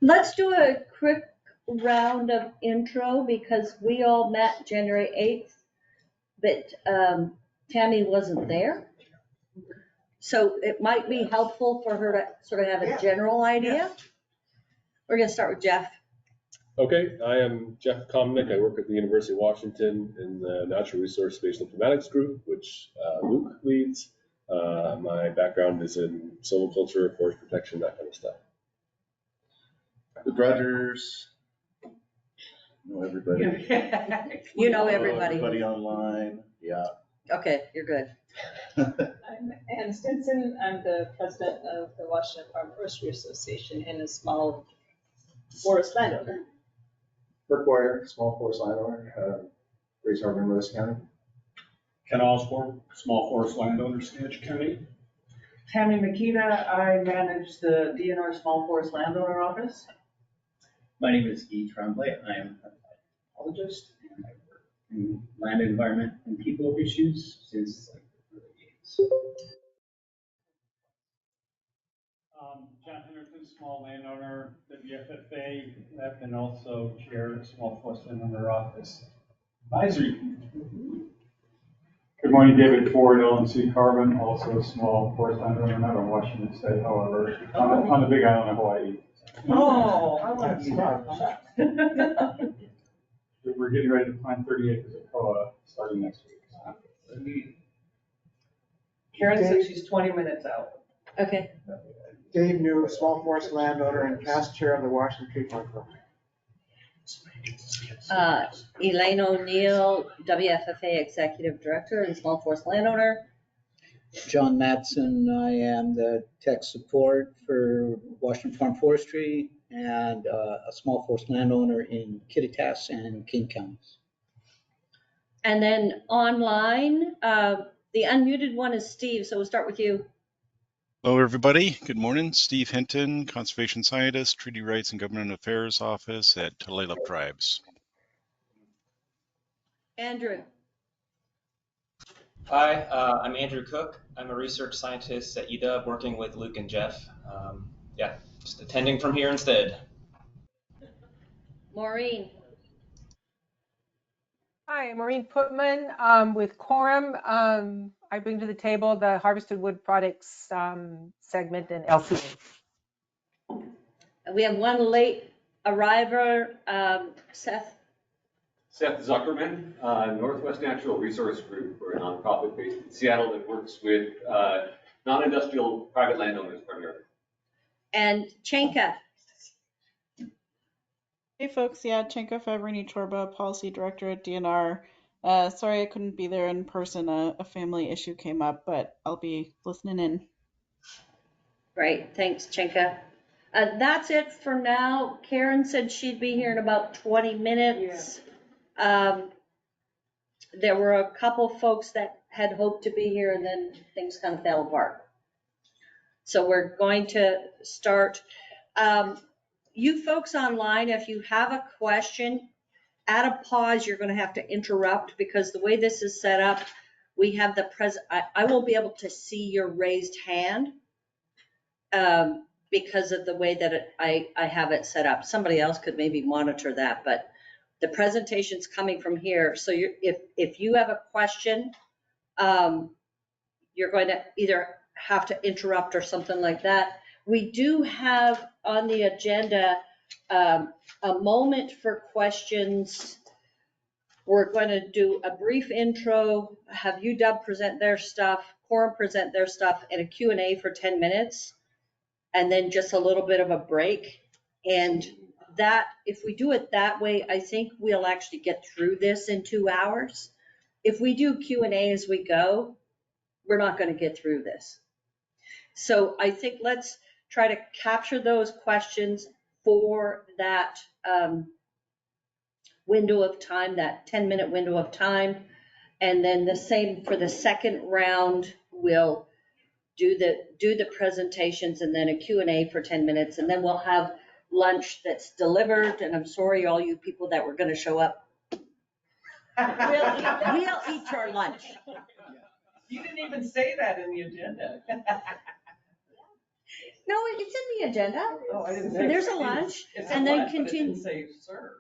Let's do a quick round of intro because we all met January 8th, but Tammy wasn't there. So it might be helpful for her to sort of have a general idea. We're going to start with Jeff. Okay, I am Jeff Komnick. I work at the University of Washington in the Natural Resource Spatial Informatics group, which Luke leads. My background is in silviculture, forest protection, that kind of stuff. The Drudgers, know everybody. You know everybody. Everybody online, yeah. Okay, you're good. I'm Ann Stinson. I'm the president of the Washington Farm Forestry Association and a small forest landowner. Rick Boyer, small forest landowner, Grace Harbor, Lewis County. Ken Osborne, small forest landowner, Skagit County. Tammy Makita, I manage the DNR Small Forest Landowner Office. My name is Guy Tremblay. I am a biologist and I work in land environment and people issues since like the early 80s. John Henderson, small landowner, WFFA, and also chair of small forest landowner office advisory. Good morning, David Ford, LNC Carbon, also a small forest landowner, not in Washington State, however, on the Big Island of Hawaii. Oh, I want to start. We're getting ready to plant 30 acres of koa starting next week. Karen said she's 20 minutes out. Okay. Dave New, small forest landowner and past chair of the Washington Tree Farm Program. Elaine O'Neill, WFFA Executive Director and Small Forest Landowner. John Matson, I am the tech support for Washington Farm Forestry and a small forest landowner in Kittitas and King counties. And then online, the unmuted one is Steve, so we'll start with you. Hello, everybody. Good morning. Steve Hinton, Conservation Scientist, Treaty Rights and Government Affairs Office at Tulalip Tribes. Andrew. Hi, I'm Andrew Cook. I'm a research scientist at UW working with Luke and Jeff. Yeah, just attending from here instead. Maureen. Hi, Maureen Putman with Quorum. I bring to the table the Harvested Wood Products segment in LCA. We have one late arriver, Seth. Seth Zuckerman, Northwest Natural Resource Group. We're a nonprofit based in Seattle that works with non-industrial private landowners primarily. And Chenka. Hey folks, yeah, Chenka Favrini Chorba, Policy Director at DNR. Sorry I couldn't be there in person. A family issue came up, but I'll be listening in. Great, thanks, Chenka. That's it for now. Karen said she'd be here in about 20 minutes. Yeah. There were a couple folks that had hoped to be here and then things kind of fell apart. So we're going to start. You folks online, if you have a question, at a pause, you're going to have to interrupt because the way this is set up, we have the I won't be able to see your raised hand because of the way that I have it set up. Somebody else could maybe monitor that, but the presentation's coming from here. So if you have a question, you're going to either have to interrupt or something like that. We do have on the agenda a moment for questions. We're going to do a brief intro, have UW present their stuff, Quorum present their stuff, and a Q&A for 10 minutes, and then just a little bit of a break. And that, if we do it that way, I think we'll actually get through this in 2 hours. If we do Q&A as we go, we're not going to get through this. So I think let's try to capture those questions for that window of time, that 10-minute window of time. And then the same for the second round, we'll do the presentations and then a Q&A for 10 minutes. And then we'll have lunch that's delivered. And I'm sorry, all you people that were going to show up. We'll eat your lunch. You didn't even say that in the agenda. No, it's in the agenda. Oh, I didn't say. There's a lunch, and then continue. Say serve.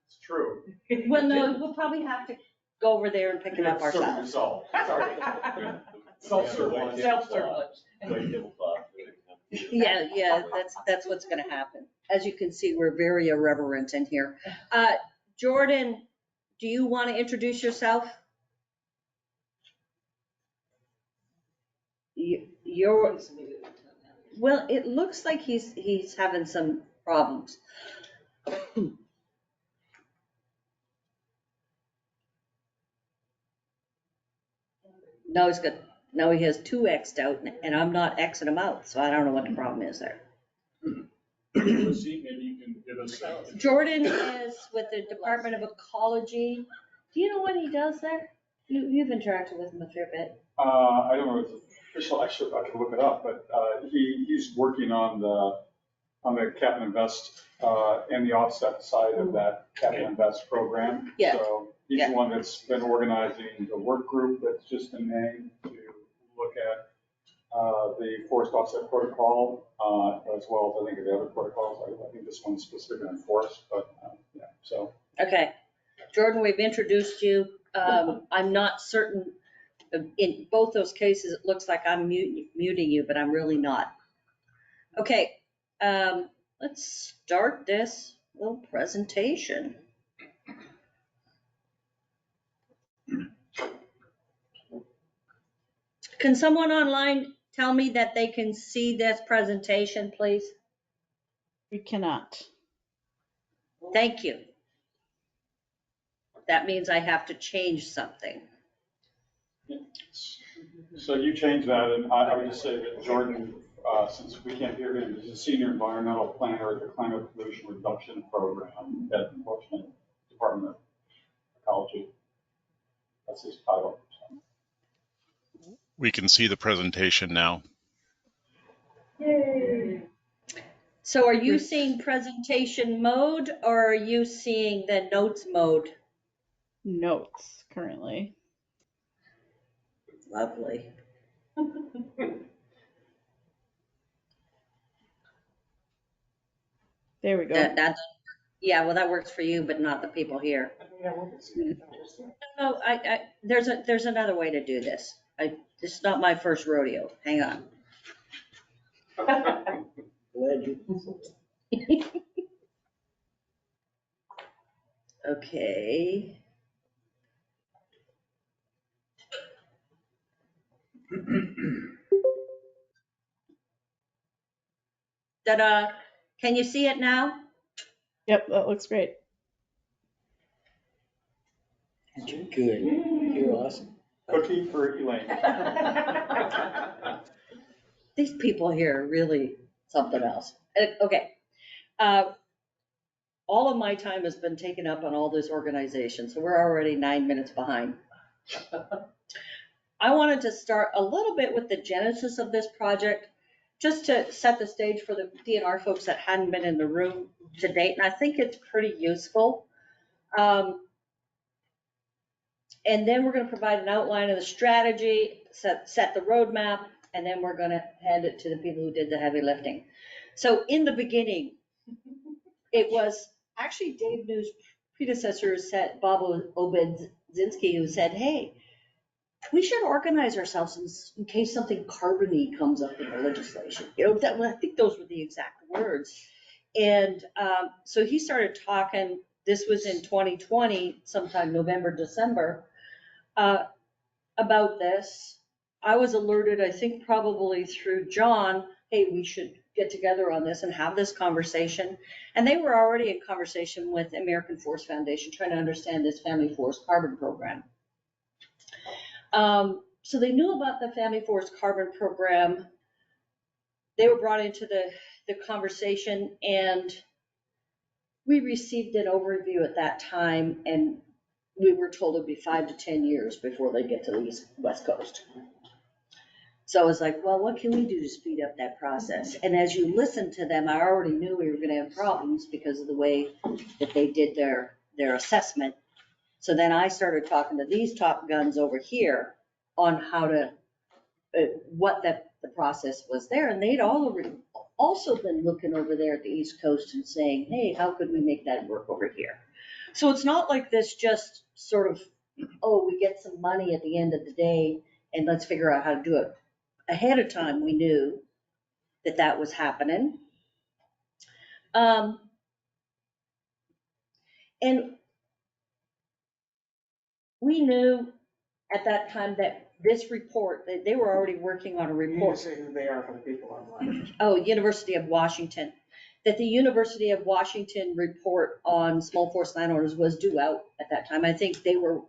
It's true. Well, no, we'll probably have to go over there and pick it up Serve ourselves. yourself. Sorry. Self-serve lunch. Self-serve lunch. Yeah, that's what's gonna happen. As you can see, we're very irreverent in here. Jordan, do you want to introduce yourself? You're, well, it looks like he's having some problems. No, he's good. Now he has two X'd out, and I'm not Xing him out, so I don't know what the problem is there. Maybe you can give us. Jordan is with the Department of Ecology. Do you know what he does there? You've interacted with him a fair bit. I don't know if it's official, I can look it up, but he's working on the Cap and Invest and the offset side of that Cap and Invest program. Yeah. So he's the one that's been organizing the work group that's just been named to look at the forest offset protocol, as well as I think the other protocols. I think this one's specific on forest, but yeah, so. Okay. Jordan, we've introduced you. I'm not certain. In both those cases, it looks like I'm muting you, but I'm really not. Okay, let's start this little presentation. Can someone online tell me that they can see this presentation, please? We cannot. Thank you. That means I have to change something. So you changed that, and I would just say that Jordan, since we can't hear him, is a senior environmental planner at the Climate Pollution Reduction Program at the Washington Department of Ecology. That's his title. We can see the presentation now. Yay. So are you seeing presentation mode, or are you seeing the notes mode? Notes currently. Lovely. There we go. Yeah, well, that works for you, but not the people here. No, there's another way to do this. This is not my first rodeo. Hang on. Okay. Ta-da. Can you see it now? Yep, that looks great. You're good. You're awesome. Cookie for Elaine. These people here are really something else. Okay. All of my time has been taken up on all this organization, so we're already 9 minutes behind. I wanted to start a little bit with the genesis of this project, just to set the stage for the DNR folks that hadn't been in the room to date, and I think it's pretty useful. And then we're going to provide an outline of the strategy, set the roadmap, and then we're going to hand it to the people who did the heavy lifting. So in the beginning, it was actually Dave New's predecessor, Bob Obedzinski, who said, hey, we should organize ourselves in case something carbony comes up in the legislation. I think those were the exact words. And so he started talking, this was in 2020, sometime November, December, about this. I was alerted, I think probably through John, hey, we should get together on this and have this conversation. And they were already in conversation with American Forest Foundation, trying to understand this Family Forest Carbon Program. So they knew about the Family Forest Carbon Program. They were brought into the conversation, and we received an overview at that time, and we were told it'd be 5 to 10 years before they get to the West Coast. So I was like, well, what can we do to speed up that process? And as you listen to them, I already knew we were going to have problems because of the way that they did their assessment. So then I started talking to these top guns over here on how to, what the the process was there, and they'd also been looking over there at the East Coast and saying, hey, how could we make that work over here? So it's not like this just sort of, oh, we get some money at the end of the day and let's figure out how to do it. Ahead of time, we knew that that was happening. And we knew at that time that this report, that they were already working on a You need to report. say who they are for the people online. Oh, University of Washington. That the University of Washington report on small forest landowners was due out at that time. I think they were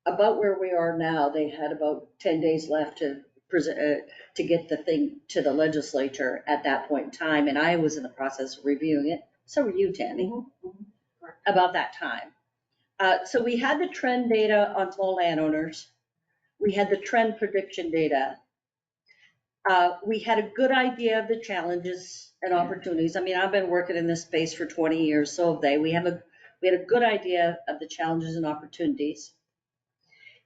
about where we are now. They had about 10 days left to present, to get the thing to the legislature at that point in time. And I was in the process of reviewing it. So were you, Tammy, about that time. So we had the trend data on small landowners. We had the trend prediction data. We had a good idea of the challenges and opportunities. I mean, I've been working in this space for 20 years, so have they. We had a good idea of the challenges and opportunities.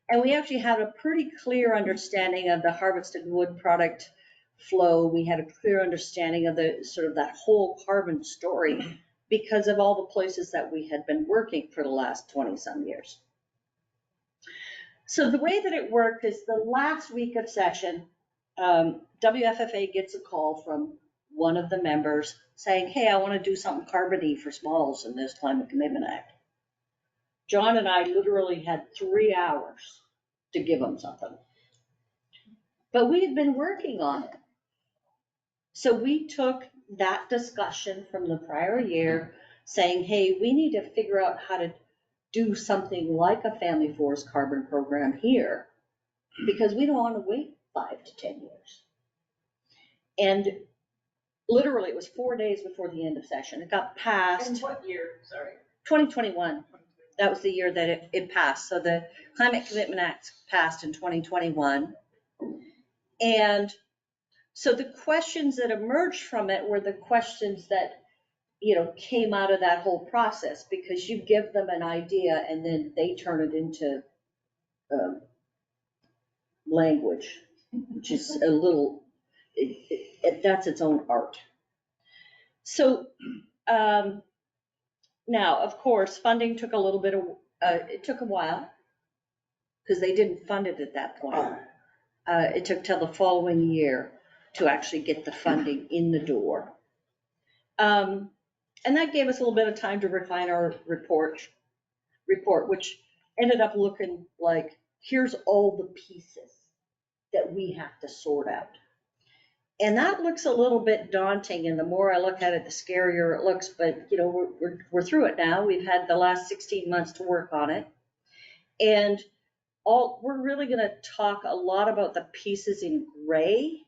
And we actually had a pretty clear understanding of the harvested wood product flow. We had a clear understanding of the sort of that whole carbon story because of all the places that we had been working for the last 20 some years. So the way that it worked is the last week of session, WFFA gets a call from one of the members saying, hey, I want to do something carbon-y for smalls in this Climate Commitment Act. John and I literally had 3 hours to give them something. But we had been working on it. So we took that discussion from the prior year saying, hey, we need to figure out how to do something like a family forest carbon program here because we don't want to wait 5 to 10 years. And literally, it was 4 days before the end of session. It got passed. And what year, sorry? 2021. That was the year that it passed. So the Climate Commitment Act passed in 2021. And so the questions that emerged from it were the questions that, came out of that whole process, because you give them an idea and then they turn it into language, which is a little, that's its own art. So now, of course, funding took a little bit of, it took a while because they didn't fund it at that point. It took till the following year to actually get the funding in the door. And that gave us a little bit of time to refine our report, which ended up looking like, here's all the pieces that we have to sort out. And that looks a little bit daunting, and the more I look at it, the scarier it looks, but we're through it now. We've had the last 16 months to work on it. And we're really gonna talk a lot about the pieces in gray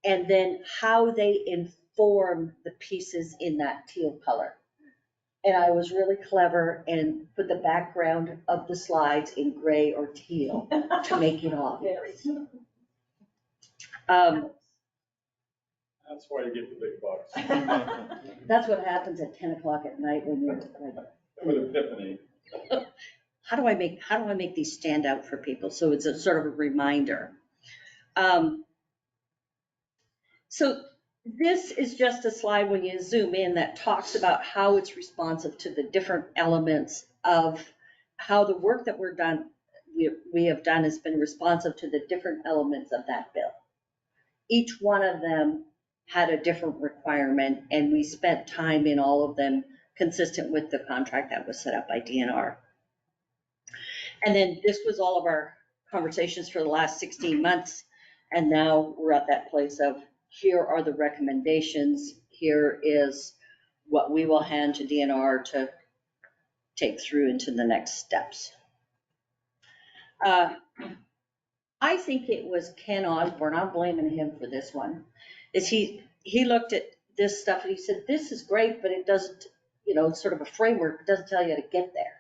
and then how they inform the pieces in that teal color. And I was really clever and put the background of the slides in gray or teal to make it obvious. That's why you get the big bucks. That's what happens at 10 o'clock at night when you're like, With epiphany. how do I make these stand out for people? So it's a sort of a reminder. So this is just a slide when you zoom in that talks about how it's responsive to the different elements of how the work that we have done has been responsive to the different elements of that bill. Each one of them had a different requirement, and we spent time in all of them consistent with the contract that was set up by DNR. And then this was all of our conversations for the last 16 months. And now we're at that place of, here are the recommendations. Here is what we will hand to DNR to take through into the next steps. I think it was Ken Osborne, I'm blaming him for this one, is he looked at this stuff and he said, this is great, but it doesn't, sort of a framework, it doesn't tell you how to get there.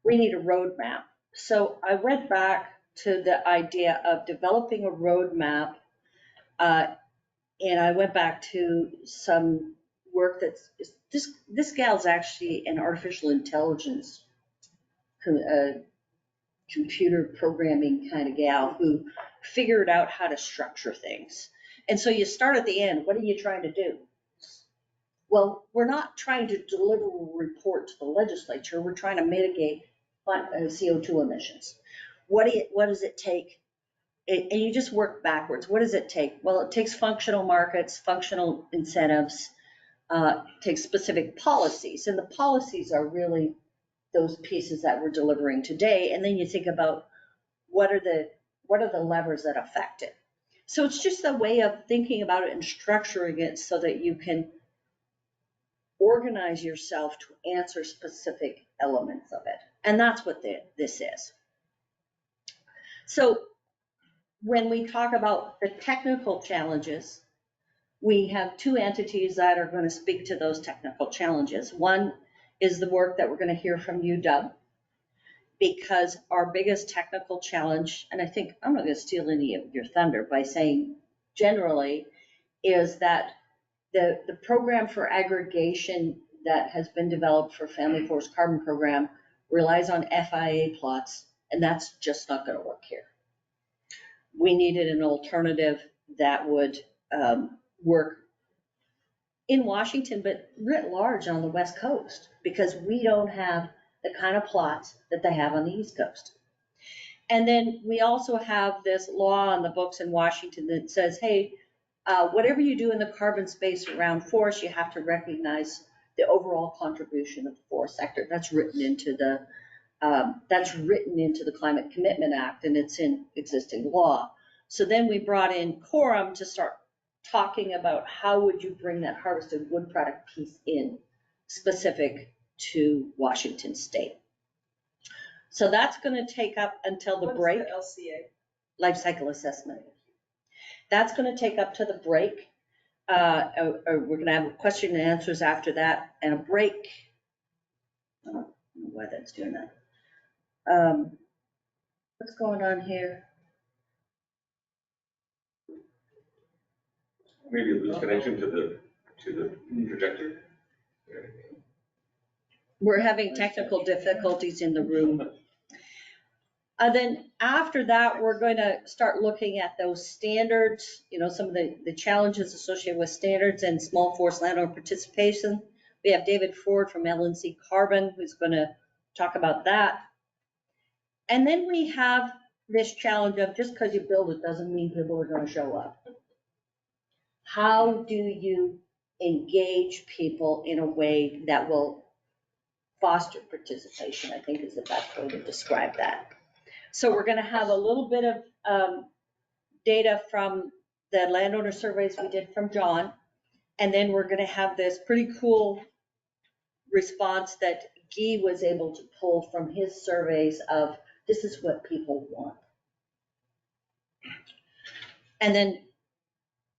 We need a roadmap. So I went back to the idea of developing a roadmap, and I went back to some work that's, this gal's actually an artificial intelligence computer programming kind of gal who figured out how to structure things. And so you start at the end, what are you trying to do? Well, we're not trying to deliver a report to the legislature, we're trying to mitigate CO2 emissions. What does it take? And you just work backwards. What does it take? Well, it takes functional markets, functional incentives, it takes specific policies, and the policies are really those pieces that we're delivering today. And then you think about what are the levers that affect it. So it's just a way of thinking about it and structuring it so that you can organize yourself to answer specific elements of it. And that's what this is. So when we talk about the technical challenges, we have two entities that are going to speak to those technical challenges. One is the work that we're going to hear from UW, because our biggest technical challenge, and I think I'm not going to steal any of your thunder by saying generally, is that the program for aggregation that has been developed for Family Forest Carbon Program relies on FIA plots, and that's just not going to work here. We needed an alternative that would work in Washington, but writ large on the West Coast, because we don't have the kind of plots that they have on the East Coast. And then we also have this law on the books in Washington that says, hey, whatever you do in the carbon space around forests, you have to recognize the overall contribution of the forest sector. That's written into the Climate Commitment Act, and it's in existing law. So then we brought in Quorum to start talking about how would you bring that harvested wood product piece in specific to Washington State. So that's going to take up until the break. What's the LCA? Life cycle assessment. That's going to take up to the break. We're going to have question and answers after that, and a break. I don't know why that's doing that. What's going on here? Maybe lose connection to the projector. We're having technical difficulties in the room. Then after that, we're going to start looking at those standards, some of the challenges associated with standards and small forest landowner participation. We have David Ford from LNC Carbon, who's going to talk about that. And then we have this challenge of just because you build it doesn't mean people are going to show up. How do you engage people in a way that will foster participation, I think is the best way to describe that. So we're going to have a little bit of data from the landowner surveys we did from John, and then we're going to have this pretty cool response that Guy was able to pull from his surveys of this is what people want. And then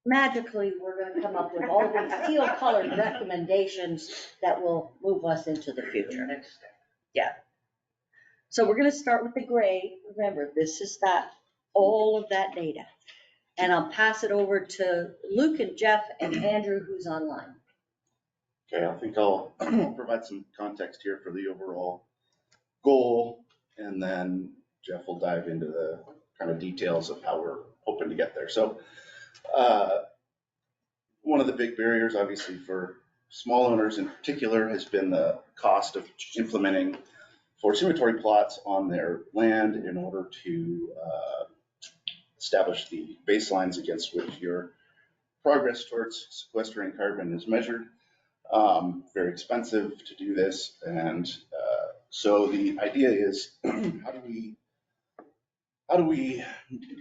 magically, we're going to come up with all these teal-colored recommendations that will move us into the future. Yeah. So we're going to start with the gray. Remember, this is all of that data. And I'll pass it over to Luke and Jeff and Andrew, who's online. Okay, I think I'll provide some context here for the overall goal, and then Jeff will dive into the kind of details of how we're hoping to get there. So one of the big barriers, obviously, for small owners in particular has been the cost of implementing forest inventory plots on their land in order to establish the baselines against which your progress towards sequestering carbon is measured. Very expensive to do this, and so the idea is how do we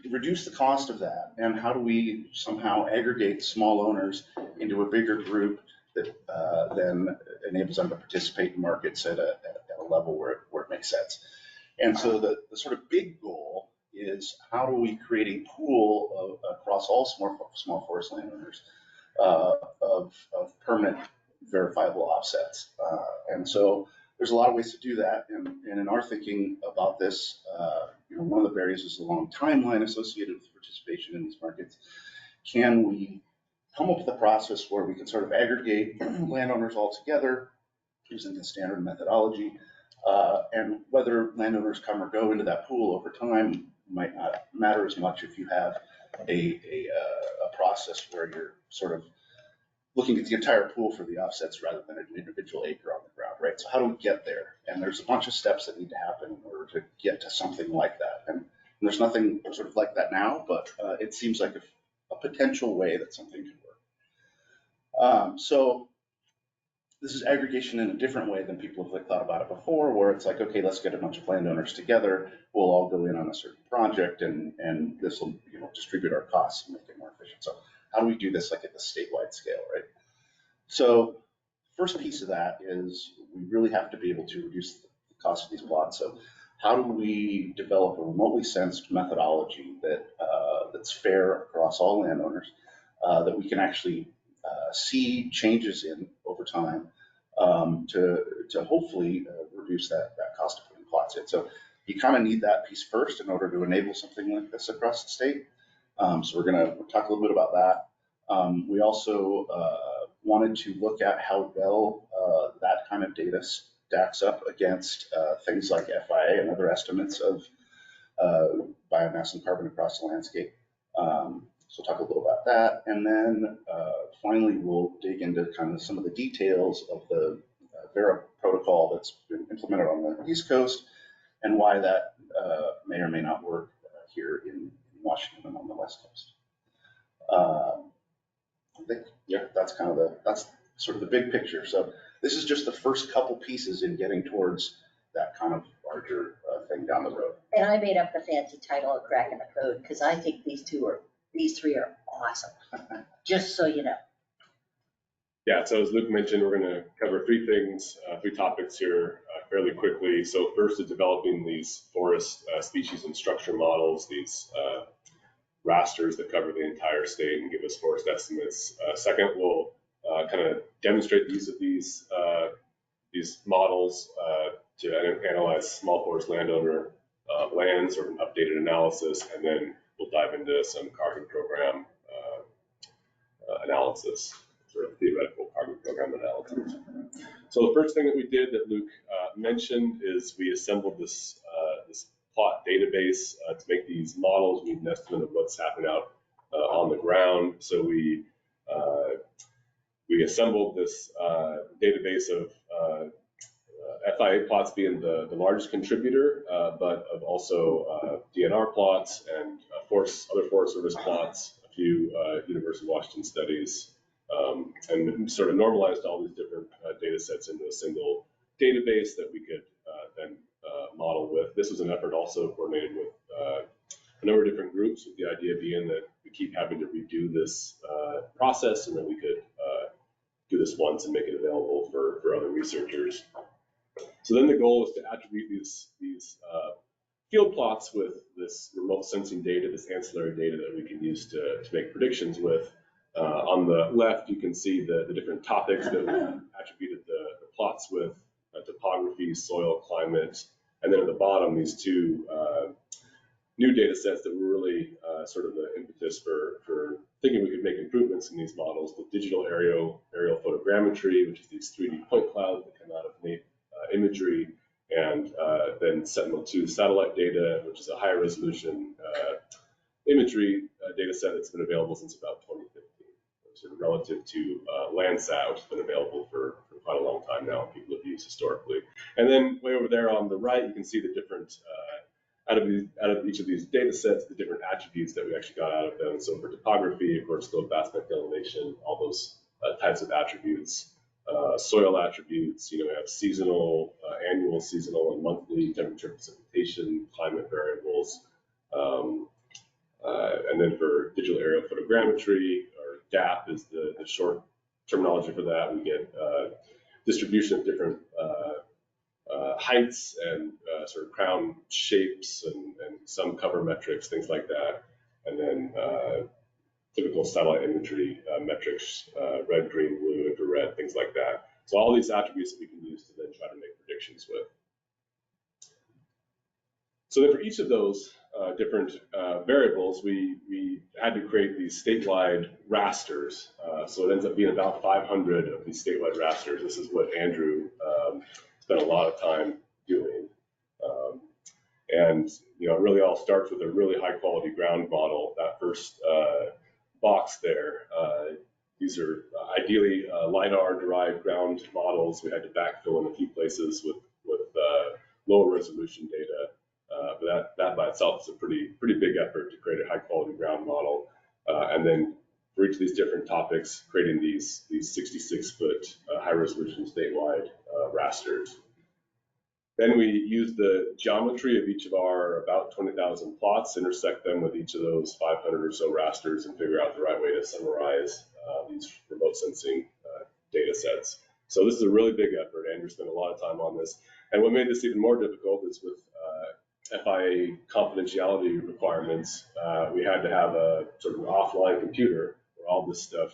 reduce the cost of that, and how do we somehow aggregate small owners into a bigger group that then enables them to participate in markets at a level where it makes sense. And so the sort of big goal is how do we create a pool across all small forest landowners of permanent verifiable offsets. And so there's a lot of ways to do that. And in our thinking about this, one of the barriers is the long timeline associated with participation in these markets. Can we come up with a process where we can sort of aggregate landowners all together using the standard methodology, and whether landowners come or go into that pool over time, might not matter as much if you have a process where you're sort of looking at the entire pool for the offsets rather than an individual acre on the ground, right? So how do we get there? And there's a bunch of steps that need to happen in order to get to something like that. And there's nothing sort of like that now, but it seems like a potential way that something could work. So this is aggregation in a different way than people have thought about it before, where it's like, okay, let's get a bunch of landowners together. We'll all go in on a certain project, and this will, distribute our costs and make it more efficient. So how do we do this like at the statewide scale, right? So first piece of that is we really have to be able to reduce the cost of these plots. So how do we develop a remotely sensed methodology that that's fair across all landowners, that we can actually see changes in over time, to hopefully reduce that cost of putting plots in. So you kind of need that piece first in order to enable something like this across the state. So we're going to talk a little bit about that. We also wanted to look at how well that kind of data stacks up against things like FIA and other estimates of biomass and carbon across the landscape. So talk a little about that, and then finally we'll dig into kind of some of the details of the Vera protocol that's been implemented on the East Coast and why that may or may not work here in Washington and on the West Coast. I think, yeah, that's sort of the big picture. So this is just the first couple pieces in getting towards that kind of larger thing down the road. And I made up the fancy title of Cracking the Code because I think these three are awesome, just so you know. Yeah, so as Luke mentioned, we're going to cover three topics here fairly quickly. So first is developing these forest species and structure models, these rasters that cover the entire state and give us forest estimates. Second, we'll kind of demonstrate the use of these models to analyze small forest landowner lands or an updated analysis, and then we'll dive into some carbon program analysis, sort of theoretical carbon program analysis. So the first thing that we did that Luke mentioned is we assembled this plot database to make these models. We need an estimate of what's happening out on the ground. So we assembled this database of FIA plots being the largest contributor, but of also DNR plots and other Forest Service plots, a few University of Washington studies, and sort of normalized all these different data sets into a single database that we could then model with. This was an effort also coordinated with a number of different groups, with the idea being that we keep having to redo this process, and that we could do this once and make it available for other researchers. So then the goal was to attribute these field plots with this remote sensing data, this ancillary data that we can use to make predictions with. On the left, you can see the different topics that we attributed the plots with, topography, soil, climate, and then at the bottom, these two new data sets that were really sort of the impetus for thinking we could make improvements in these models: the digital aerial photogrammetry, which is these 3D point clouds that come out of imagery, and then Sentinel-2 satellite data, which is a higher resolution imagery data set that's been available since about 2015, sort of relative to Landsat, which has been available for quite a long time now, people have used historically. And then way over there on the right, you can see the different, out of each of these data sets, the different attributes that we actually got out of them. So for topography, of course, slope, aspect, elevation, all those types of attributes. Soil attributes, we have seasonal, annual, seasonal, and monthly temperature, precipitation, climate variables. And then for digital aerial photogrammetry, or DAP is the short terminology for that, we get distribution of different heights and sort of crown shapes and some cover metrics, things like that. And then typical satellite imagery metrics, red, green, blue, infrared, things like that. So all these attributes that we can use to then try to make predictions with. So then for each of those different variables, we had to create these statewide rasters. So it ends up being about 500 of these statewide rasters. This is what Andrew spent a lot of time doing. And, you know, it really all starts with a really high quality ground model. That first box there, these are ideally LiDAR derived ground models. We had to backfill in a few places with lower resolution data. But that by itself is a pretty big effort to create a high quality ground model. And then for each of these different topics, creating these 66-foot high resolution statewide rasters. Then we use the geometry of each of our about 20,000 plots, intersect them with each of those 500 or so rasters, and figure out the right way to summarize these remote sensing data sets. So this is a really big effort. Andrew spent a lot of time on this. And what made this even more difficult is with FIA confidentiality requirements, we had to have a sort of an offline computer where all this stuff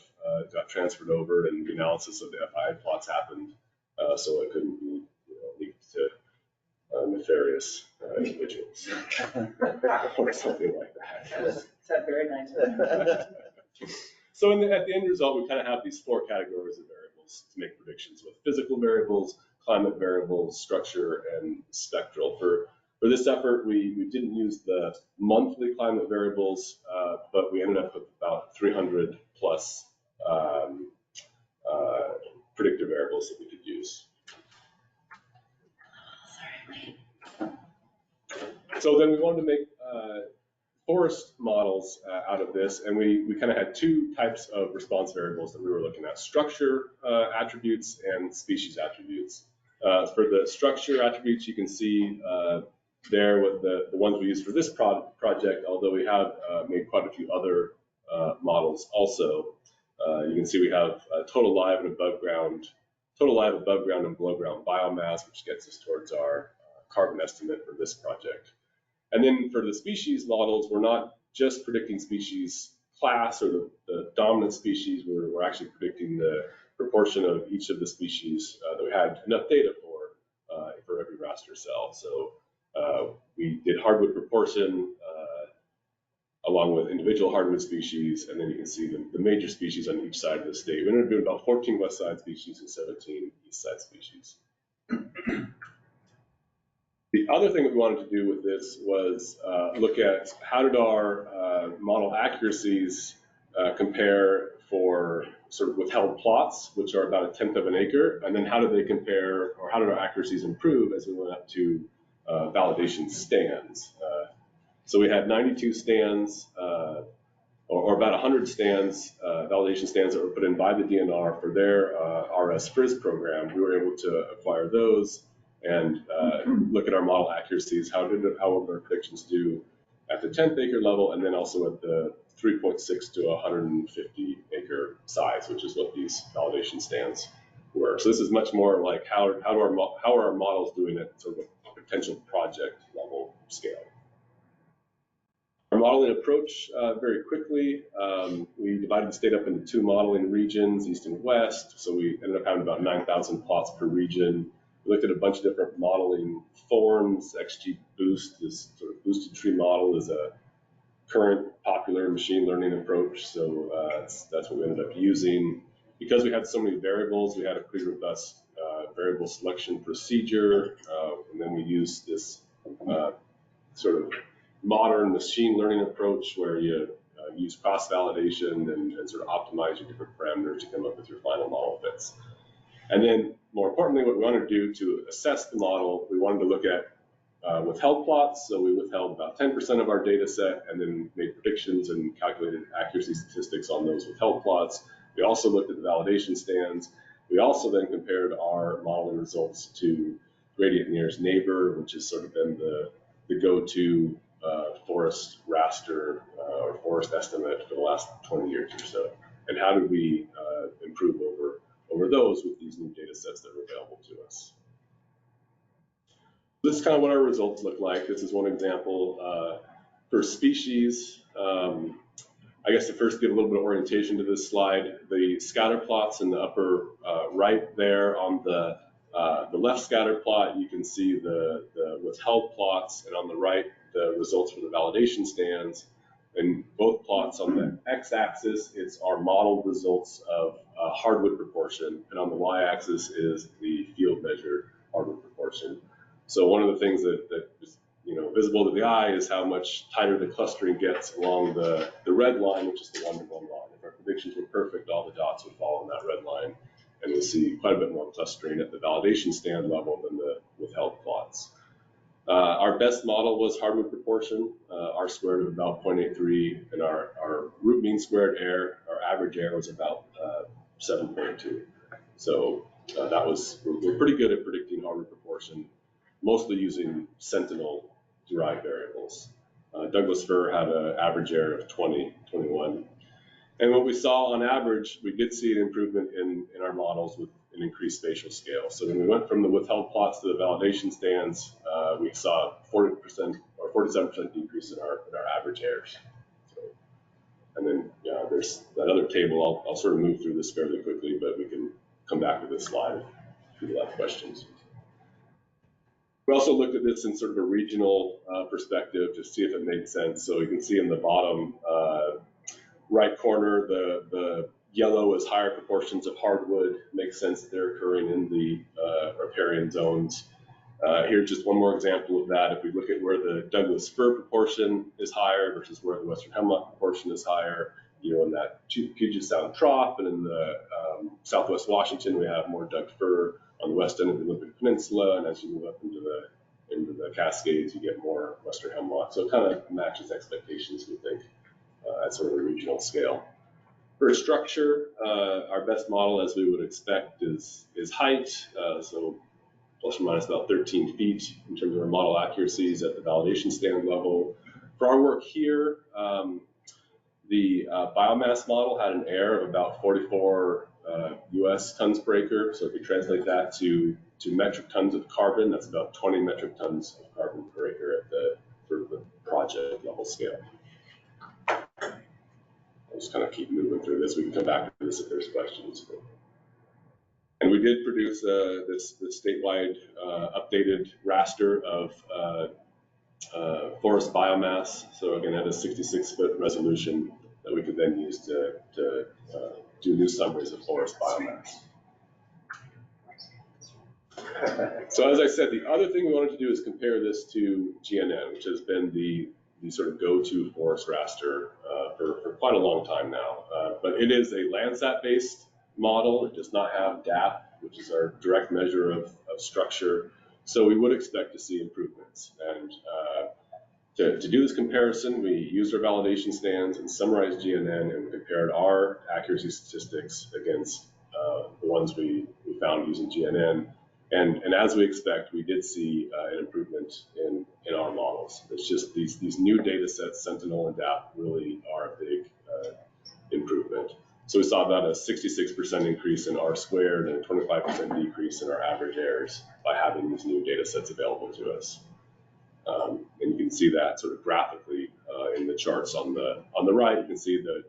got transferred over and the analysis of the FIA plots happened, so it couldn't be leaked to nefarious individuals or something like that. That's very nice. So at the end result, we kind of have these 4 categories of variables to make predictions with: physical variables, climate variables, structure, and spectral. For this effort, we didn't use the monthly climate variables, but we ended up with about 300 plus predictor variables that we could use. So then we wanted to make forest models out of this, and we kind of had 2 types of response variables that we were looking at: structure attributes and species attributes. For the structure attributes, you can see there with the ones we use for this project, although we have made quite a few other models also. You can see we have total live and above ground and below ground biomass, which gets us towards our carbon estimate for this project. And then for the species models, we're not just predicting species class or the dominant species, we're actually predicting the proportion of each of the species that we had enough data for every raster cell. So we did hardwood proportion along with individual hardwood species, and then you can see the major species on each side of the state. We ended up doing about 14 west side species and 17 east side species. The other thing that we wanted to do with this was look at how did our model accuracies compare for sort of withheld plots, which are about 1/10 of an acre, and then how did they compare, or how did our accuracies improve as we went up to validation stands. So we had 92 stands, or about 100 stands, validation stands that were put in by the DNR for their RS Frizz program. We were able to acquire those and look at our model accuracies. How would our predictions do at the 10th acre level, and then also at the 3.6 to 150 acre size, which is what these validation stands were. So this is much more like how are our models doing at sort of a potential project level scale. Our modeling approach, very quickly, we divided the state up into 2 modeling regions, east and west. So we ended up having about 9,000 plots per region. We looked at a bunch of different modeling forms. XGBoost, this sort of boosted tree model, is a current popular machine learning approach. So that's what we ended up using. Because we had so many variables, we had a pretty robust variable selection procedure. And then we used this sort of modern machine learning approach where you use cross-validation and sort of optimize your different parameters to come up with your final model fits. And then, more importantly, what we wanted to do to assess the model, we wanted to look at withheld plots. So we withheld about 10% of our data set and then made predictions and calculated accuracy statistics on those withheld plots. We also looked at the validation stands. We also then compared our modeling results to gradient nearest neighbor, which has sort of been the go-to forest raster or forest estimate for the last 20 years or so. And how do we improve over those with these new data sets that are available to us? This is kind of what our results look like. This is one example for species. I guess to first give a little bit of orientation to this slide, the scatter plots in the upper right there on the left scatter plot, you can see the withheld plots, and on the right, the results for the validation stands. In both plots on the x-axis, it's our modeled results of hardwood proportion, and on the y-axis is the field measured hardwood proportion. So one of the things that is, visible to the eye is how much tighter the clustering gets along the red line, which is the 1-to-1 line. If our predictions were perfect, all the dots would fall on that red line, and we'll see quite a bit more clustering at the validation stand level than the withheld plots. Our best model was hardwood proportion, R squared of about 0.83, and our root mean squared error, our average error was about 7.2. So that was, we're pretty good at predicting hardwood proportion, mostly using sentinel derived variables. Douglas fir had an average error of 20, 21. And what we saw on average, we did see an improvement in our models with an increased spatial scale. So when we went from the withheld plots to the validation stands, we saw 40% or 47% decrease in our average errors. So, and then there's that other table. I'll sort of move through this fairly quickly, but we can come back to this slide if people have questions. We also looked at this in sort of a regional perspective to see if it made sense. So you can see in the bottom right corner, the yellow is higher proportions of hardwood. Makes sense that they're occurring in the riparian zones. Here's just one more example of that. If we look at where the Douglas fir proportion is higher versus where the western hemlock proportion is higher, you know, in that Puget Sound trough and in the southwest Washington, we have more Doug fir on the west end of the Olympic Peninsula, and as you move up into the Cascades, you get more western hemlock. So it kind of matches expectations, we think, at sort of a regional scale. For structure, our best model, as we would expect, is height. So plus or minus about 13 feet in terms of our model accuracies at the validation stand level. For our work here, the biomass model had an error of about 44 US tons per acre. So if we translate that to metric tons of carbon, that's about 20 metric tons of carbon per acre at the sort of the project level scale. I'll just kind of keep moving through this. We can come back to this if there's questions. And we did produce this statewide updated raster of forest biomass. So again, at a 66-foot resolution that we could then use to do new summaries of forest biomass. So as I said, the other thing we wanted to do is compare this to GNN, which has been the sort of go-to forest raster for quite a long time now. But it is a Landsat-based model. It does not have DAP, which is our direct measure of structure. So we would expect to see improvements. And to do this comparison, we used our validation stands and summarized GNN, and we compared our accuracy statistics against the ones we found using GNN. And as we expect, we did see an improvement in our models. It's just these new data sets, Sentinel and DAP, really are a big improvement. So we saw about a 66% increase in R squared and a 25% decrease in our average errors by having these new data sets available to us. And you can see that sort of graphically in the charts on the right. You can see the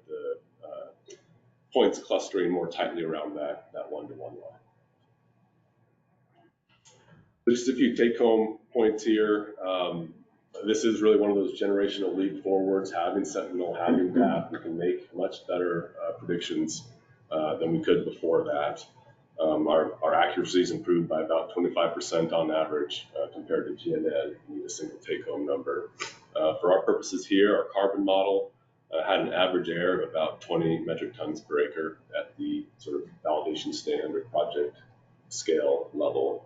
points clustering more tightly around that 1-to-1 line. Just a few take-home points here. This is really one of those generational leap forwards. Having Sentinel, having DAP, we can make much better predictions than we could before that. Our accuracy is improved by about 25% on average compared to GNN. You need a single take-home number. For our purposes here, our carbon model had an average error of about 20 metric tons per acre at the sort of validation stand or project scale level.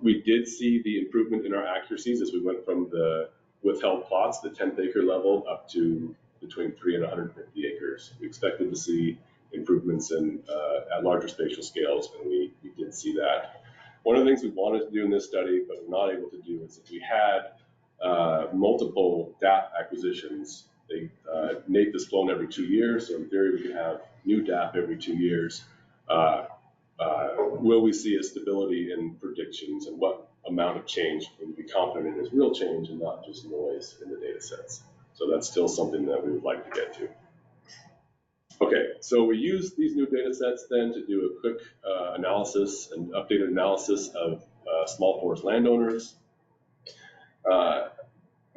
We did see the improvement in our accuracies as we went from the withheld plots, the 10th acre level, up to between 3 and 150 acres. We expected to see improvements at larger spatial scales, and we did see that. One of the things we wanted to do in this study, but we're not able to do, is if we had multiple DAP acquisitions, NAEP is flown every 2 years, so in theory we could have new DAP every 2 years. Will we see a stability in predictions, and what amount of change can we be confident in is real change and not just noise in the data sets? So that's still something that we would like to get to. Okay, so we use these new data sets then to do a quick analysis and updated analysis of small forest landowners.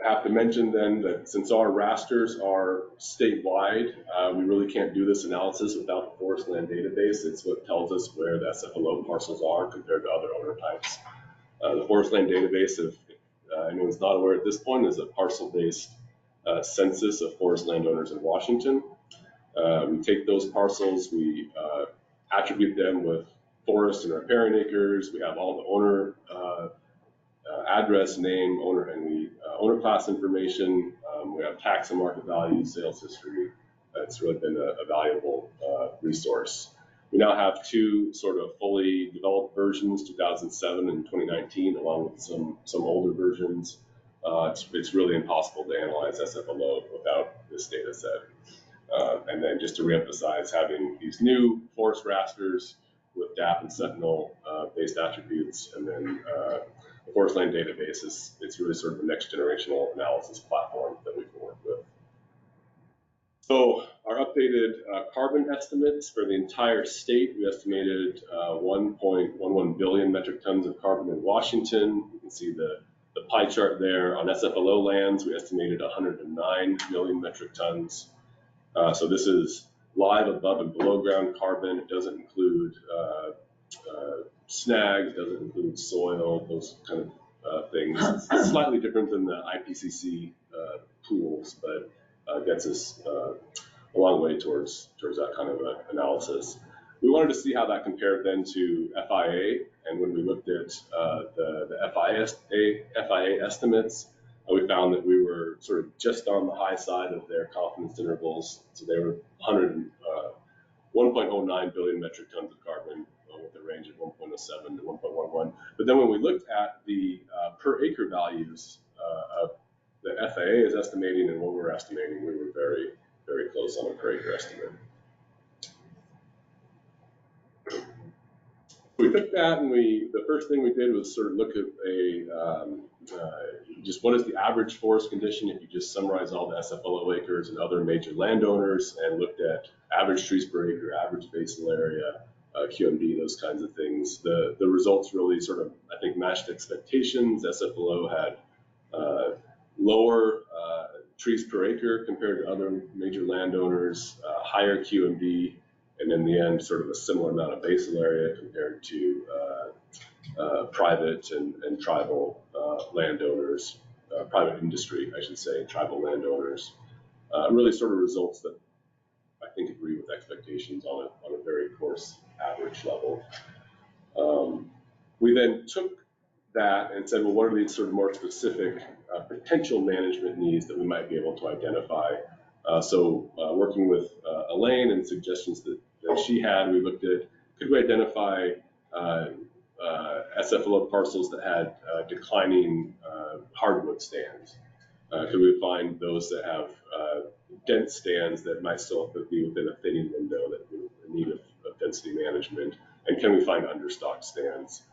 I have to mention then that since our rasters are statewide, we really can't do this analysis without the forest land database. It's what tells us where the SFLO parcels are compared to other owner types. The forest land database, if anyone's not aware at this point, is a parcel-based census of forest landowners in Washington. We take those parcels, we attribute them with forest and riparian acres. We have all the owner address, name, owner, and owner class information. We have tax and market value, sales history. It's really been a valuable resource. We now have two sort of fully developed versions, 2007 and 2019, along with some older versions. It's really impossible to analyze SFLO without this data set. And then just to reemphasize, having these new forest rasters with DAP and Sentinel based attributes, and then the forest land database it's really sort of the next generational analysis platform that we can work with. So our updated carbon estimates for the entire state, we estimated 1.11 billion metric tons of carbon in Washington. You can see the pie chart there. On SFLO lands, we estimated 109 million metric tons. So this is live above and below ground carbon. It doesn't include snags, doesn't include soil, those kind of things. It's slightly different than the IPCC pools, but gets us a long way towards that kind of analysis. We wanted to see how that compared then to FIA, and when we looked at the FIA estimates, we found that we were sort of just on the high side of their confidence intervals. So they were 1.09 billion metric tons of carbon with a range of 1.07 to 1.11. But then when we looked at the per acre values of the FAA is estimating and what we're estimating, we were very, very close on a per acre estimate. We took that and the first thing we did was sort of look at just what is the average forest condition if you just summarize all the SFLO acres and other major landowners, and looked at average trees per acre, average basal area, QMB, those kinds of things. The results really sort of, I think, matched expectations. SFLO had lower trees per acre compared to other major landowners, higher QMB, and in the end, sort of a similar amount of basal area compared to private and tribal landowners, private industry, I should say, tribal landowners. Really sort of results that I think agree with expectations on a very coarse average level. We then took that and said, well, what are these sort of more specific potential management needs that we might be able to identify? So working with Elaine and suggestions that she had, we looked at, could we identify SFLO parcels that had declining hardwood stands? Could we find those that have dense stands that might still be within a thinning window that in need of density management? And can we find understocked stands?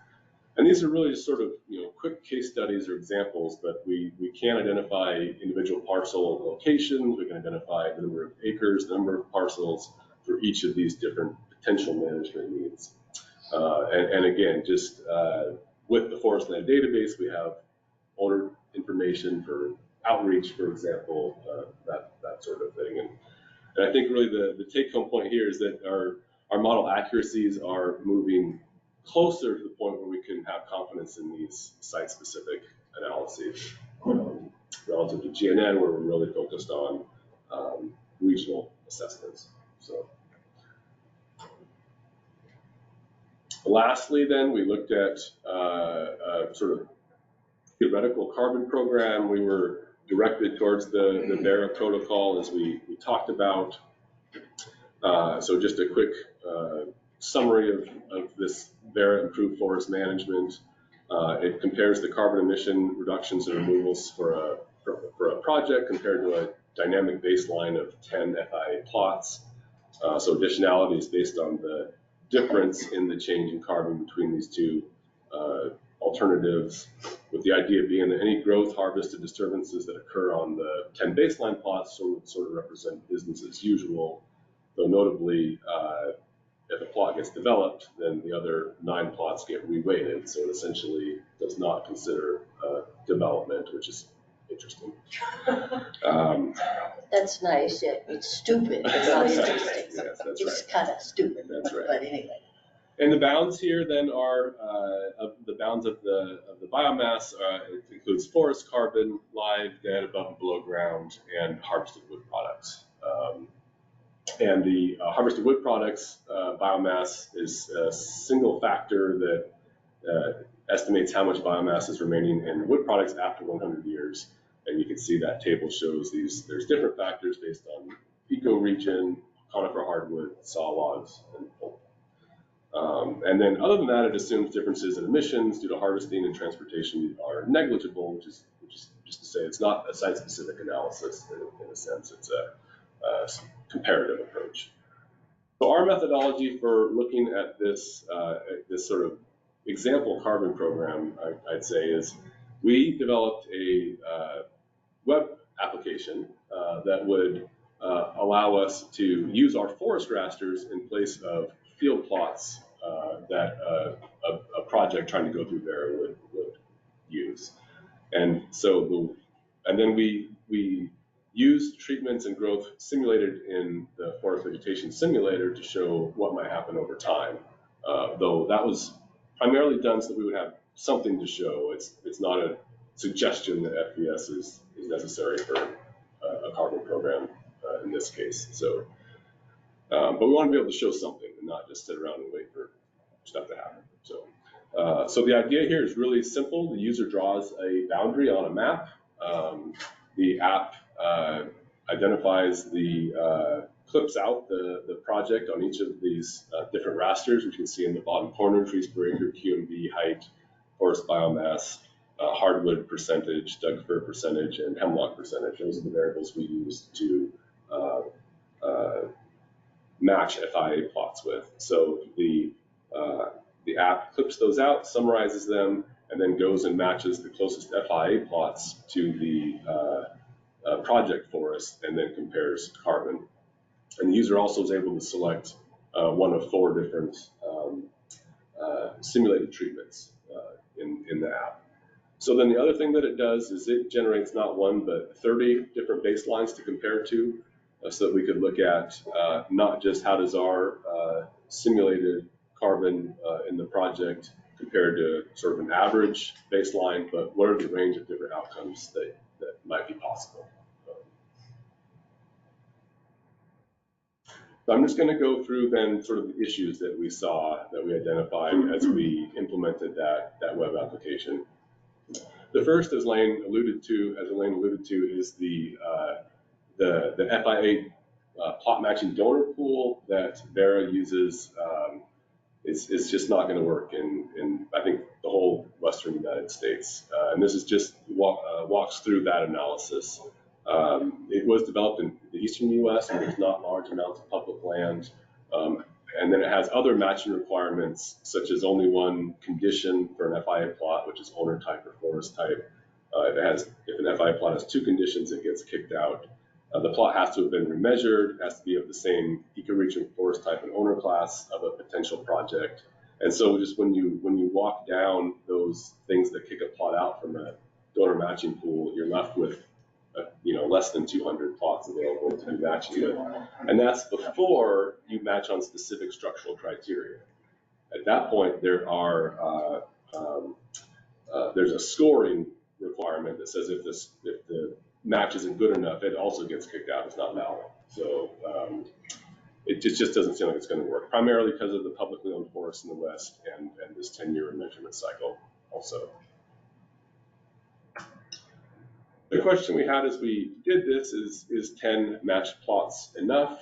And these are really just sort of quick case studies or examples, but we can identify individual parcel locations. We can identify the number of acres, the number of parcels for each of these different potential management needs. And again, just with the forest land database, we have owner information for outreach, for example, that sort of thing. And I think really the take-home point here is that our model accuracies are moving closer to the point where we can have confidence in these site-specific analyses relative to GNN, where we're really focused on regional assessments. So, lastly, then we looked at sort of theoretical carbon program. We were directed towards the BERA protocol, as we talked about. So just a quick summary of this BERA improved forest management. It compares the carbon emission reductions and removals for a project compared to a dynamic baseline of 10 FIA plots. So additionality is based on the difference in the change in carbon between these two alternatives, with the idea being that any growth, harvest, and disturbances that occur on the 10 baseline plots sort of represent business as usual, though notably, if a plot gets developed, then the other 9 plots get reweighted, so it essentially does not consider development, which is interesting. That's nice. It's stupid. It's not interesting. Yes, that's it's right. kind of stupid. That's right. But anyway. And the bounds here then are the bounds of the biomass. It includes forest carbon, live, dead, above and below ground, and harvested wood products. And the harvested wood products biomass is a single factor that estimates how much biomass is remaining in wood products after 100 years. And you can see that table shows there's different factors based on ecoregion, conifer hardwood, saw logs, and pulp. And then other than that, it assumes differences in emissions due to harvesting and transportation are negligible, which is just to say it's not a site-specific analysis in a sense. It's a comparative approach. So our methodology for looking at this sort of example carbon program, I'd say, is we developed a web application that would allow us to use our forest rasters in place of field plots that a project trying to go through there would use. And so, and then we used treatments and growth simulated in the forest vegetation simulator to show what might happen over time. Though that was primarily done so that we would have something to show. It's not a suggestion that FVS is necessary for a carbon program in this case. So, but we want to be able to show something and not just sit around and wait for stuff to happen. So the idea here is really simple. The user draws a boundary on a map. The app identifies clips out the project on each of these different rasters, which you can see in the bottom corner: trees per acre, QMB, height, forest biomass, hardwood percentage, Doug fir percentage, and hemlock percentage. Those are the variables we use to match FIA plots with. So the app clips those out, summarizes them, and then goes and matches the closest FIA plots to the project forest, and then compares carbon. And the user also is able to select one of 4 different simulated treatments in the app. So then the other thing that it does is it generates not 1, but 30 different baselines to compare to, so that we could look at not just how does our simulated carbon in the project compared to sort of an average baseline, but what are the range of different outcomes that might be possible. So I'm just going to go through then sort of the issues that we saw, that we identified as we implemented that web application. The first, as Elaine alluded to, is the FIA plot matching donor pool that Vera uses. Is just not going to work in I think the whole Western United States. And this is just walks through that analysis. It was developed in the eastern U.S. where there's not large amounts of public land. And then it has other matching requirements, such as only one condition for an FIA plot, which is owner type or forest type. If an FIA plot has 2 conditions, it gets kicked out. The plot has to have been remeasured, has to be of the same ecoregion, forest type, and owner class of a potential project. And so just when you walk down those things that kick a plot out from a donor matching pool, you're left with less than 200 plots available to be matching with. And that's before you match on specific structural criteria. At that point, there's a scoring requirement that says if the match isn't good enough, it also gets kicked out. It's not valid. So it just doesn't seem like it's going to work, primarily because of the publicly owned forests in the West and this 10-year measurement cycle also. The question we had as we did this is 10 matched plots enough?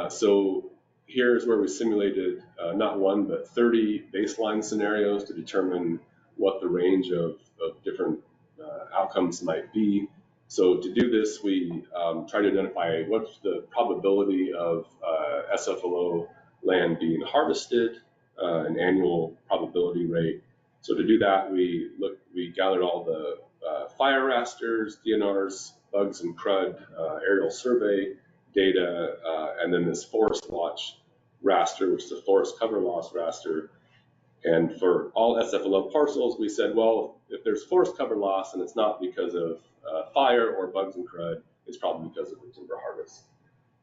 So here's where we simulated not 1, but 30 baseline scenarios to determine what the range of different outcomes might be. So to do this, we try to identify what's the probability of SFLO land being harvested, an annual probability rate. So to do that, we gathered all the fire rasters, DNRs, bugs and crud, aerial survey data, and then this forest watch raster, which is a forest cover loss raster. And for all SFLO parcels, we said, well, if there's forest cover loss and it's not because of fire or bugs and crud, it's probably because of the timber harvest.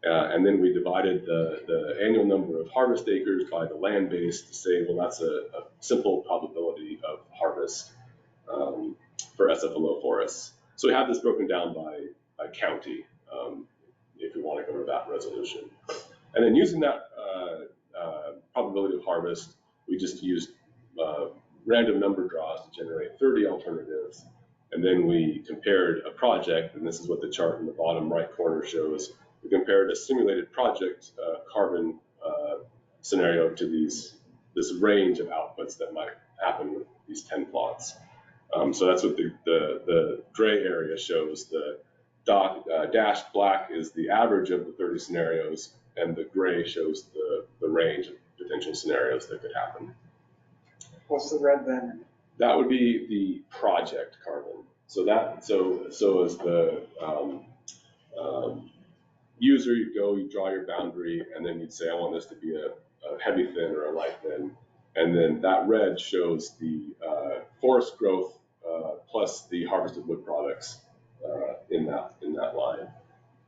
And then we divided the annual number of harvest acres by the land base to say, well, that's a simple probability of harvest for SFLO forests. So we have this broken down by county, if we want to go to that resolution. And then using that probability of harvest, we just used random number draws to generate 30 alternatives. And then we compared a project, and this is what the chart in the bottom right corner shows. We compared a simulated project carbon scenario to this range of outputs that might happen with these 10 plots. So that's what the gray area shows. The dashed black is the average of the 30 scenarios, and the gray shows the range of potential scenarios that could happen. What's the red then? That would be the project carbon. So as the user, you go, you draw your boundary, and then you'd say, I want this to be a heavy thin or a light thin. And then that red shows the forest growth plus the harvested wood products in that line.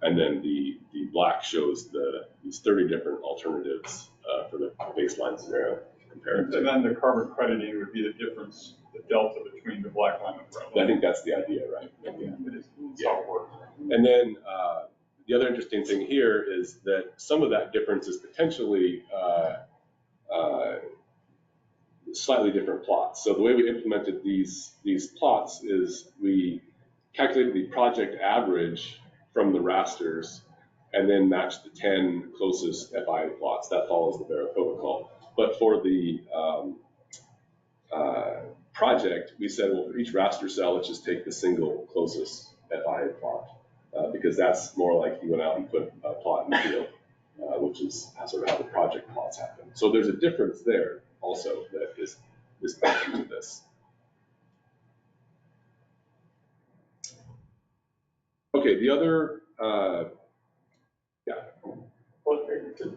And then the black shows these 30 different alternatives for the baseline scenario compared to. And then the carbon crediting would be the difference, the delta between the black line and the red line. I think that's the idea, right? Yeah, it is. That's how it works. And then the other interesting thing here is that some of that difference is potentially slightly different plots. So the way we implemented these plots is we calculated the project average from the rasters and then matched the 10 closest FI plots. That follows the Barrow protocol. But for the project, we said, well, for each raster cell, let's just take the single closest FI plot. Because that's more like you went out and put a plot in the field, which is sort of how the project plots happen. So there's a difference there also that is built into this. Okay, the other, yeah. Well,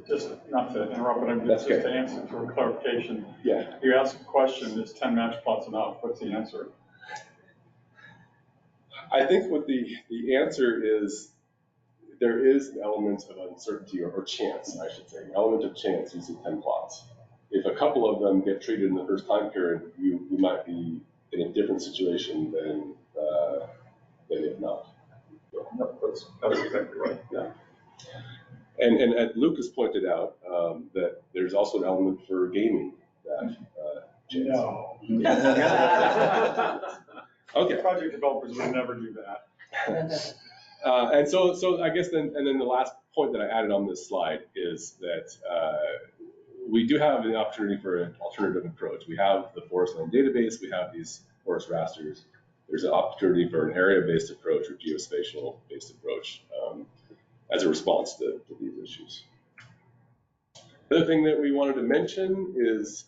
just not to interrupt, but I'm just to answer for clarification. Yeah. You asked a question, is 10 match plots enough? What's the answer? I think what the answer is, there is an element of uncertainty or chance, I should say, an element of chance using 10 plots. If a couple of them get treated in the first time period, you might be in a different situation than if not. That's exactly right. Yeah. And Luke has pointed out that there's also an element for gaming that chance. No. Okay. Project developers would never do that. And so I guess then the last point that I added on this slide is that we do have the opportunity for an alternative approach. We have the forest land database, we have these forest rasters. There's an opportunity for an area-based approach or geospatial-based approach as a response to these issues. The other thing that we wanted to mention is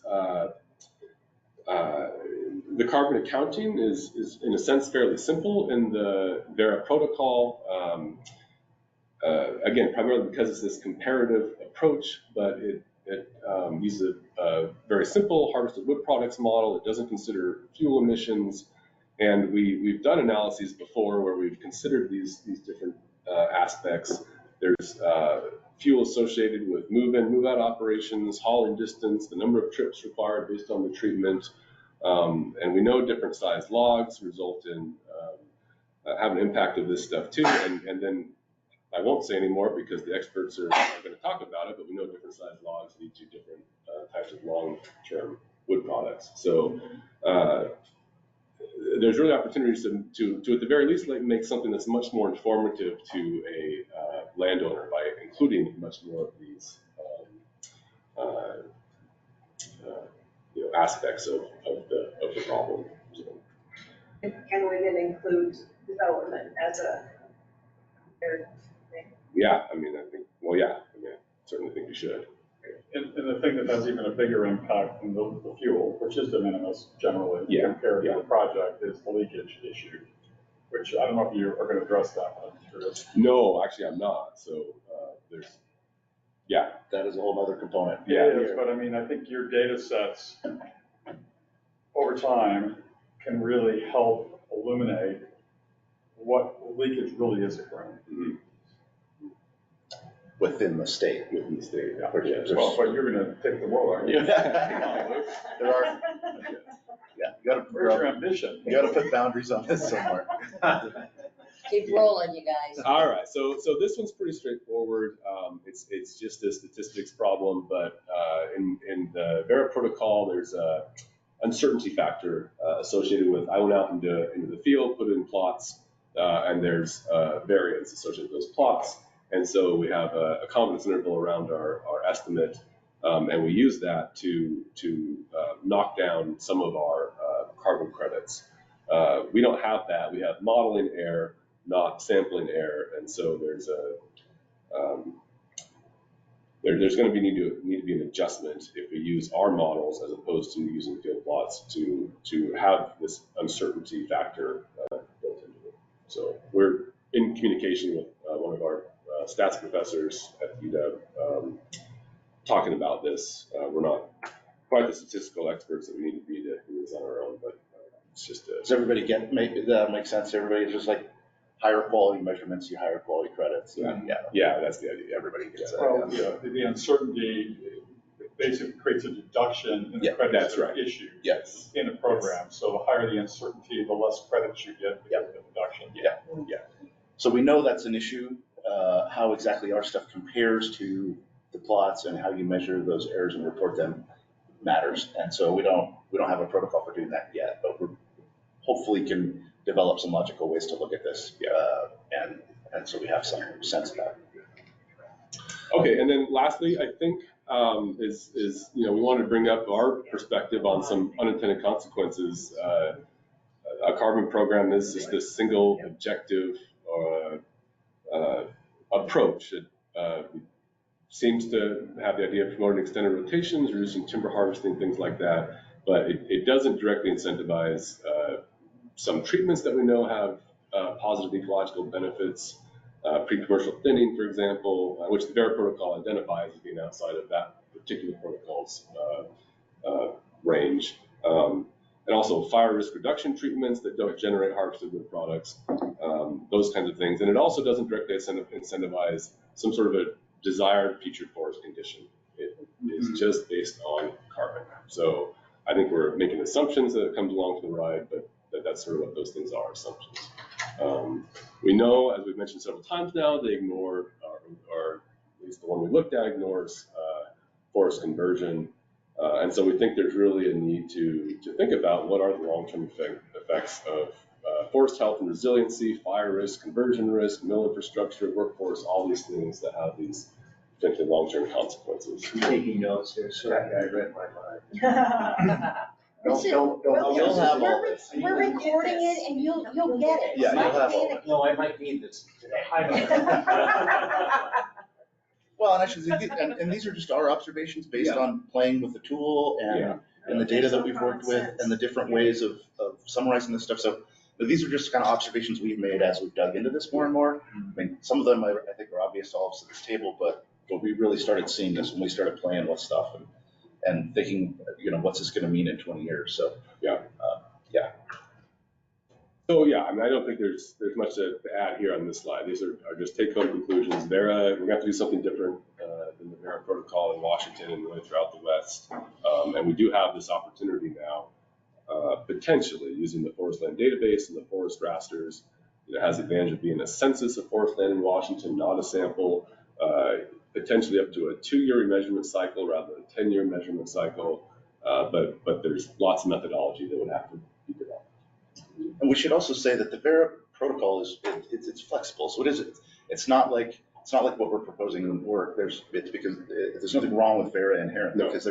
the carbon accounting is in a sense fairly simple in the Vera protocol. Again, primarily because it's this comparative approach, but it uses a very simple harvested wood products model. It doesn't consider fuel emissions. And we've done analyses before where we've considered these different aspects. There's fuel associated with move-in, move-out operations, hauling distance, the number of trips required based on the treatment. And we know different sized logs result in have an impact of this stuff too. And then I won't say anymore because the experts are going to talk about it, but we know different sized logs lead to different types of long-term wood products. So there's really opportunities to at the very least make something that's much more informative to a landowner by including much more of these aspects of the problem. So. Can we then include development as a thing? Yeah, I mean, I certainly think you should. And the thing that has even a bigger impact than the fuel, which is de minimis generally compared to the project, is the leakage issue, which I don't know if you are going to address that, but I'm curious. No, actually I'm not. So that is a whole other component. Yeah, it is, but I mean, I think your data sets over time can really help illuminate what leakage really is occurring. Mm-hmm. within the state. Within the state, yeah. Well, but you're gonna take the world, aren't you? There are, yeah, Where's your ambition? you gotta put boundaries on this somewhere. Keep rolling, you guys. All right, so this one's pretty straightforward. It's just a statistics problem, but in the Vera protocol, there's a uncertainty factor associated with. I went out into the field, put in plots, and there's variance associated with those plots, and so we have a confidence interval around our estimate, and we use that to knock down some of our carbon credits. We don't have that. We have modeling error, not sampling error, and so there's going to need to be an adjustment if we use our models as opposed to using field plots to have this uncertainty factor built into it. So we're in communication with one of our stats professors at UW talking about this. We're not quite the statistical experts that we need to be to do this on our own, but it's just Does everybody get, that makes sense? Everybody just like higher quality measurements, you higher quality credits. Yeah, that's the idea. Everybody gets that. Well, yeah, the uncertainty basically creates a deduction in the credits that are issued in a program. So the higher the uncertainty, the less credits you get because of the deduction. Yeah. So we know that's an issue. How exactly our stuff compares to the plots and how you measure those errors and report them matters. And so we don't have a protocol for doing that yet, but we're hopefully can develop some logical ways to look at this. And so we have some sense of that. Okay, and then lastly, I think is we wanted to bring up our perspective on some unintended consequences. A carbon program is just this single objective approach. It seems to have the idea of promoting extended rotations, reducing timber harvesting, things like that, but it doesn't directly incentivize some treatments that we know have positive ecological benefits. Pre-commercial thinning, for example, which the Vera protocol identifies as being outside of that particular protocol's range. And also fire risk reduction treatments that don't generate harvested wood products, those kinds of things. And it also doesn't directly incentivize some sort of a desired future forest condition. It is just based on carbon. So I think we're making assumptions that it comes along for the ride, but that's sort of what those things are, assumptions. We know, as we've mentioned several times now, they ignore, or at least the one we looked at ignores forest conversion. And so we think there's really a need to think about what are the long-term effects of forest health and resiliency, fire risk, conversion risk, mill infrastructure, workforce, all these things that have these potentially long-term consequences. I'm taking notes here, so I read my mind. You'll have all this. We're recording it and you'll get it. Yeah, you'll have all it. No, I might need this today. Well, and actually, and these are just our observations based on playing with the tool and the data that we've worked with and the different ways of summarizing this stuff. So these are just kind of observations we've made as we've dug into this more and more. I mean, some of them I think are obvious to all of us at this table, but we really started seeing this when we started playing with stuff and thinking, what's this going to mean in 20 years? So So I mean, I don't think there's much to add here on this slide. These are just take-home conclusions. We're going to have to do something different than the Vera protocol in Washington and really throughout the West. And we do have this opportunity now, potentially using the forest land database and the forest rasters. It has the advantage of being a census of forest land in Washington, not a sample, potentially up to a 2-year measurement cycle rather than a 10-year measurement cycle. But there's lots of methodology that would have to be developed. And we should also say that the Vera protocol it's flexible. So it's not like what we're proposing in work. It's because there's nothing wrong with Vera inherently, because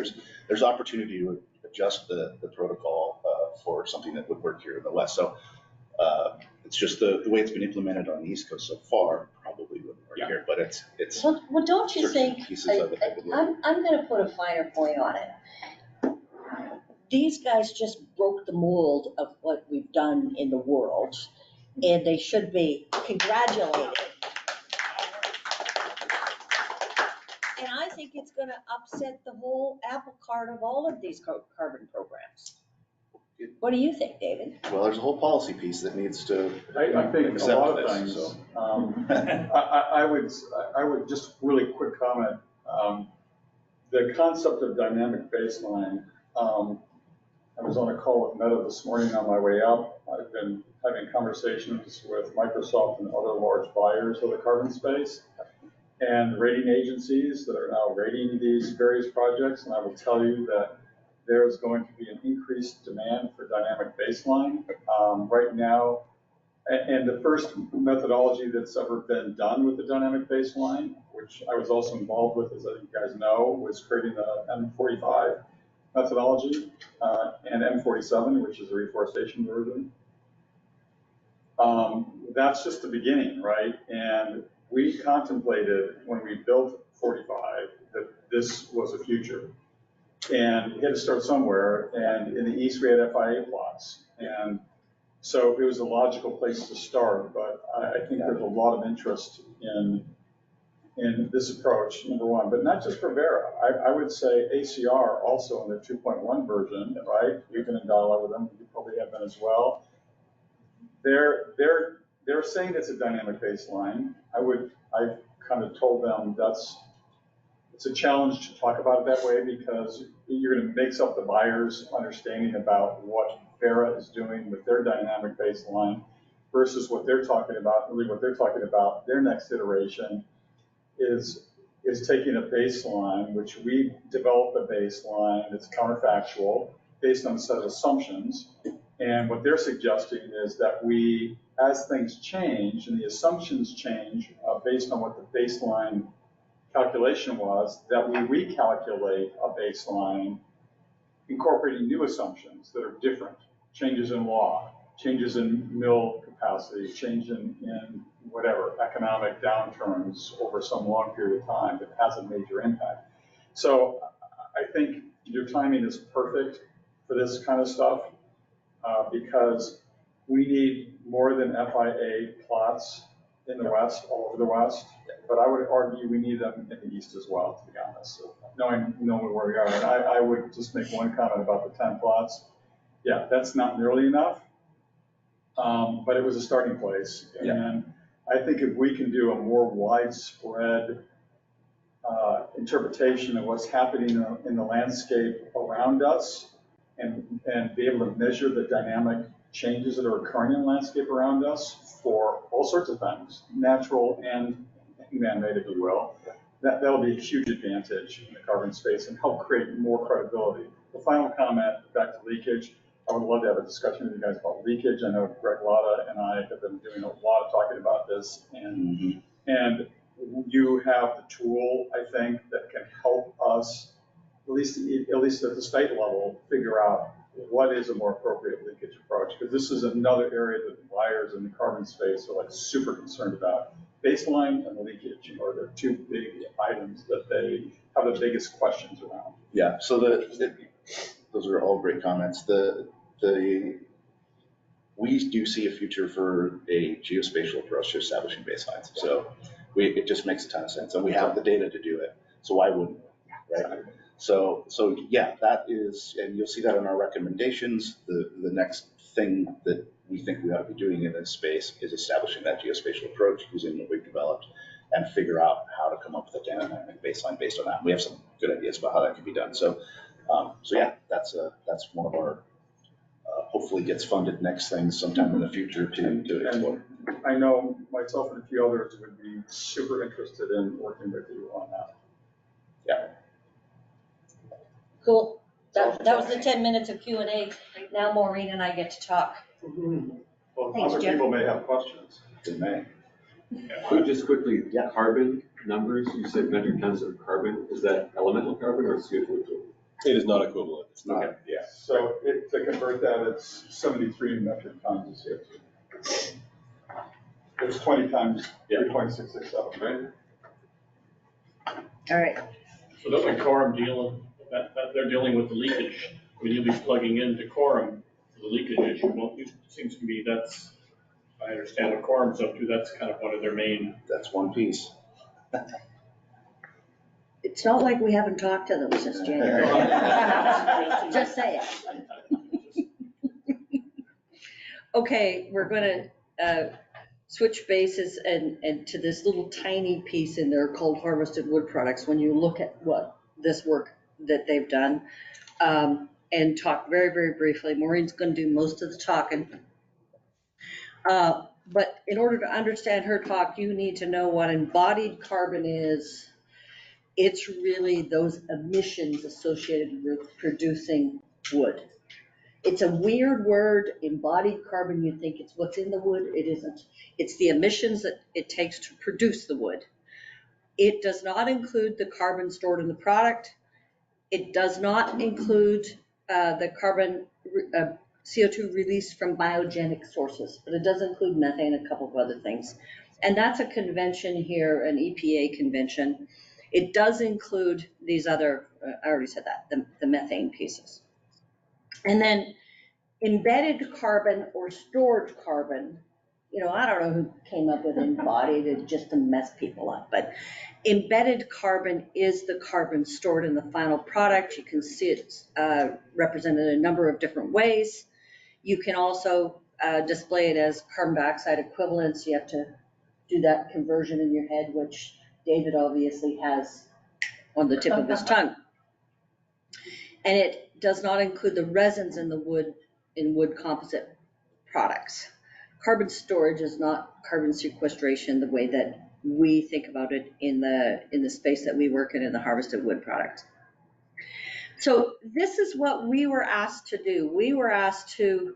there's opportunity to adjust the protocol for something that would work here in the West. So it's just the way it's been implemented on the East Coast so far probably wouldn't work here. But it's well, don't you think? Pieces of it I'm going to put a finer point on it. These guys just broke the mold of what we've done in the world, and they should be congratulated. And I think it's going to upset the whole apple cart of all of these carbon programs. What do you think, David? Well, there's a whole policy piece that needs to I think a accept lot of this, things. so. I would just really quick comment. The concept of dynamic baseline. I was on a call with Meta this morning on my way up. I've been having conversations with Microsoft and other large buyers of the carbon space and rating agencies that are now rating these various projects. And I will tell you that there is going to be an increased demand for dynamic baseline right now. And the first methodology that's ever been done with the dynamic baseline, which I was also involved with, as you guys know, was creating the M45 methodology and M47, which is the reforestation version. That's just the beginning, right? And we contemplated when we built 45 that this was a future. And we had to start somewhere. And in the East, we had FIA plots. And so it was a logical place to start. But I think there's a lot of interest in this approach, number one. But not just for Vera. I would say ACR also in the 2.1 version, right? You've been in dialogue with them. You probably have been as well. They're saying it's a dynamic baseline. I've kind of told them it's a challenge to talk about it that way because you're going to mix up the buyer's understanding about what Vera is doing with their dynamic baseline versus what they're talking about. Really what they're talking about, their next iteration is taking a baseline, which we develop a baseline that's counterfactual based on a set of assumptions. And what they're suggesting is that we, as things change and the assumptions change based on what the baseline calculation was, that we recalculate a baseline incorporating new assumptions that are different, changes in law, changes in mill capacity, change in whatever, economic downturns over some long period of time that has a major impact. So I think your timing is perfect for this kind of stuff because we need more than FIA plots in the West, all over the West. But I would argue we need them in the East as well, to be honest. So knowing where we are. And I would just make one comment about the 10 plots. Yeah, that's not nearly enough, but it was a starting place. And I think if we can do a more widespread interpretation of what's happening in the landscape around us and be able to measure the dynamic changes that are occurring in the landscape around us for all sorts of things, natural and man-made, if you will, that'll be a huge advantage in the carbon space and help create more credibility. The final comment, back to leakage, I would love to have a discussion with you guys about leakage. I know Greg Latta and I have been doing a lot of talking about this, and you have the tool, I think, that can help us, at least at the state level, figure out what is a more appropriate leakage approach, because this is another area that the buyers in the carbon space are like super concerned about. Baseline and leakage are the two big items that they have the biggest questions around. Yeah, so those are all great comments. We do see a future for a geospatial approach to establishing baselines. So it just makes a ton of sense, and we have the data to do it. So why wouldn't we, right? So yeah, that is, and you'll see that in our recommendations. The next thing that we think we ought to be doing in this space is establishing that geospatial approach using what we've developed and figure out how to come up with a dynamic baseline based on that. We have some good ideas about how that can be done. So yeah, that's one of our hopefully gets funded next thing sometime in the future to explore. I know myself and a few others would be super interested in working with you on that. Yeah. Cool. That was the 10 minutes of Q&A. Now Maureen and I get to talk. Well, Thanks, other Jeff. people may have questions. They may. Just quickly, carbon numbers, you said metric tons of carbon. Is that elemental carbon or CO2 equivalent? It is not equivalent. It's not. Okay. Yeah. So to convert that, it's 73 metric tons of CO2. It's 20 times 3.667, right? All right. So doesn't Quorum that they're dealing with the leakage? I mean, you'll be plugging into Quorum for the leakage issue, won't you? It seems to me that's, I understand what Quorum's up to, that's kind of one of their main. That's one piece. It's not like we haven't talked to them since January. Just say it. Okay, we're going to switch bases and to this little tiny piece in there called harvested wood products. When you look at what this work that they've done, and talk very, very briefly. Maureen's going to do most of the talking. But in order to understand her talk, you need to know what embodied carbon is. It's really those emissions associated with producing wood. It's a weird word, embodied carbon. You think it's what's in the wood. It isn't. It's the emissions that it takes to produce the wood. It does not include the carbon stored in the product. It does not include the carbon CO2 released from biogenic sources, but it does include methane and a couple of other things. And that's a convention here, an EPA convention. It does include these other, I already said that, the methane pieces. And then embedded carbon or stored carbon, you know, I don't know who came up with embodied just to mess people up, but embedded carbon is the carbon stored in the final product. You can see it represented in a number of different ways. You can also display it as carbon dioxide equivalents. You have to do that conversion in your head, which David obviously has on the tip of his tongue. And it does not include the resins in the wood, in wood composite products. Carbon storage is not carbon sequestration the way that we think about it in the space that we work in the harvested wood product. So this is what we were asked to do. We were asked to,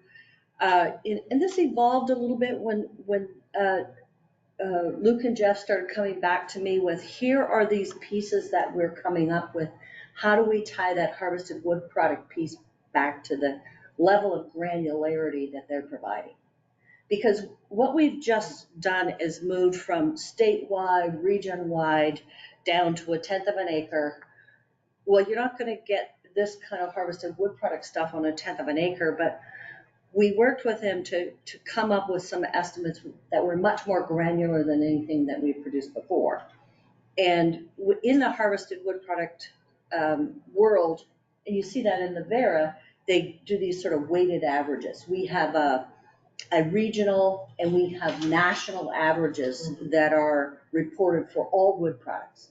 and this evolved a little bit when Luke and Jeff started coming back to me with, here are these pieces that we're coming up with. How do we tie that harvested wood product piece back to the level of granularity that they're providing? Because what we've just done is moved from statewide, region-wide, down to 1/10 of an acre. Well, you're not going to get this kind of harvested wood product stuff on 1/10 of an acre, but we worked with him to come up with some estimates that were much more granular than anything that we've produced before. And in the harvested wood product world, and you see that in the Vera, they do these sort of weighted averages. We have a regional and we have national averages that are reported for all wood products.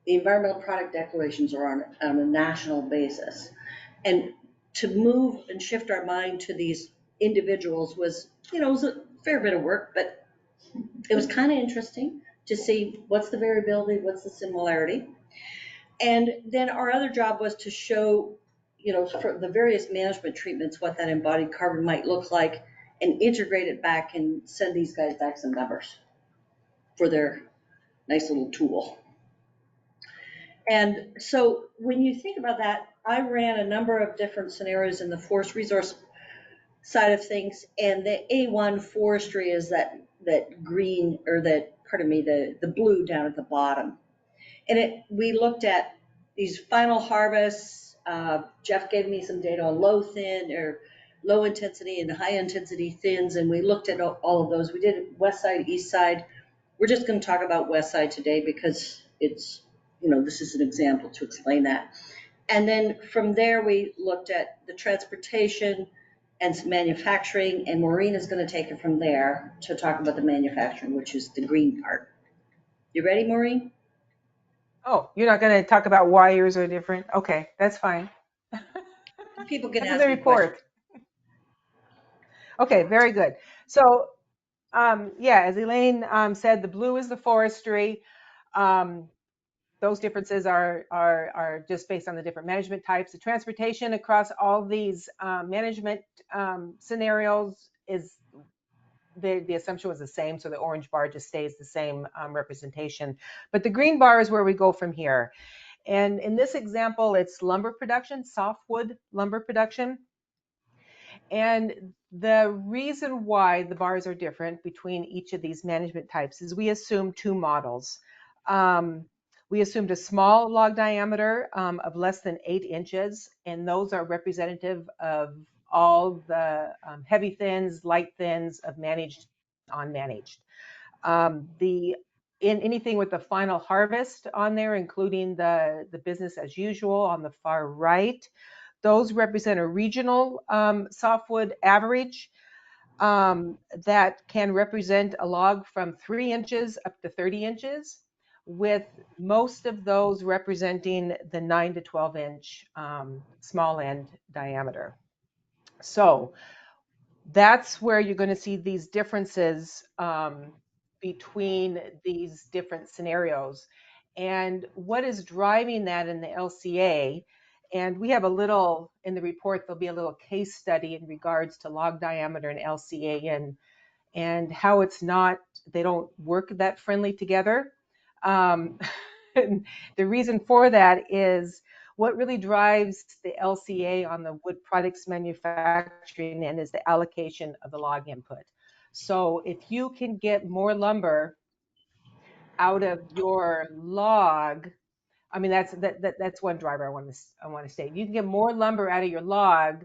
The environmental product declarations are on a national basis. And to move and shift our mind to these individuals was, you know, it was a fair bit of work, but it was kind of interesting to see what's the variability, what's the similarity. And then our other job was to show, you know, for the various management treatments, what that embodied carbon might look like, and integrate it back and send these guys back some numbers for their nice little tool. And so when you think about that, I ran a number of different scenarios in the forest resource side of things, and the A1 forestry is that green, or that, pardon me, the blue down at the bottom. And we looked at these final harvests. Jeff gave me some data on low intensity and high intensity thins, and we looked at all of those. We did west side, east side. We're just going to talk about west side today because it's, you know, this is an example to explain that. And then from there, we looked at the transportation and some manufacturing, and Maureen is going to take it from there to talk about the manufacturing, which is the green part. You ready, Maureen? Oh, you're not going to talk about why yours are different? Okay, that's fine. People can ask the report. Okay, very good. So, yeah, as Elaine said, the blue is the forestry. Those differences are just based on the different management types. The transportation across all these management scenarios is the assumption was the same, so the orange bar just stays the same representation. But the green bar is where we go from here. And in this example, it's lumber production, softwood lumber production. And the reason why the bars are different between each of these management types is we assume two models. We assumed a small log diameter of less than 8 inches, and those are representative of all the heavy thins, light thins of managed, unmanaged. In anything with the final harvest on there, including the business as usual on the far right, those represent a regional softwood average. that can represent a log from 3 inches up to 30 inches, with most of those representing the 9 to 12 inch small end diameter. So that's where you're going to see these differences between these different scenarios. And what is driving that in the LCA, and we have a little, in the report, there'll be a little case study in regards to log diameter and LCA and how it's not, they don't work that friendly together. And the reason for that is what really drives the LCA on the wood products manufacturing end is the allocation of the log input. So if you can get more lumber out of your log, I mean, that's one driver I want to state. You can get more lumber out of your log.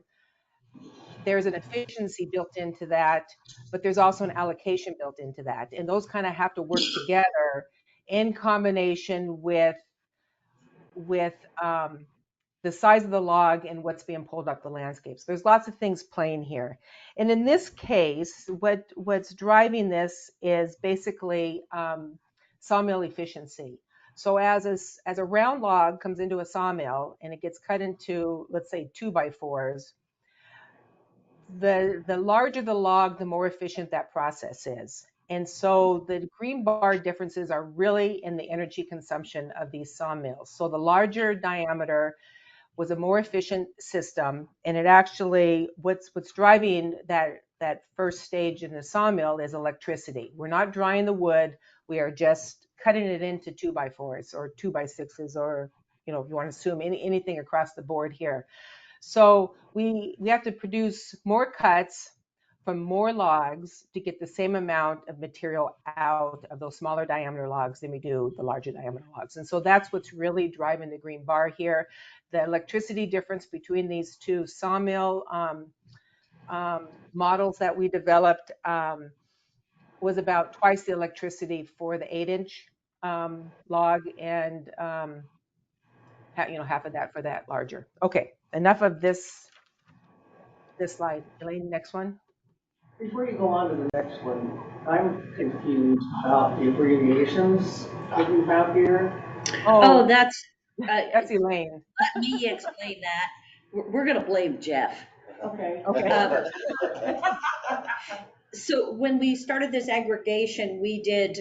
There's an efficiency built into that, but there's also an allocation built into that. And those kind of have to work together in combination with the size of the log and what's being pulled up the landscapes. There's lots of things playing here. And in this case, what's driving this is basically sawmill efficiency. So as a round log comes into a sawmill and it gets cut into, let's say, 2x4s, the larger the log, the more efficient that process is. And so the green bar differences are really in the energy consumption of these sawmills. So the larger diameter was a more efficient system, and it actually, what's driving that first stage in the sawmill is electricity. We're not drying the wood, we are just cutting it into 2x4s or 2x6s, or if you want to assume anything across the board here. So we have to produce more cuts from more logs to get the same amount of material out of those smaller diameter logs than we do the larger diameter logs. And so that's what's really driving the green bar here. The electricity difference between these two sawmill models that we developed was about twice the electricity for the 8-inch log, and half of that for that larger. Okay, enough of this slide. Elaine, next one. Before you go on to the next one, I'm confused about the abbreviations that you have here. Oh, that's Elaine. Let me explain that. We're going to blame Jeff. Okay. So when we started this aggregation, we did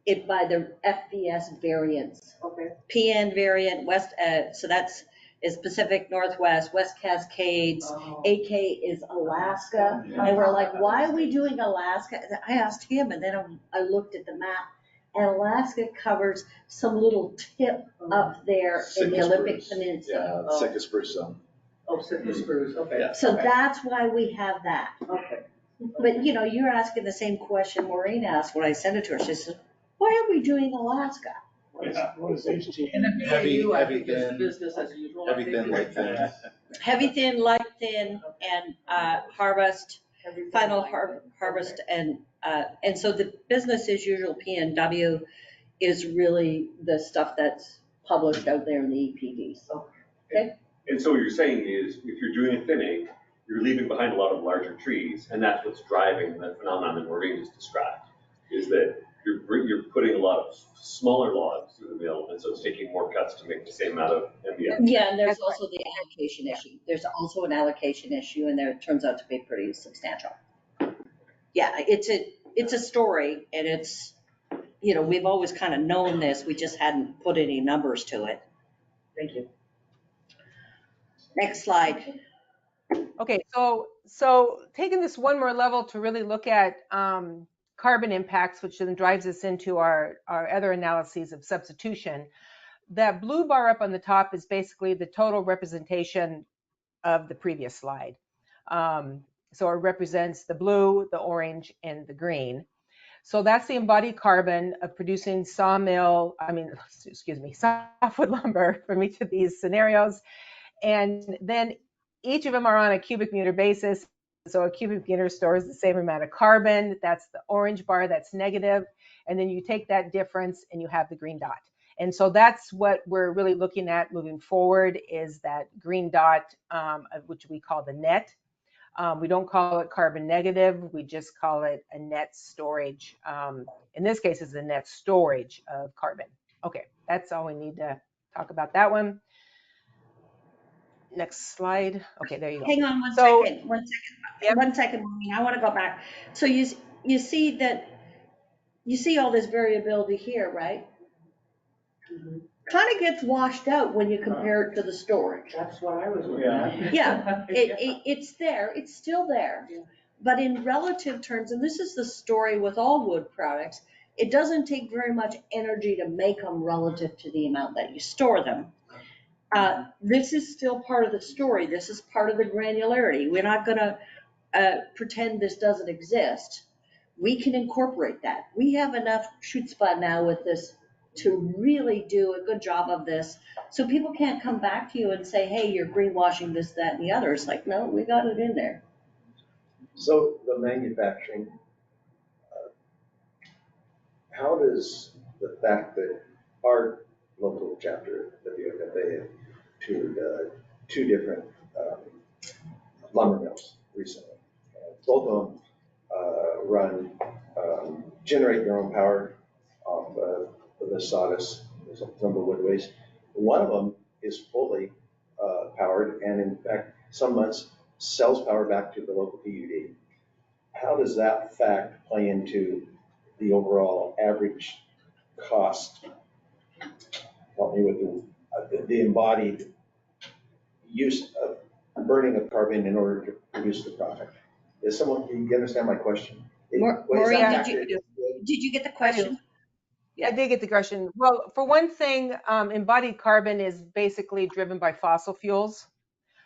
it by the FBS variants. Okay. PN variant, West, so that's is Pacific Northwest, West Cascades, AK is Alaska. And we're like, why are we doing Alaska? I asked him, and then I looked at the map, and Alaska covers some little tip up there in the Olympic Peninsula. Yeah, Sitka spruce zone. Oh, Sitka spruce, okay. Yeah. So that's why we have that. Okay. But you're asking the same question Maureen asked when I sent it to her. She said, why are we doing Alaska? What is HT? And the Heavy BAU, I think, is thin, business as usual. heavy thin, light thin. Heavy thin, light thin, and harvest, final harvest, and so the business as usual PNW is really the stuff that's published out there in the EPDs. Okay. And so what you're saying is, if you're doing a thinning, you're leaving behind a lot of larger trees, and that's what's driving the phenomenon that Maureen just described, is that you're putting a lot of smaller logs through the mill, and so it's taking more cuts to make the same amount of MDF. Yeah, and there's also the allocation issue. There's also an allocation issue, and there it turns out to be pretty substantial. Yeah, it's a story, and it's, we've always kind of known this, we just hadn't put any numbers to it. Thank you. Next slide. Okay, so taking this one more level to really look at carbon impacts, which then drives us into our other analyses of substitution. That blue bar up on the top is basically the total representation of the previous slide. So it represents the blue, the orange, and the green. So that's the embodied carbon of producing softwood lumber from each of these scenarios. And then each of them are on a cubic meter basis. So a cubic meter stores the same amount of carbon. That's the orange bar, that's negative. And then you take that difference and you have the green dot. And so that's what we're really looking at moving forward, is that green dot, which we call the net. We don't call it carbon negative. We just call it a net storage. In this case, it's a net storage of carbon. Okay, that's all we need to talk about that one. Next slide. Okay, there you go. Hang on one So, second. yep. One second, Maureen. I want to go back. So you see that, you see all this variability here, right? Kind of gets washed out when you compare it to the storage. That's what I was looking at. Yeah, it's there, it's still there. But in relative terms, and this is the story with all wood products, it doesn't take very much energy to make them relative to the amount that you store them. This is still part of the story. This is part of the granularity. We're not gonna pretend this doesn't exist. We can incorporate that. We have enough chutzpah now with this to really do a good job of this. So people can't come back to you and say, hey, you're greenwashing this, that, and the other. It's like, no, we got it in there. So the manufacturing, how does the fact that our local chapter, the WFFA, toured two different lumber mills recently. Both of them generate their own power off the sawdust, lumber wood waste. One of them is fully powered, and in fact, some months sells power back to the local PUD. How does that fact play into the overall average cost? Help me with the embodied use of burning of carbon in order to produce the product. Can you understand my question? Maureen, did you get the question? I did get the question. Well, for one thing, embodied carbon is basically driven by fossil fuels.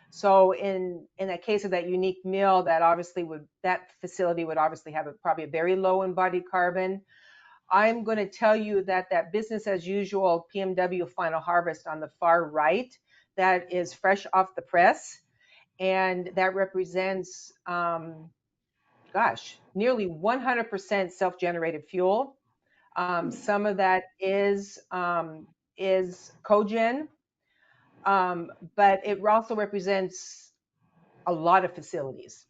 So in the case of that unique mill, that facility would obviously have probably a very low embodied carbon. I'm going to tell you that business as usual PMW final harvest on the far right, that is fresh off the press, and that represents, nearly 100% self-generated fuel. Some of that is cogen, but it also represents a lot of facilities.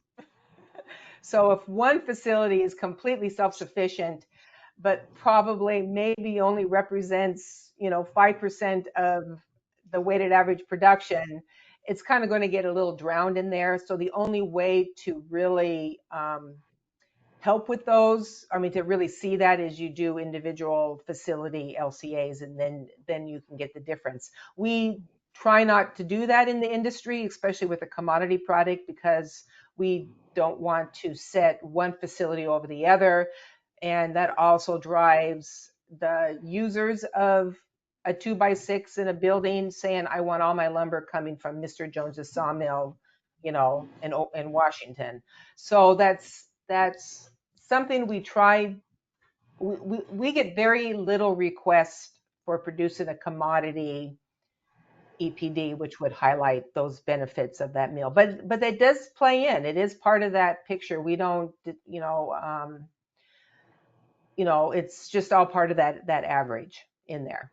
So if one facility is completely self-sufficient, but probably maybe only represents 5% of the weighted average production, it's kind of going to get a little drowned in there. So the only way to really help with those, to really see that, is you do individual facility LCAs, and then you can get the difference. We try not to do that in the industry, especially with a commodity product, because we don't want to set one facility over the other. And that also drives the users of a 2x6 in a building saying, I want all my lumber coming from Mr. Jones's sawmill, in Washington. So that's something we try. We get very little requests for producing a commodity EPD, which would highlight those benefits of that mill. But that does play in. It is part of that picture. We don't, it's just all part of that average in there.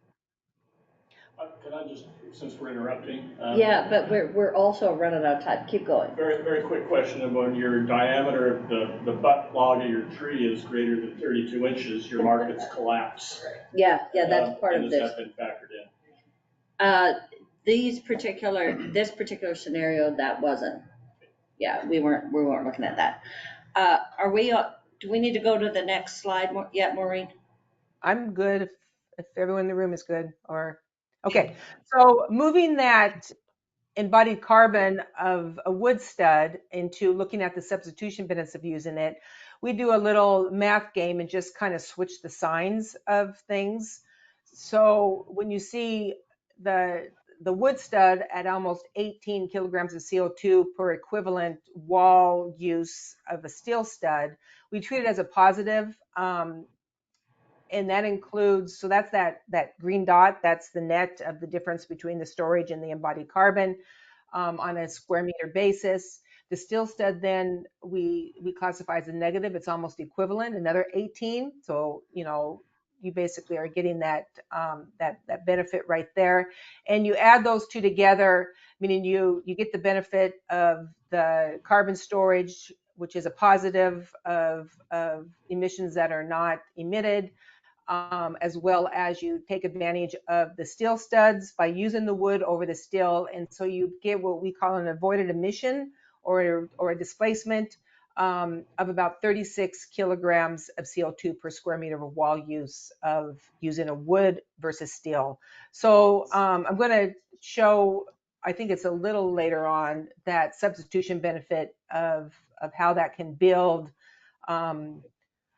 Can I just, since we're interrupting? Yeah, but we're also running out of time. Keep going. Very, very quick question about your diameter of the butt log of your tree is greater than 32 inches, your markets collapse. Yeah, that's part of this. Has that been factored in? This particular scenario, that wasn't. Yeah, we weren't looking at that. Do we need to go to the next slide yet, Maureen? I'm good if everyone in the room is good. Okay, so moving that embodied carbon of a wood stud into looking at the substitution benefits of using it, we do a little math game and just kind of switch the signs of things. So when you see the wood stud at almost 18 kilograms of CO2 per equivalent wall use of a steel stud, we treat it as a positive. And that includes, so that's that green dot, that's the net of the difference between the storage and the embodied carbon on a square meter basis. The steel stud then we classify as a negative. It's almost equivalent, another 18. So, you basically are getting that benefit right there. And you add those two together, meaning you get the benefit of the carbon storage, which is a positive of emissions that are not emitted, as well as you take advantage of the steel studs by using the wood over the steel. And so you get what we call an avoided emission or a displacement of about 36 kilograms of CO2 per square meter of wall use of using a wood versus steel. So I'm going to show, I think it's a little later on, that substitution benefit of how that can build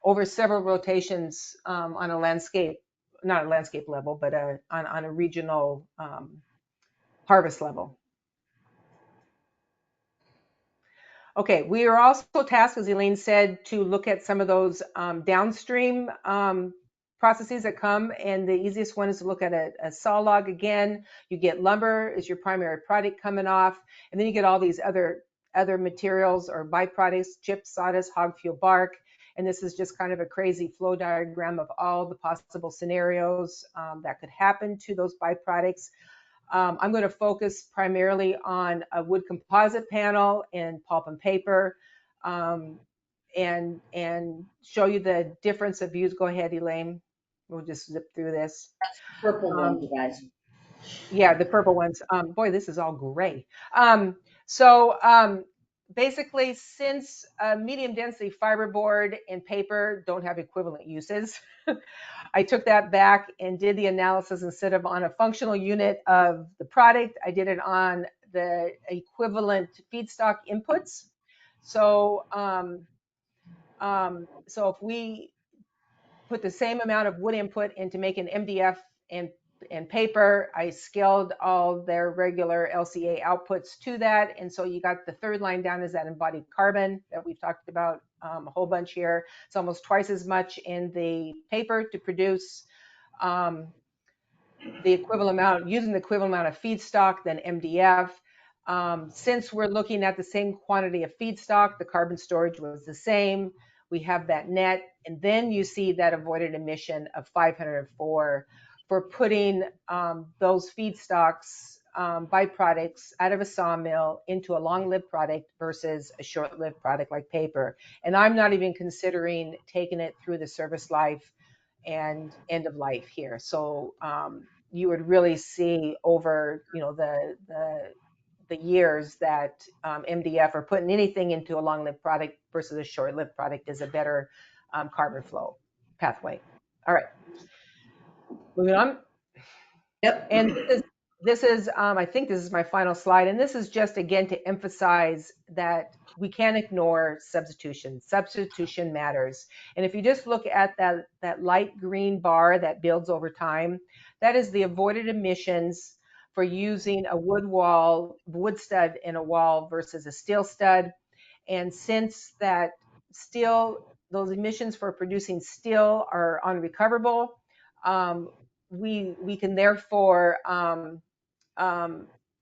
over several rotations on a landscape, not a landscape level, but on a regional harvest level. Okay, we are also tasked, as Elaine said, to look at some of those downstream processes that come, and the easiest one is to look at a saw log again. You get lumber as your primary product coming off, and then you get all these other materials or byproducts, chips, sawdust, hog fuel bark, and this is just kind of a crazy flow diagram of all the possible scenarios that could happen to those byproducts. I'm going to focus primarily on a wood composite panel and pulp and paper, and show you the difference of views. Go ahead, Elaine. We'll just zip through this. That's the purple one, you guys. Yeah, the purple ones. Boy, this is all gray. Basically, since medium density fiberboard and paper don't have equivalent uses, I took that back and did the analysis instead of on a functional unit of the product. I did it on the equivalent feedstock inputs. So if we put the same amount of wood input into making MDF and paper, I scaled all their regular LCA outputs to that. And so you got the third line down as that embodied carbon that we've talked about a whole bunch here. It's almost twice as much in the paper to produce the equivalent amount, using the equivalent amount of feedstock than MDF. Since we're looking at the same quantity of feedstock, the carbon storage was the same. We have that net, and then you see that avoided emission of 504 for putting those feedstocks, byproducts out of a sawmill into a long-lived product versus a short-lived product like paper. And I'm not even considering taking it through the service life and end of life here. So you would really see over, the years that MDF or putting anything into a long-lived product versus a short-lived product is a better carbon flow pathway. All right, moving on. Yep. And this is I think this is my final slide, and this is just again to emphasize that we can't ignore substitution. Substitution matters. And if you just look at that light green bar that builds over time, that is the avoided emissions for using a wood stud in a wall versus a steel stud. And since that steel, those emissions for producing steel are unrecoverable, we can therefore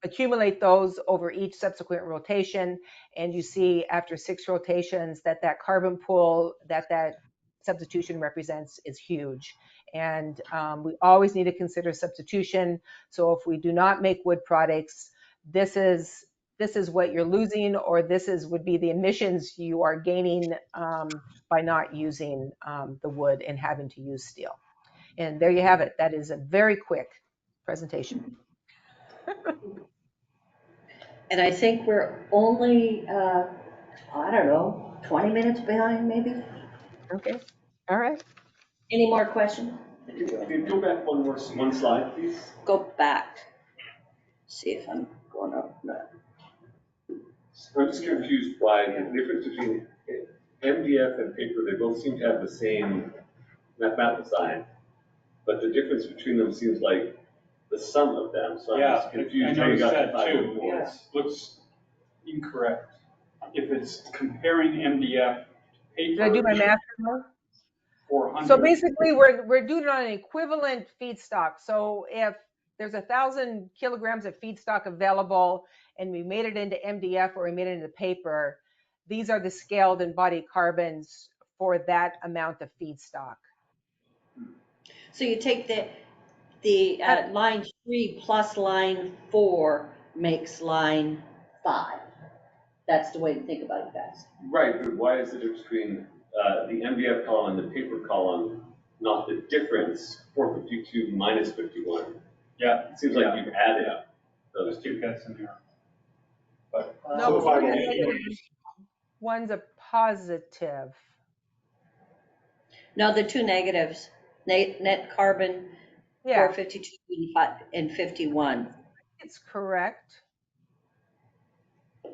accumulate those over each subsequent rotation. And you see after 6 rotations that carbon pool that substitution represents is huge. And we always need to consider substitution. So if we do not make wood products, this is what you're losing, or would be the emissions you are gaining by not using the wood and having to use steel. And there you have it. That is a very quick presentation. And I think we're only, I don't know, 20 minutes behind maybe? Okay, all right. Any more questions? If you go back one slide, please. Go back. See if I'm going up. I'm just confused by the difference between MDF and paper. They both seem to have the same mathematical sign, but the difference between them seems like the sum of them. So I'm just confused how you got to 504. It looks incorrect. If it's comparing MDF to paper. Did I do my math wrong? 400. So basically, we're doing it on an equivalent feedstock. So if there's 1,000 kilograms of feedstock available, and we made it into MDF or we made it into paper, these are the scaled embodied carbons for that amount of feedstock. So you take the line 3 plus line 4 makes line 5. That's the way to think about it, guys. Right, but why is the difference between the MDF column and the paper column not the difference, 452 minus 51? Yeah. It seems like you've added those There's two two. cats in here. But No, So one's a negative, one's a positive. No, the two negatives, net carbon, Yeah, 452 and 51. it's correct. I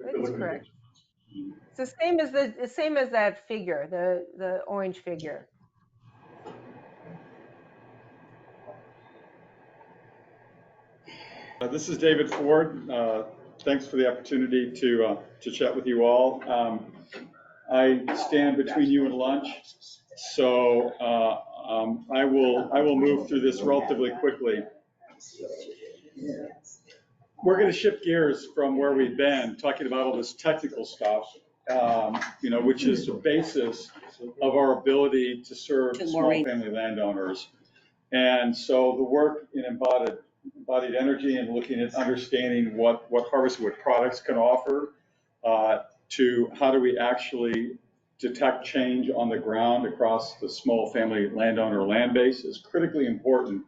think it's correct. It's the same as that figure, the orange figure. This is David Ford. Thanks for the opportunity to chat with you all. I stand between you and lunch, so I will move through this relatively quickly. We're going to shift gears from where we've been talking about all this technical stuff, which is the basis of our ability to serve small family landowners. And so the work in embodied energy and looking at understanding what harvested wood products can offer to how do we actually detect change on the ground across the small family landowner land base is critically important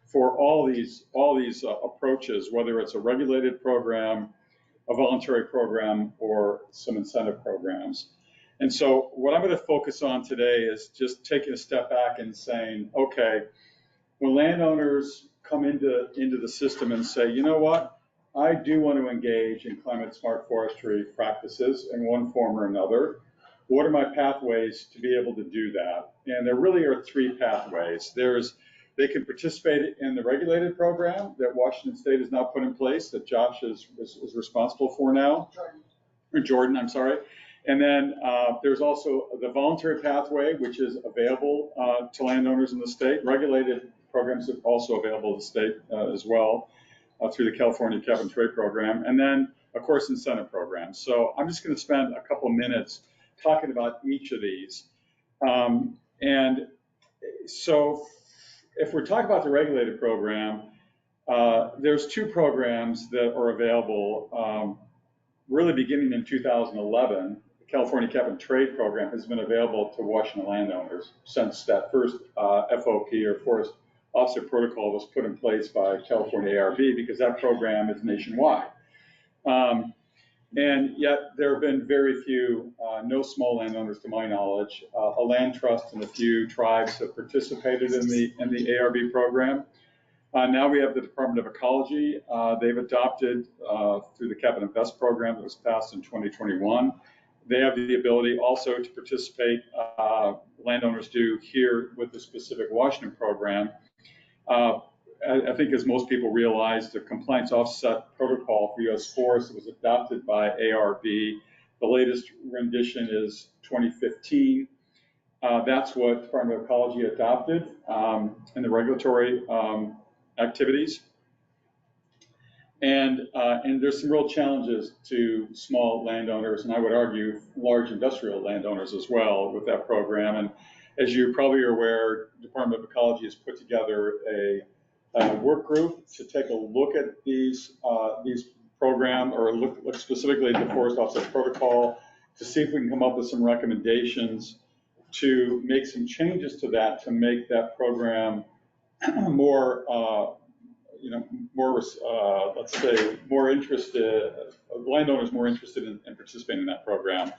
for all these approaches, whether it's a regulated program, a voluntary program, or some incentive programs. And so what I'm going to focus on today is just taking a step back and saying, okay, when landowners come into the system and say, you know what, I do want to engage in climate smart forestry practices in one form or another. What are my pathways to be able to do that? And there really are 3 pathways. They can participate in the regulated program that Washington State has now put in place, that Josh is responsible for now, or Jordan, I'm sorry. And then there's also the voluntary pathway, which is available to landowners in the state. Regulated programs are also available to the state as well through the California Cap and Trade Program. And then, of course, incentive programs. So I'm just going to spend a couple minutes talking about each of these. And so if we're talking about the regulated program, there's 2 programs that are available really beginning in 2011. The California Cap and Trade Program has been available to Washington landowners since that first FOP, or Forest Officer Protocol, was put in place by California ARB, because that program is nationwide. And yet there have been very few, no small landowners to my knowledge. A land trust and a few tribes have participated in the ARB program. Now we have the Department of Ecology. They've adopted through the Cap and Invest program that was passed in 2021. They have the ability also to participate, landowners do here with the specific Washington program. I think, as most people realize, the compliance offset protocol for U.S. forests was adopted by ARB. The latest rendition is 2015. That's what Department of Ecology adopted in the regulatory activities. And there's some real challenges to small landowners, and I would argue large industrial landowners as well, with that program. And as you probably are aware, Department of Ecology has put together a work group to take a look at these program, or look specifically at the Forest Offset Protocol, to see if we can come up with some recommendations to make some changes to that, to make that program more, let's say, more interested, landowners more interested in participating in that program.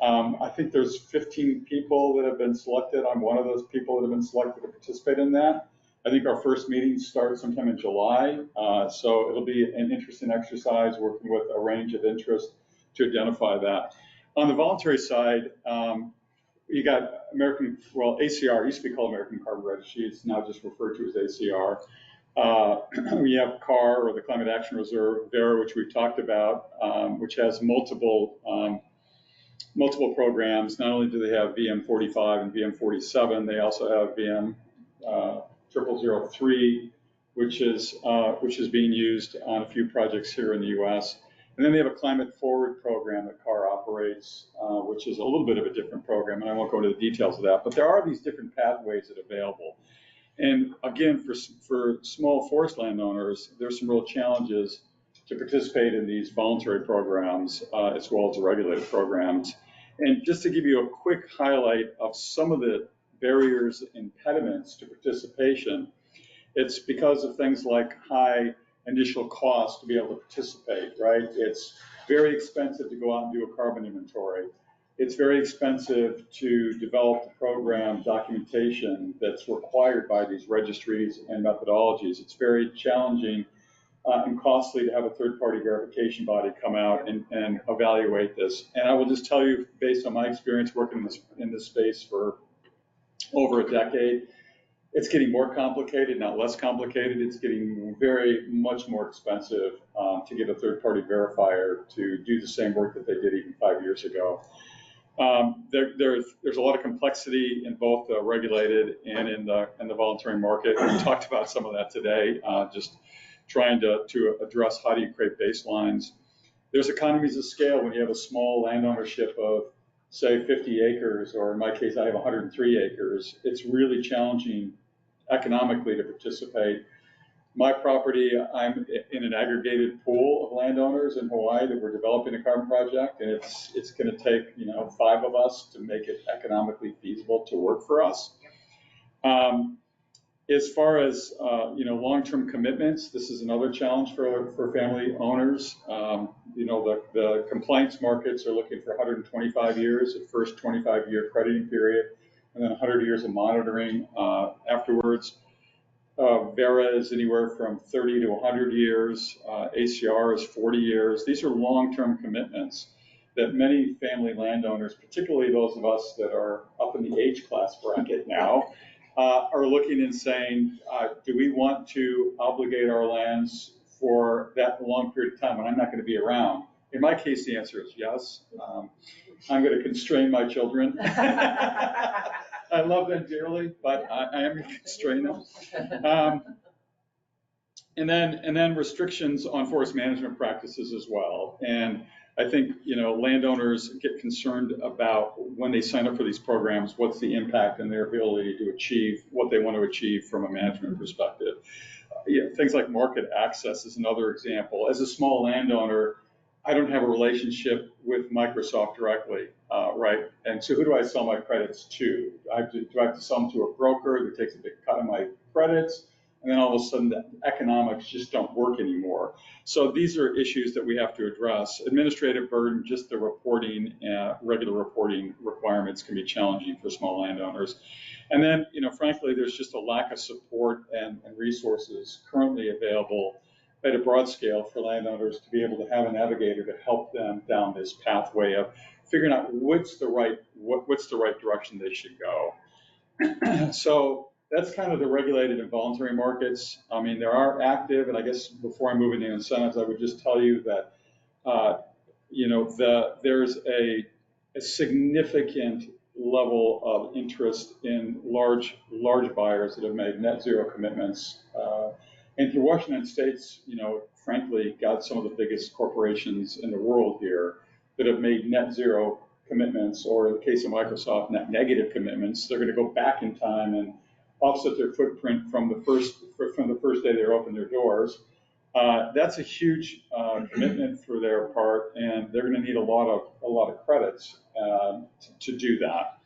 I think there's 15 people that have been selected. I'm one of those people that have been selected to participate in that. I think our first meeting starts sometime in July, so it'll be an interesting exercise working with a range of interests to identify that. On the voluntary side, you got ACR, used to be called American Carbon Registry, it's now just referred to as ACR. We have CAR, or the Climate Action Reserve, VERA, which we've talked about, which has multiple programs. Not only do they have VM45 and VM47, they also have VM 0003, which is being used on a few projects here in the U.S. And then they have a Climate Forward program that CAR operates, which is a little bit of a different program, and I won't go into the details of that. But there are these different pathways that are available. And again, for small forest landowners, there's some real challenges to participate in these voluntary programs as well as the regulated programs. And just to give you a quick highlight of some of the barriers, impediments to participation, it's because of things like high initial cost to be able to participate, right? It's very expensive to go out and do a carbon inventory. It's very expensive to develop the program documentation that's required by these registries and methodologies. It's very challenging and costly to have a third-party verification body come out and evaluate this. And I will just tell you, based on my experience working in this space for over a decade, it's getting more complicated, not less complicated. It's getting very much more expensive to get a third-party verifier to do the same work that they did even 5 years ago. There's a lot of complexity in both the regulated and in the voluntary market. We talked about some of that today, just trying to address how do you create baselines. There's economies of scale when you have a small land ownership of, say, 50 acres, or in my case, I have 103 acres. It's really challenging economically to participate. My property, I'm in an aggregated pool of landowners in Hawaii that we're developing a carbon project, and it's going to take 5 of us to make it economically feasible to work for us. As far as long-term commitments, this is another challenge for family owners. The compliance markets are looking for 125 years at first 25-year crediting period, and then 100 years of monitoring afterwards. VERA is anywhere from 30 to 100 years. ACR is 40 years. These are long-term commitments that many family landowners, particularly those of us that are up in the age class bracket now, are looking and saying, do we want to obligate our lands for that long period of time when I'm not going to be around? In my case, the answer is yes. I'm going to constrain my children. I love them dearly, but I am going to constrain them. And then restrictions on forest management practices as well. And I think landowners get concerned about when they sign up for these programs, what's the impact and their ability to achieve what they want to achieve from a management perspective. Things like market access is another example. As a small landowner, I don't have a relationship with Microsoft directly, right? And so who do I sell my credits to? Do I have to sell them to a broker that takes a big cut of my credits? And then all of a sudden the economics just don't work anymore. So these are issues that we have to address. Administrative burden, just the reporting, regular reporting requirements can be challenging for small landowners. And then, frankly, there's just a lack of support and resources currently available at a broad scale for landowners to be able to have a navigator to help them down this pathway of figuring out what's the right direction they should go. So that's kind of the regulated and voluntary markets. I mean, there are active, and I guess before I move into incentives, I would just tell you that there's a significant level of interest in large buyers that have made net zero commitments. And here, Washington State's, frankly, got some of the biggest corporations in the world here that have made net zero commitments, or in the case of Microsoft, net negative commitments. They're going to go back in time and offset their footprint from the first day they opened their doors. That's a huge commitment for their part, and they're going to need a lot of credits to do that.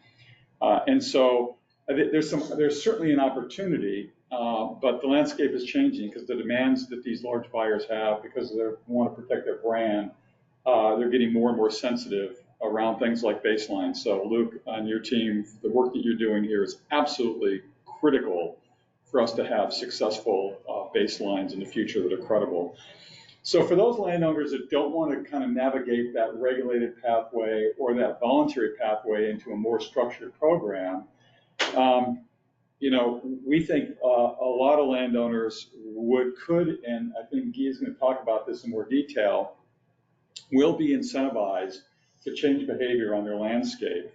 And so there's certainly an opportunity, but the landscape is changing because the demands that these large buyers have, because they want to protect their brand, they're getting more and more sensitive around things like baselines. So Luke, on your team, the work that you're doing here is absolutely critical for us to have successful baselines in the future that are credible. So for those landowners that don't want to kind of navigate that regulated pathway or that voluntary pathway into a more structured program, we think a lot of landowners could, and I think Guy is going to talk about this in more detail, will be incentivized to change behavior on their landscape.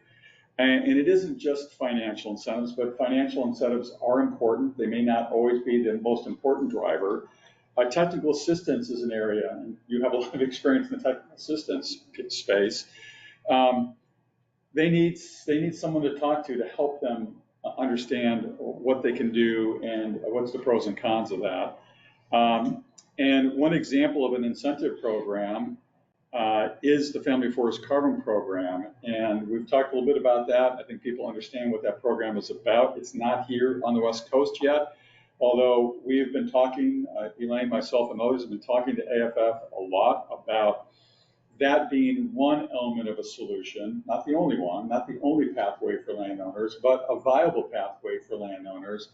And it isn't just financial incentives, but financial incentives are important. They may not always be the most important driver. Technical assistance is an area, and you have a lot of experience in the technical assistance space. They need someone to talk to help them understand what they can do and what's the pros and cons of that. And one example of an incentive program is the Family Forest Carbon Program. And we've talked a little bit about that. I think people understand what that program is about. It's not here on the West Coast yet, although we have been talking, Elaine, myself, and others have been talking to AFF a lot about that being one element of a solution, not the only one, not the only pathway for landowners, but a viable pathway for landowners.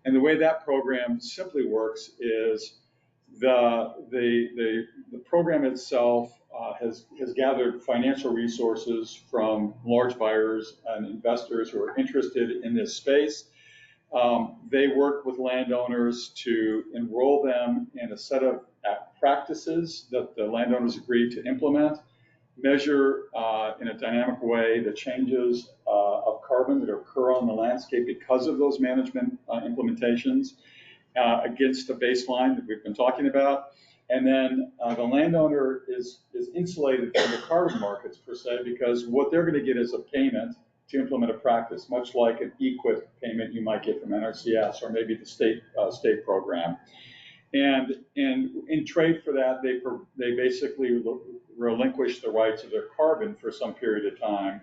And the way that program simply works is the program itself has gathered financial resources from large buyers and investors who are interested in this space. They work with landowners to enroll them in a set of practices that the landowners agree to implement, measure in a dynamic way the changes of carbon that occur on the landscape because of those management implementations against the baseline that we've been talking about. And then the landowner is insulated from the carbon markets per se, because what they're going to get is a payment to implement a practice, much like an EQIP payment you might get from NRCS or maybe the state program. And in trade for that, they basically relinquish the rights of their carbon for some period of time.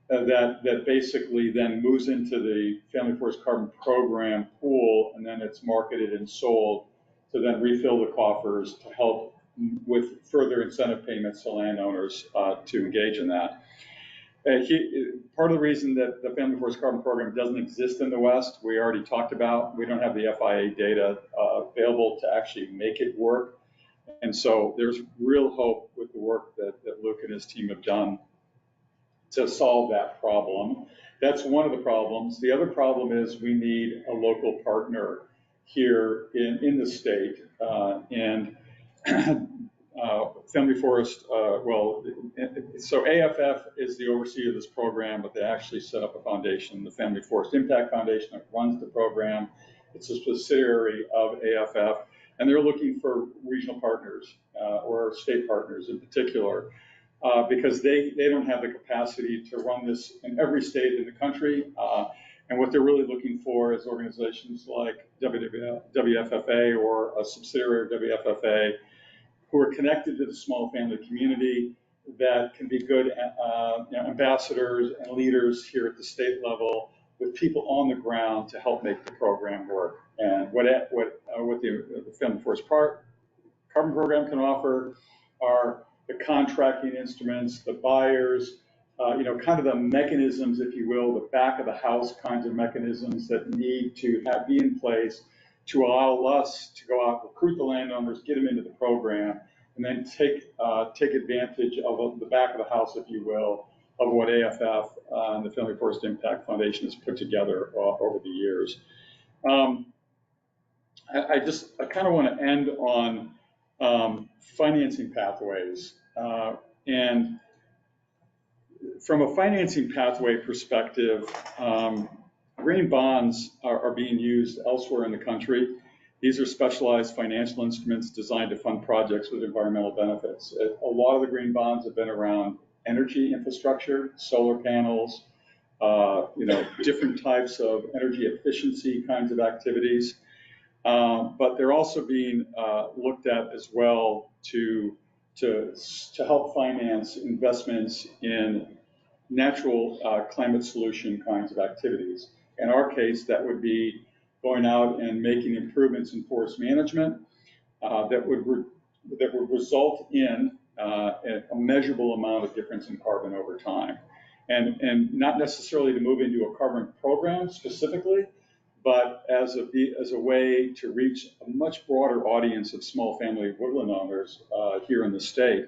That basically then moves into the Family Forest Carbon Program pool, and then it's marketed and sold to then refill the coffers to help with further incentive payments to landowners to engage in that. Part of the reason that the Family Forest Carbon Program doesn't exist in the West, we already talked about. We don't have the FIA data available to actually make it work. And so there's real hope with the work that Luke and his team have done to solve that problem. That's one of the problems. The other problem is we need a local partner here in the state. Family Forest, so AFF is the overseer of this program, but they actually set up a foundation, the Family Forest Impact Foundation, that runs the program. It's a subsidiary of AFF, and they're looking for regional partners or state partners in particular, because they don't have the capacity to run this in every state in the country. And what they're really looking for is organizations like WFFA or a subsidiary of WFFA who are connected to the small family community, that can be good ambassadors and leaders here at the state level with people on the ground to help make the program work. And what the Family Forest Carbon Program can offer are the contracting instruments, the buyers, kind of the mechanisms, if you will, the back of the house kinds of mechanisms that need to be in place to allow us to go out, recruit the landowners, get them into the program, and then take advantage of the back of the house, if you will, of what AFF and the Family Forest Impact Foundation has put together over the years. I kind of want to end on financing pathways. And from a financing pathway perspective, green bonds are being used elsewhere in the country. These are specialized financial instruments designed to fund projects with environmental benefits. A lot of the green bonds have been around energy infrastructure, solar panels, different types of energy efficiency kinds of activities. But they're also being looked at as well to help finance investments in natural climate solution kinds of activities. In our case, that would be going out and making improvements in forest management that would result in a measurable amount of difference in carbon over time. And not necessarily to move into a carbon program specifically, but as a way to reach a much broader audience of small family woodland owners here in the state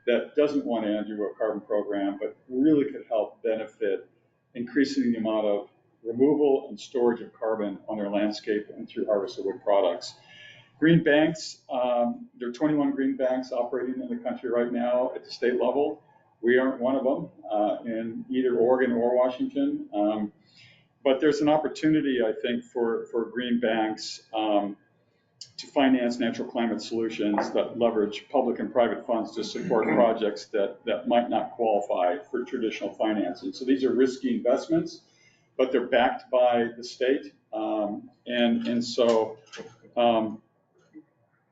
that doesn't want to enter a carbon program, but really could help benefit increasing the amount of removal and storage of carbon on their landscape and through harvested wood products. Green banks, there are 21 green banks operating in the country right now at the state level. We aren't one of them in either Oregon or Washington. But there's an opportunity, I think, for green banks to finance natural climate solutions that leverage public and private funds to support projects that might not qualify for traditional financing. So these are risky investments, but they're backed by the state. And so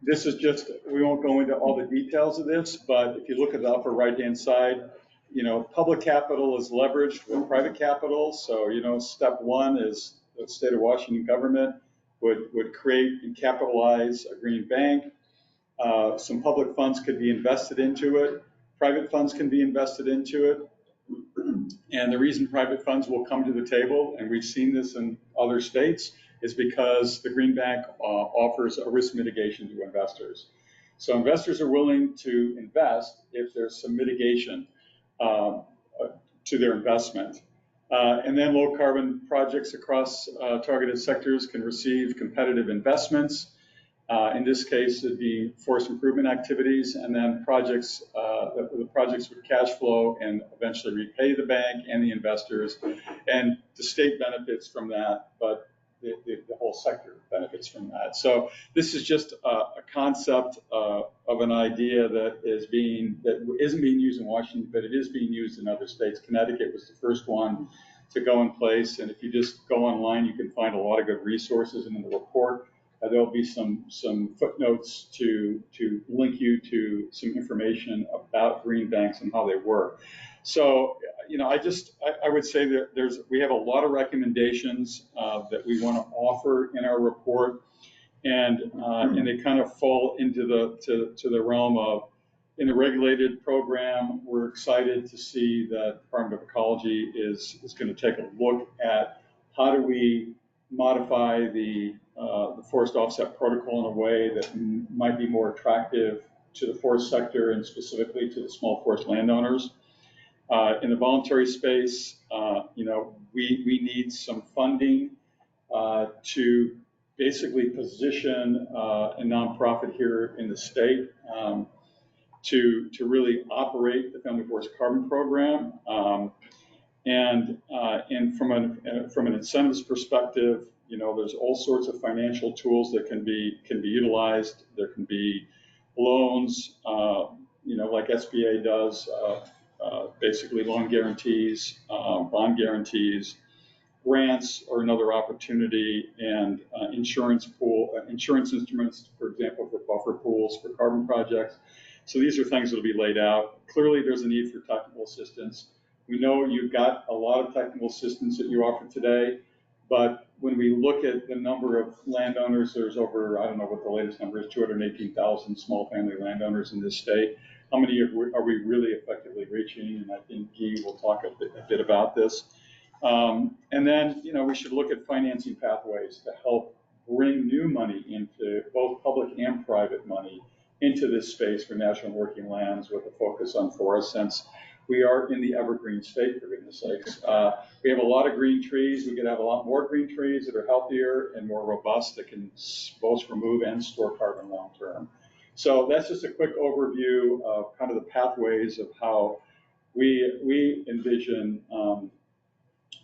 this is just, we won't go into all the details of this, but if you look at the upper right-hand side, public capital is leveraged with private capital. So, step one is the state of Washington government would create and capitalize a green bank. Some public funds could be invested into it. Private funds can be invested into it. And the reason private funds will come to the table, and we've seen this in other states, is because the green bank offers a risk mitigation to investors. So investors are willing to invest if there's some mitigation to their investment. And then low carbon projects across targeted sectors can receive competitive investments. In this case, it'd be forest improvement activities, and then projects, the projects would cash flow and eventually repay the bank and the investors. And the state benefits from that, but the whole sector benefits from that. So this is just a concept of an idea that isn't being used in Washington, but it is being used in other states. Connecticut was the first one to go in place, and if you just go online, you can find a lot of good resources in the report. There'll be some footnotes to link you to some information about green banks and how they work. So, I would say that we have a lot of recommendations that we want to offer in our report, and they kind of fall into the realm of, in the regulated program, we're excited to see that Department of Ecology is going to take a look at how do we modify the forest offset protocol in a way that might be more attractive to the forest sector and specifically to the small forest landowners. In the voluntary space, we need some funding to basically position a nonprofit here in the state to really operate the Family Forest Carbon Program. And from an incentives perspective, there's all sorts of financial tools that can be utilized. There can be loans, like SBA does, basically loan guarantees, bond guarantees, grants are another opportunity, and insurance instruments, for example, for buffer pools for carbon projects. So these are things that will be laid out. Clearly, there's a need for technical assistance. We know you've got a lot of technical assistance that you offer today, but when we look at the number of landowners, there's over, I don't know what the latest number is, 218,000 small family landowners in this state. How many are we really effectively reaching? And I think Guy will talk a bit about this. And then, we should look at financing pathways to help bring new money into both public and private money into this space for national working lands with a focus on forests, since we are in the evergreen state, for goodness sakes. We have a lot of green trees. We could have a lot more green trees that are healthier and more robust that can both remove and store carbon long term. So that's just a quick overview of kind of the pathways of how we envision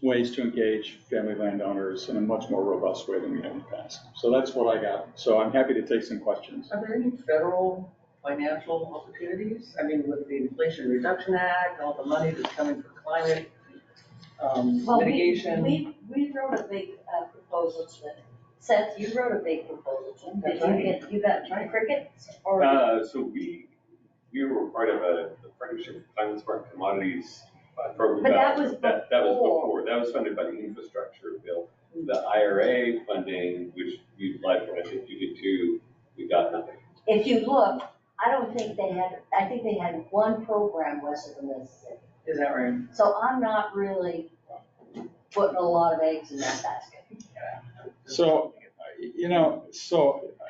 ways to engage family landowners in a much more robust way than we have in the past. So that's what I got. So I'm happy to take some questions. Are there any federal financial opportunities? I mean, with the Inflation Reduction Act, all the money that's coming for climate mitigation. We wrote a big proposal to them. Seth, you wrote a big proposal to them. Did you got crickets? Or? So we were part of the Partnership for Climate Smart Commodities program. But that was before. That was funded by the infrastructure bill. The IRA funding, which we applied for, I think you did too, we got nothing. If you look, I think they had one program west of the Mississippi. Is that right? So I'm not really putting a lot of eggs in that basket. So,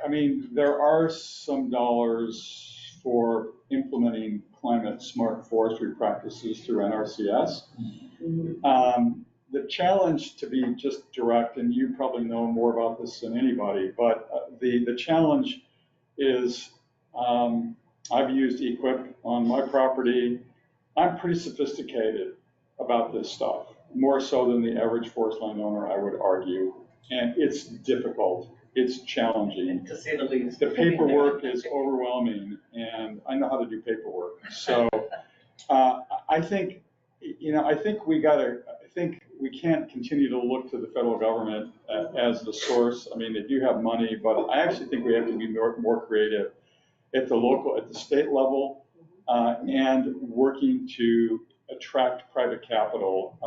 I mean, there are some dollars for implementing climate smart forestry practices through NRCS. The challenge, to be just direct, and you probably know more about this than anybody, but the challenge is I've used eQuip on my property. I'm pretty sophisticated about this stuff, more so than the average forest landowner, I would argue. And it's difficult, it's challenging. To say the least. The paperwork is overwhelming, and I know how to do paperwork. So I think we gotta, I think we can't continue to look to the federal government as the source. I mean, they do have money, but I actually think we have to be more creative at the state level, and working to attract private capital.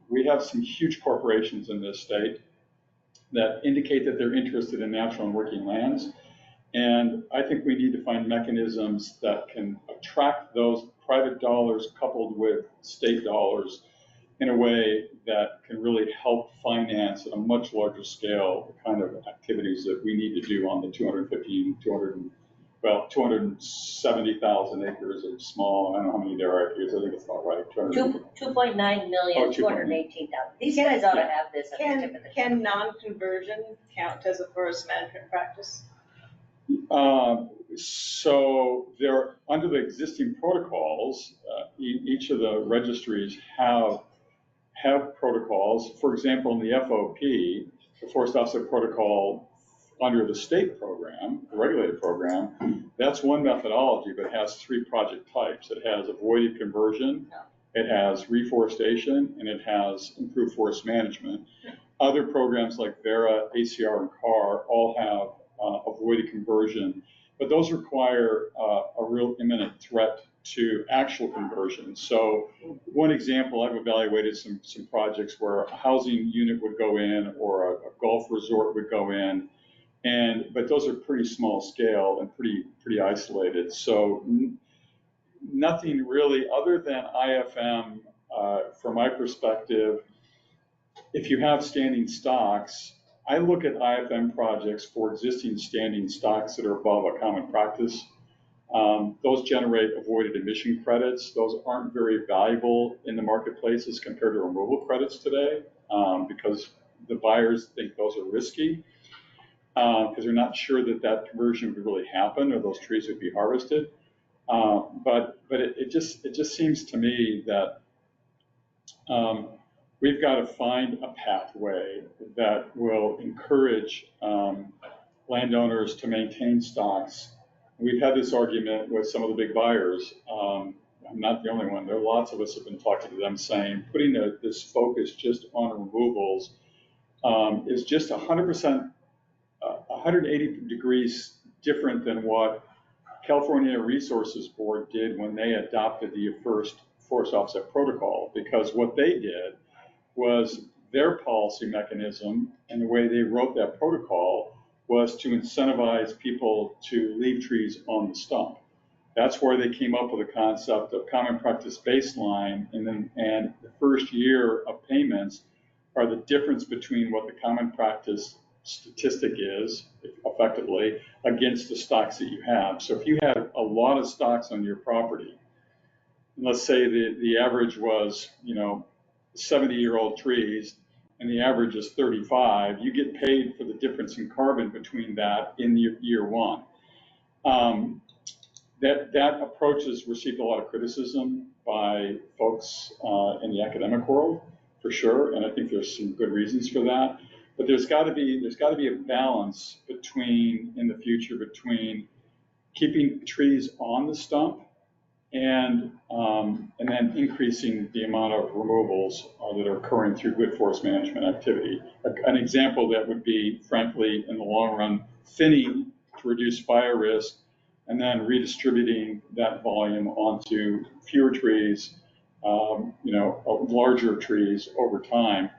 We have some huge corporations in this state that indicate that they're interested in natural and working lands. And I think we need to find mechanisms that can attract those private dollars coupled with state dollars in a way that can really help finance at a much larger scale the kind of activities that we need to do on the 270,000 acres of small, I don't know how many there are acres, I think it's about right. 2.9 million, 218,000. These guys ought to have this at the tip of the Can non-conversion count as a forest management practice? So there, under the existing protocols, each of the registries have protocols. For example, in the FOP, the Forest Offset Protocol under the state program, the regulated program, that's one methodology, but it has 3 project types. It has avoided conversion, it has reforestation, and it has improved forest management. Other programs like VERA, ACR, and CAR all have avoided conversion, but those require a real imminent threat to actual conversion. So one example, I've evaluated some projects where a housing unit would go in or a golf resort would go in, but those are pretty small scale and pretty isolated. So nothing really other than IFM, from my perspective. If you have standing stocks, I look at IFM projects for existing standing stocks that are above a common practice. Those generate avoided emission credits. Those aren't very valuable in the marketplace as compared to removal credits today, because the buyers think those are risky, because they're not sure that conversion would really happen or those trees would be harvested. But it just seems to me that we've got to find a pathway that will encourage landowners to maintain stocks. We've had this argument with some of the big buyers. I'm not the only one. There are lots of us have been talking to them saying putting this focus just on removals is just 100%, 180 degrees different than what California Resources Board did when they adopted the first forest offset protocol, because what they did was their policy mechanism and the way they wrote that protocol was to incentivize people to leave trees on the stump. That's where they came up with the concept of common practice baseline, and the first year of payments are the difference between what the common practice statistic is, effectively, against the stocks that you have. So if you had a lot of stocks on your property, and let's say the average was, 70-year-old trees, and the average is 35, you get paid for the difference in carbon between that in year one. That approach has received a lot of criticism by folks in the academic world, for sure, and I think there's some good reasons for that. But there's got to be a balance in the future between keeping trees on the stump and then increasing the amount of removals that are occurring through good forest management activity. An example that would be, frankly, in the long run, thinning to reduce fire risk, and then redistributing that volume onto fewer trees, larger trees over time.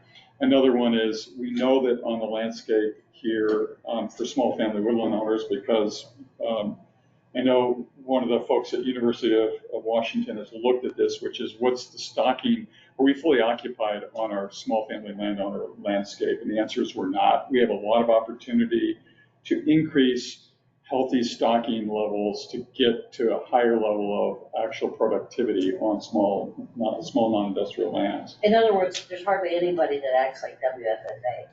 Another one is, we know that on the landscape here for small family woodland owners, because I know one of the folks at University of Washington has looked at this, which is what's the stocking? Are we fully occupied on our small family landowner landscape? And the answer is we're not. We have a lot of opportunity to increase healthy stocking levels to get to a higher level of actual productivity on small non-industrial lands. In other words, there's hardly anybody that acts like WFFA.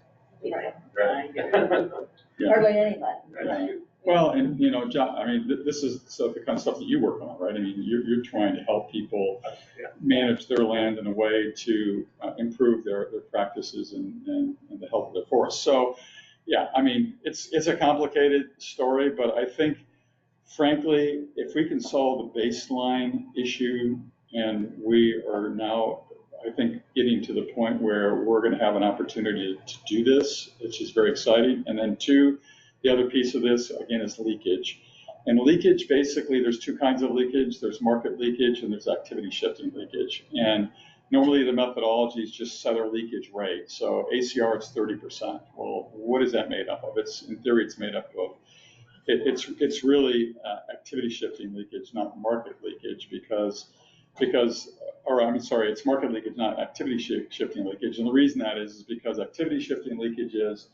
Right. Yeah. Hardly anybody. Right. Well, and John, I mean, this is the kind of stuff that you work on, right? I mean, you're trying to help people manage their land in a way to improve their practices and the health of their forests. So, yeah, I mean, it's a complicated story, but I think, frankly, if we can solve the baseline issue, and we are now, I think getting to the point where we're going to have an opportunity to do this, which is very exciting. And then two, the other piece of this, again, is leakage. And leakage, basically, there's two kinds of leakage. There's market leakage and there's activity shifting leakage. And normally the methodology is just set our leakage rate. So ACR is 30%. Well, what is that made up of? In theory, it's made up of, it's really activity shifting leakage, not market leakage, it's market leakage, not activity shifting leakage. And the reason that is because activity shifting leakage is,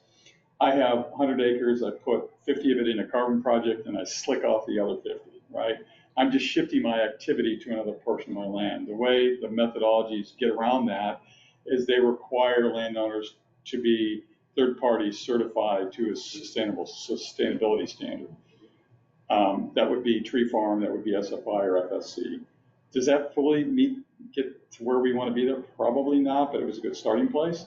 I have 100 acres, I put 50 of it in a carbon project, and I slick off the other 50, right? I'm just shifting my activity to another portion of my land. The way the methodologies get around that is they require landowners to be third party certified to a sustainability standard. That would be tree farm, that would be SFI or FSC. Does that fully get to where we want to be there? Probably not, but it was a good starting place.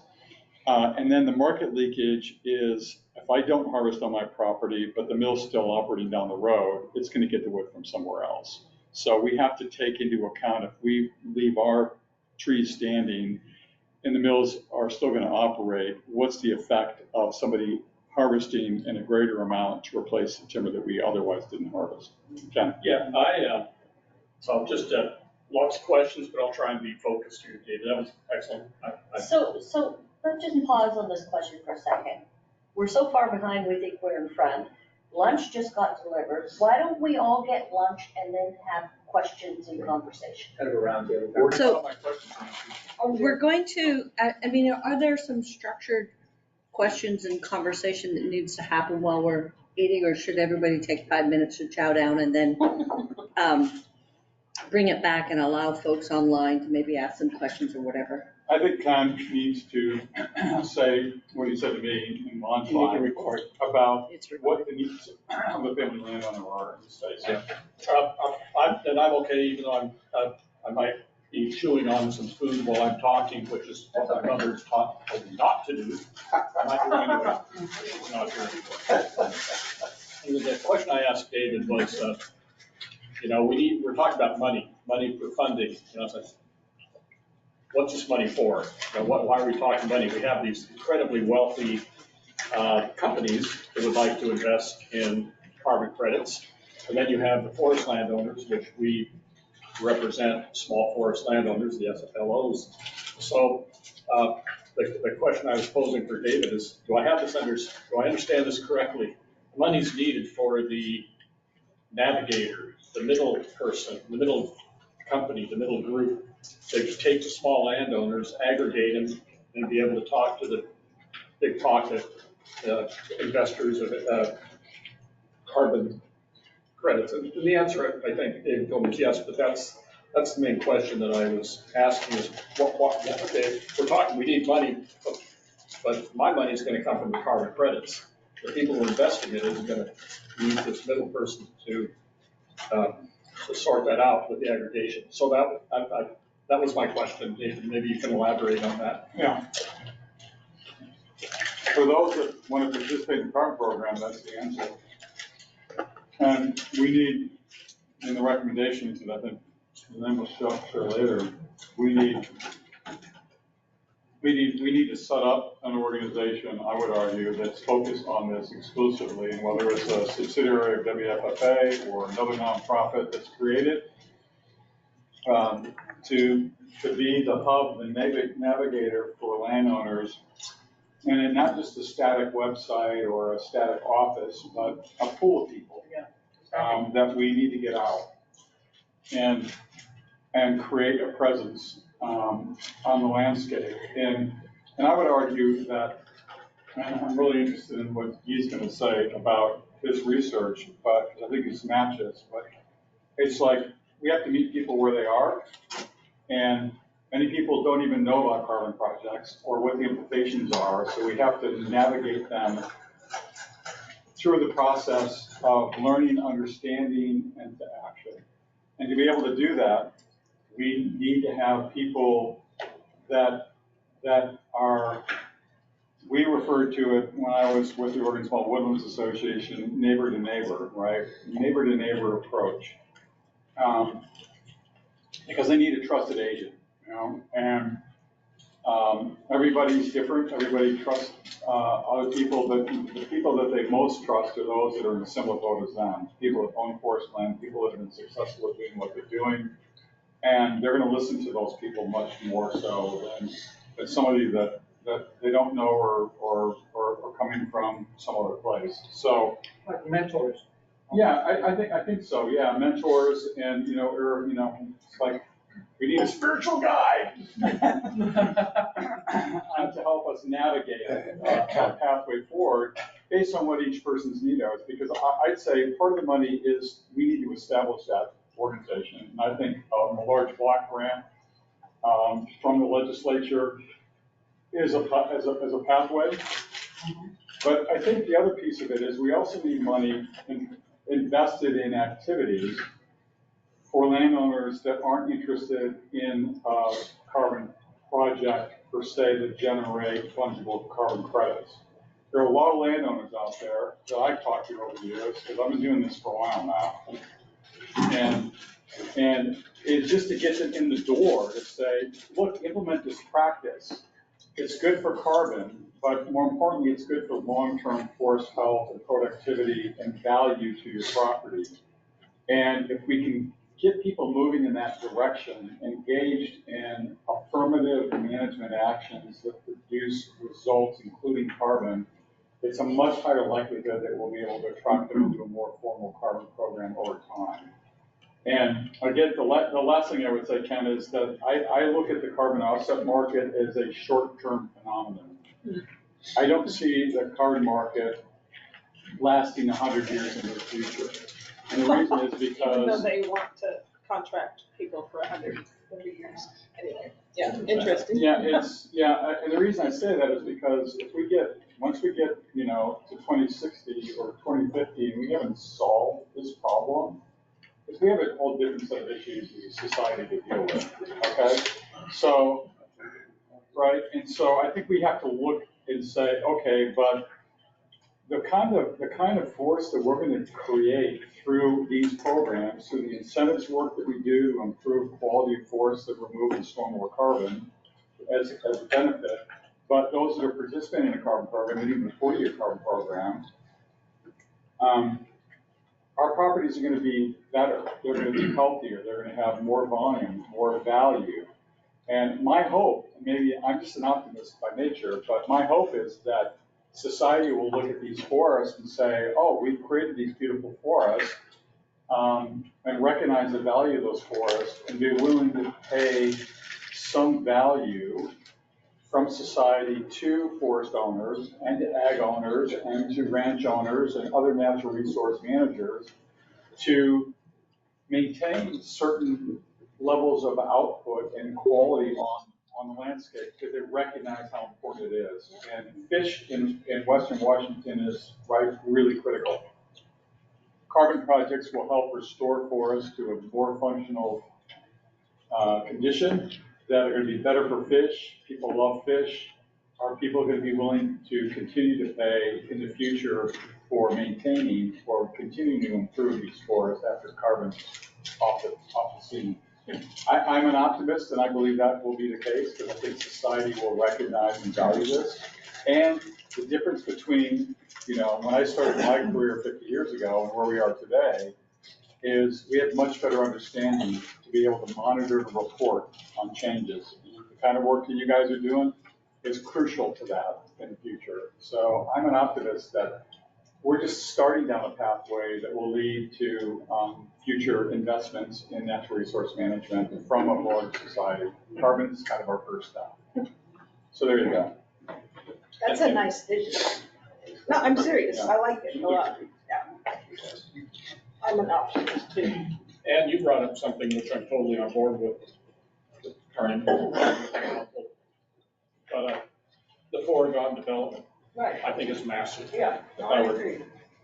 And then the market leakage is, if I don't harvest on my property, but the mill's still operating down the road, it's going to get the wood from somewhere else. So we have to take into account, if we leave our trees standing and the mills are still going to operate, what's the effect of somebody harvesting in a greater amount to replace the timber that we otherwise didn't harvest? Ken? Yeah, so just lots of questions, but I'll try and be focused here, David. That was excellent. So let's just pause on this question for a second. We're so far behind, we think we're in front. Lunch just got delivered. Why don't we all get lunch and then have questions and conversation? Kind of a roundtable. So we're going to, are there some structured questions and conversation that needs to happen while we're eating, or should everybody take 5 minutes to chow down and then bring it back and allow folks online to maybe ask some questions or whatever? I think Con needs to say what he said to me in lunch line about what the needs of the family landowner are in the state. Yeah. I'm okay, even though I might be chewing on some food while I'm talking, which is what my mother's taught me not to do. I might do anyway. Not here. The question I asked David was, we're talking about money for funding. What's this money for? Why are we talking money? We have these incredibly wealthy companies that would like to invest in carbon credits. And then you have the forest landowners, which we represent, small forest landowners, the SFLOs. So the question I was posing for David is, do I understand this correctly? Money's needed for the navigator, the middle person, the middle company, the middle group, to take the small landowners, aggregate them, and be able to talk to the big pocket investors of carbon credits. And the answer, I think, David told me is yes, but that's the main question that I was asking is, okay, we're talking, we need money, but my money is going to come from the carbon credits. The people who are investing in it is going to need this middle person to sort that out with the aggregation. So that was my question, David. Maybe you can elaborate on that. Yeah. For those that want to participate in the carbon program, that's the answer. And we need, in the recommendations, and I think Lynn will show later, we need to set up an organization, I would argue, that's focused on this exclusively, and whether it's a subsidiary of WFFA or another nonprofit that's created, to be the hub, the navigator for landowners, and not just a static website or a static office, but a pool of people that we need to get out and create a presence on the landscape. And I would argue that, and I'm really interested in what he's going to say about his research, but I think it's matches, but it's like we have to meet people where they are, and many people don't even know about carbon projects or what the implications are, so we have to navigate them through the process of learning, understanding, and to action. And to be able to do that, we need to have people that are, we referred to it when I was with the organization called Woodlands Association, neighbor to neighbor, right? Neighbor to neighbor approach. Because they need a trusted agent, and Everybody's different. Everybody trusts other people, but the people that they most trust are those that are in a similar boat as them. People that own forest land, people that have been successful at doing what they're doing. And they're going to listen to those people much more so than somebody that they don't know or coming from some other place. So Like mentors. yeah, I think so. Yeah, mentors and it's like we need a spiritual guide to help us navigate a pathway forward based on what each person's need is. Because I'd say part of the money is we need to establish that organization. And I think a large block grant from the legislature is a pathway. But I think the other piece of it is we also need money invested in activities for landowners that aren't interested in a carbon project per se to generate fungible carbon credits. There are a lot of landowners out there that I've talked to over the years, because I've been doing this for a while now. And it's just to get them in the door to say, look, implement this practice. It's good for carbon, but more importantly, it's good for long-term forest health and productivity and value to your property. And if we can get people moving in that direction, engaged in affirmative management actions that produce results, including carbon, it's a much higher likelihood that we'll be able to attract them into a more formal carbon program over time. And again, the last thing I would say, Ken, is that I look at the carbon offset market as a short-term phenomenon. I don't see the carbon market lasting 100 years into the future. And the reason is because... Even though they want to contract people for 130 years. Anyway, yeah, interesting. And the reason I say that is because once we get, to 2060 or 2050, and we haven't solved this problem, because we have a whole different set of issues in society to deal with, okay? So, right, and so I think we have to look and say, okay, but the kind of force that we're going to create through these programs, through the incentives work that we do to improve quality of forest that remove and store more carbon as a benefit, but those that are participating in a carbon program, and even a 40-year carbon program, our properties are going to be better. They're going to be healthier. They're going to have more volume, more value. And my hope, maybe I'm just an optimist by nature, but my hope is that society will look at these forests and say, oh, we've created these beautiful forests, and recognize the value of those forests and be willing to pay some value from society to forest owners and to ag owners and to ranch owners and other natural resource managers to maintain certain levels of output and quality on the landscape, because they recognize how important it is. And fish in Western Washington is really critical. Carbon projects will help restore forests to a more functional condition that are going to be better for fish. People love fish. Are people going to be willing to continue to pay in the future for maintaining or continuing to improve these forests after carbon's off the scene? I'm an optimist, and I believe that will be the case, because I think society will recognize and value this. And the difference between, when I started my career 50 years ago and where we are today is we have much better understanding to be able to monitor and report on changes. The kind of work that you guys are doing is crucial to that in the future. So I'm an optimist that we're just starting down a pathway that will lead to future investments in natural resource management from a broader society. Carbon is kind of our first step. So there you go. That's a nice vision. No, I'm serious. I like it a lot. Yeah. I'm an optimist too. And you brought up something which I'm totally on board with, the current but the foregone development, Right. I think is massive. Yeah, no, I agree.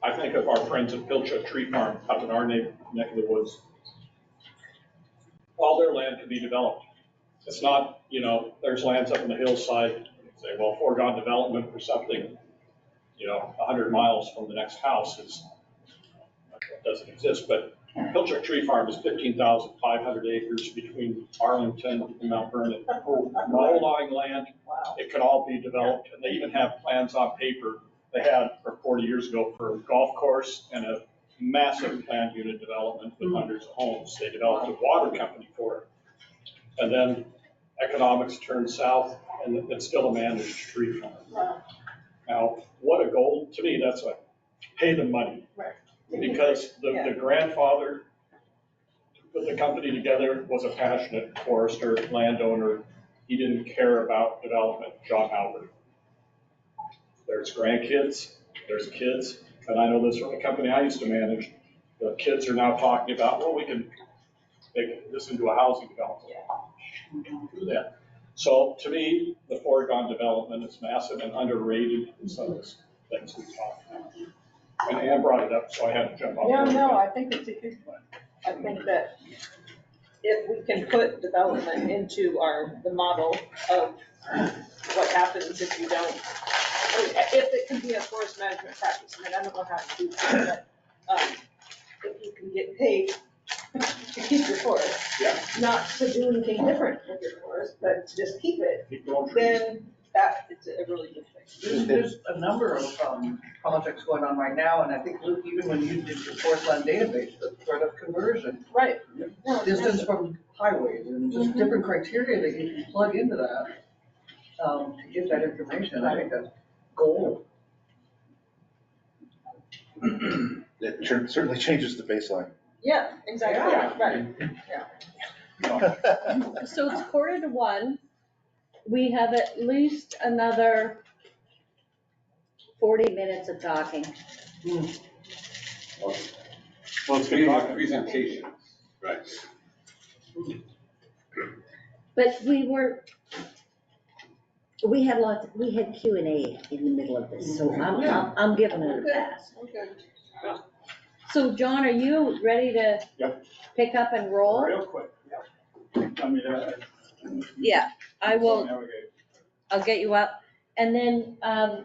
I think of our friends at Pilchuck Tree Farm up in our neck of the woods. All their land can be developed. It's not, there's lands up in the hillside, you say, well, foregone development for something, 100 miles from the next house doesn't exist. But Pilchuck Tree Farm is 15,500 acres between Arlington and Mount Vernon. Low-lying land, it could all be developed, and they even have plans on paper. They had, or 40 years ago, for a golf course and a massive planned unit development with hundreds of homes. They developed a water company for it. And then economics turned south, and it's still a managed tree farm. Now, what a goal, to me, that's like, pay the money. Right. Because the grandfather who put the company together was a passionate forester, landowner. He didn't care about development, John Howard. There's grandkids, there's kids, and I know this from the company I used to manage. The kids are now talking about, well, we can make this into a housing development. Do that. So to me, the foregone development is massive and underrated in some of the things we talked about. And Ann brought it up, so I had to jump on. No, I think it's a good one. I think that if we can put development into the model of what happens if you don't, I mean, if it can be a forest management practice, I mean, I don't know how to do that, but if you can get paid to keep your forest, not to do anything different with your forest, but to just keep it, then that it's a really good thing. There's a number of projects going on right now, and I think, Luke, even when you did your forest land database, the sort of conversion. Right. Distance from highways and just different criteria that you can plug into that to get that information. I think that's gold. It certainly changes the baseline. Yeah, exactly, right, yeah. So it's 1:45. We have at least another 40 minutes of talking. Well, it's good talk presentation. Right. But we had Q&A in the middle of this, so I'm giving it a pass. Okay. So John, are you ready to pick up and roll? Real quick. I mean, Yeah, I will. I'll get you up. And then, Guy,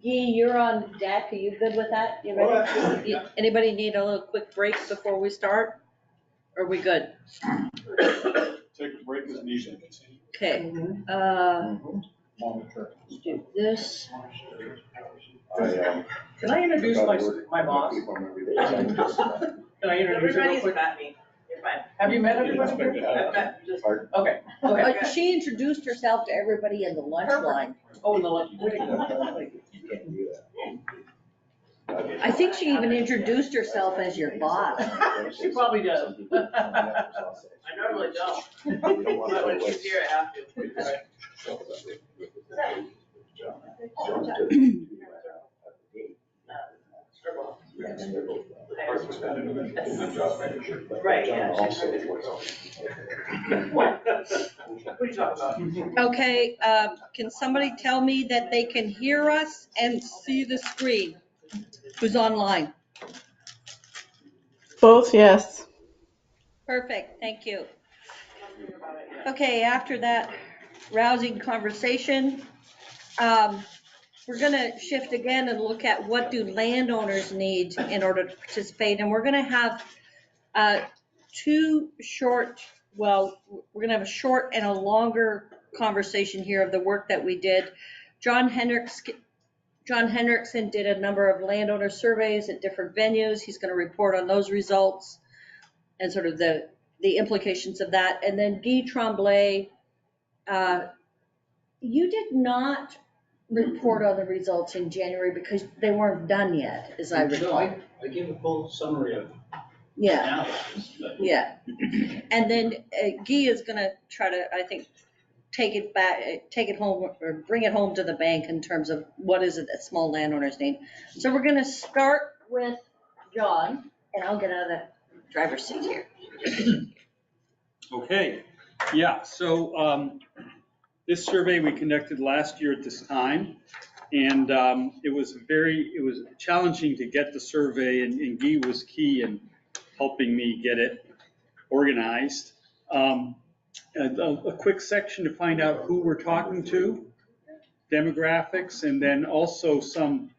you're on deck. Are you good with that? You ready? Anybody need a little quick break before we start? Or are we good? Take a break as needed. Okay. Monitor. Let's do this. Can I introduce my boss? Can I introduce her real quick? met me. You're fine. Have you met everybody? Okay, go ahead. She introduced herself to everybody in the lunch line. Oh, in the lunch. I think she even introduced herself as your boss. She probably does. I normally don't. But when she's here, I have to. Right, yeah. What? What are you talking about? Okay, can somebody tell me that they can hear us and see the screen? Who's online? Both, yes. Perfect, thank you. Okay, after that rousing conversation, we're gonna shift again and look at what do landowners need in order to participate. And we're gonna have we're gonna have a short and a longer conversation here of the work that we did. John Hendrickson did a number of landowner surveys at different venues. He's gonna report on those results and sort of the implications of that. And then Guy Tremblay, you did not report on the results in January because they weren't done yet, as I recall. No, I gave a full summary of Yeah, analysis. yeah. And then Guy is gonna try to, I think, take it home or bring it home to the bank in terms of what is it that small landowners need. So we're gonna start with John, and I'll get out of the driver's seat here. Okay, yeah, so this survey we conducted last year at this time, and it was challenging to get the survey, and Guy was key in helping me get it organized. A quick section to find out who we're talking to, demographics, and then also some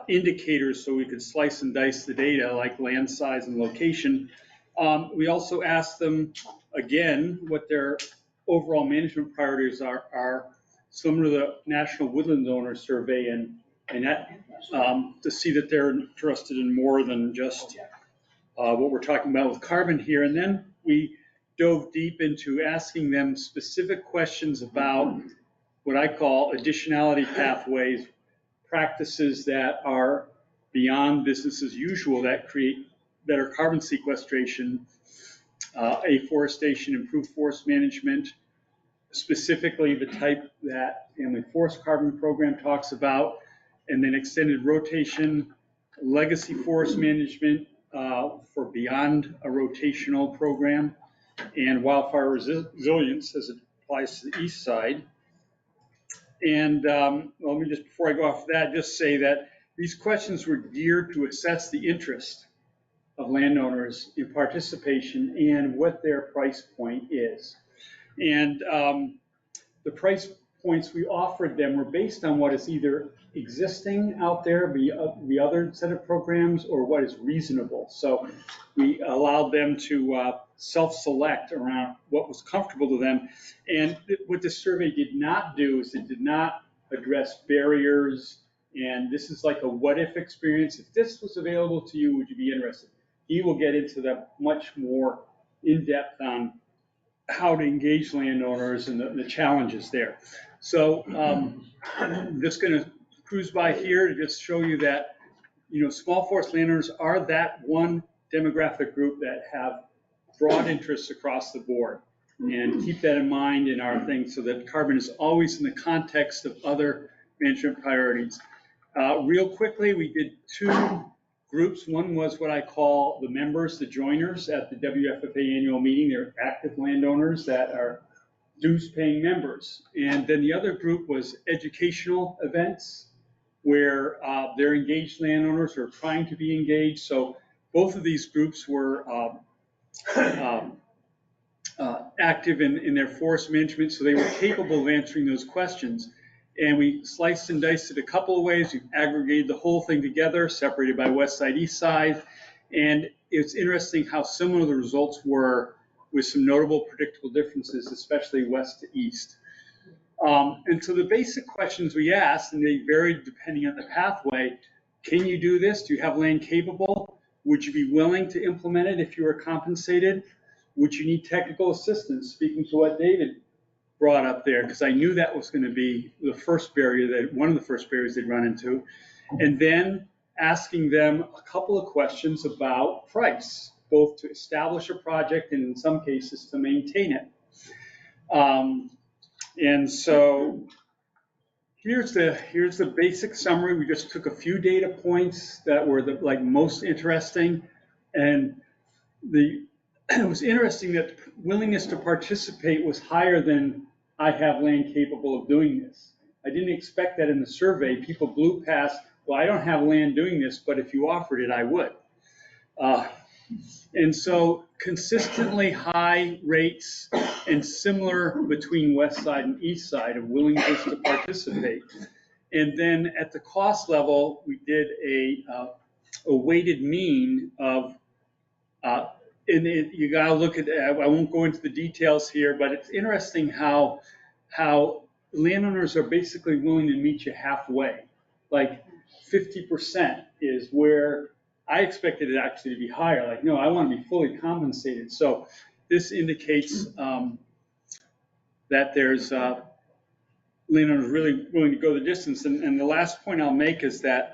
indicators so we could slice and dice the data like land size and location. We also asked them again what their overall management priorities are similar to the National Woodland Owner Survey, and that to see that they're interested in more than just what we're talking about with carbon here. And then we dove deep into asking them specific questions about what I call additionality pathways, practices that are beyond business as usual that create better carbon sequestration, afforestation, improved forest management, specifically the type that Family Forest Carbon Program talks about, and then extended rotation, legacy forest management for beyond a rotational program, and wildfire resilience as it applies to the east side. And let me just, before I go off that, just say that these questions were geared to assess the interest of landowners in participation and what their price point is. And the price points we offered them were based on what is either existing out there, the other set of programs, or what is reasonable. So we allowed them to self-select around what was comfortable to them. And what this survey did not do is it did not address barriers. And this is like a what-if experience. If this was available to you, would you be interested? He will get into the much more in-depth on how to engage landowners and the challenges there. So I'm just going to cruise by here to just show you that, small forest landowners are that one demographic group that have broad interests across the board. And keep that in mind in our thing so that carbon is always in the context of other management priorities. Real quickly, we did 2 groups. One was what I call the members, the joiners at the WFFA annual meeting. They're active landowners that are dues-paying members. And then the other group was educational events where they're engaged landowners or trying to be engaged. So both of these groups were active in their forest management, so they were capable of answering those questions. And we sliced and diced it a couple of ways. We aggregated the whole thing together, separated by west side, east side. And it's interesting how similar the results were with some notable predictable differences, especially west to east. And so the basic questions we asked, and they varied depending on the pathway: can you do this? Do you have land capable? Would you be willing to implement it if you were compensated? Would you need technical assistance? Speaking to what David brought up there, because I knew that was going to be the first barrier, one of the first barriers they'd run into. And then asking them a couple of questions about price, both to establish a project and in some cases to maintain it. And so here's the basic summary. We just took a few data points that were the most interesting, and it was interesting that willingness to participate was higher than I have land capable of doing this. I didn't expect that in the survey. People blew past, well, I don't have land doing this, but if you offered it, I would. And so consistently high rates and similar between west side and east side of willingness to participate. And then at the cost level, we did a weighted mean of, you gotta look at, I won't go into the details here, but it's interesting how landowners are basically willing to meet you halfway. Like 50% is where I expected it actually to be higher. Like, no, I want to be fully compensated. So this indicates that there's landowners really willing to go the distance. And the last point I'll make is that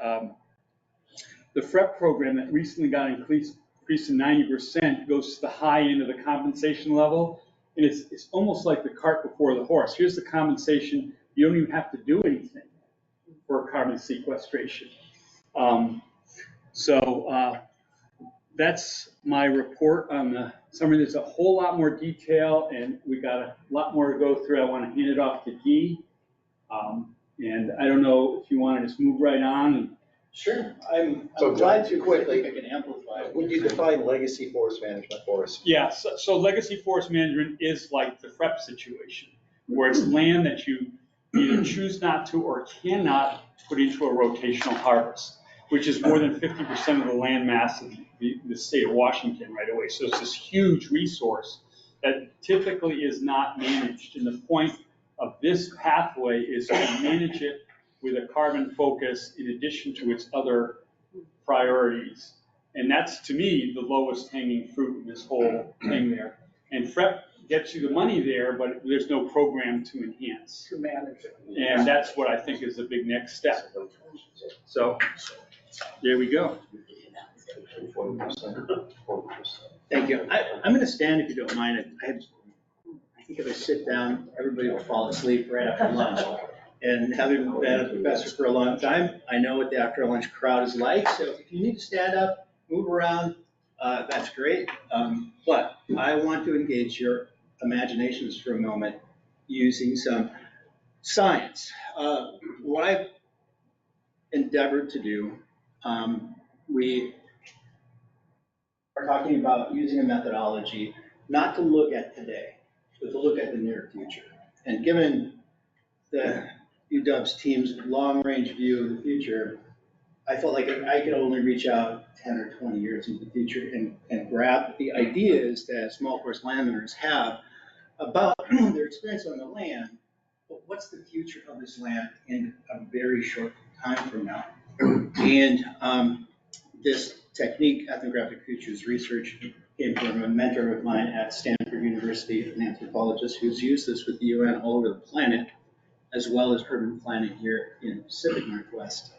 the FREP program that recently got increased to 90% goes to the high end of the compensation level. And it's almost like the cart before the horse. Here's the compensation. You don't even have to do anything for carbon sequestration. So that's my report on the summary. There's a whole lot more detail, and we got a lot more to go through. I want to hand it off to Guy. And I don't know if you want to just move right on. Sure. I'm glad to quickly. I can amplify. Would you define legacy forest management for us? Yeah, so legacy forest management is like the FREP situation, where it's land that you either choose not to or cannot put into a rotational harvest, which is more than 50% of the land mass of the state of Washington right away. So it's this huge resource that typically is not managed. And the point of this pathway is to manage it with a carbon focus in addition to its other priorities. And that's, to me, the lowest hanging fruit in this whole thing there. And FREP gets you the money there, but there's no program to enhance. To manage it. And that's what I think is the big next step. So there we go. Thank you. I'm going to stand if you don't mind. I think if I sit down, everybody will fall asleep right after lunch. And having been a professor for a long time, I know what the after lunch crowd is like. So if you need to stand up, move around, that's great. But I want to engage your imaginations for a moment using some science. What I've endeavored to do, we are talking about using a methodology not to look at today, but to look at the near future. And given the UW's team's long-range view of the future, I felt like I could only reach out 10 or 20 years into the future and grab the ideas that small forest landowners have about their experience on the land, but what's the future of this land in a very short time from now? And this technique, ethnographic futures research, came from a mentor of mine at Stanford University, an anthropologist who's used this with the UN all over the planet, as well as urban planning here in the Pacific Northwest.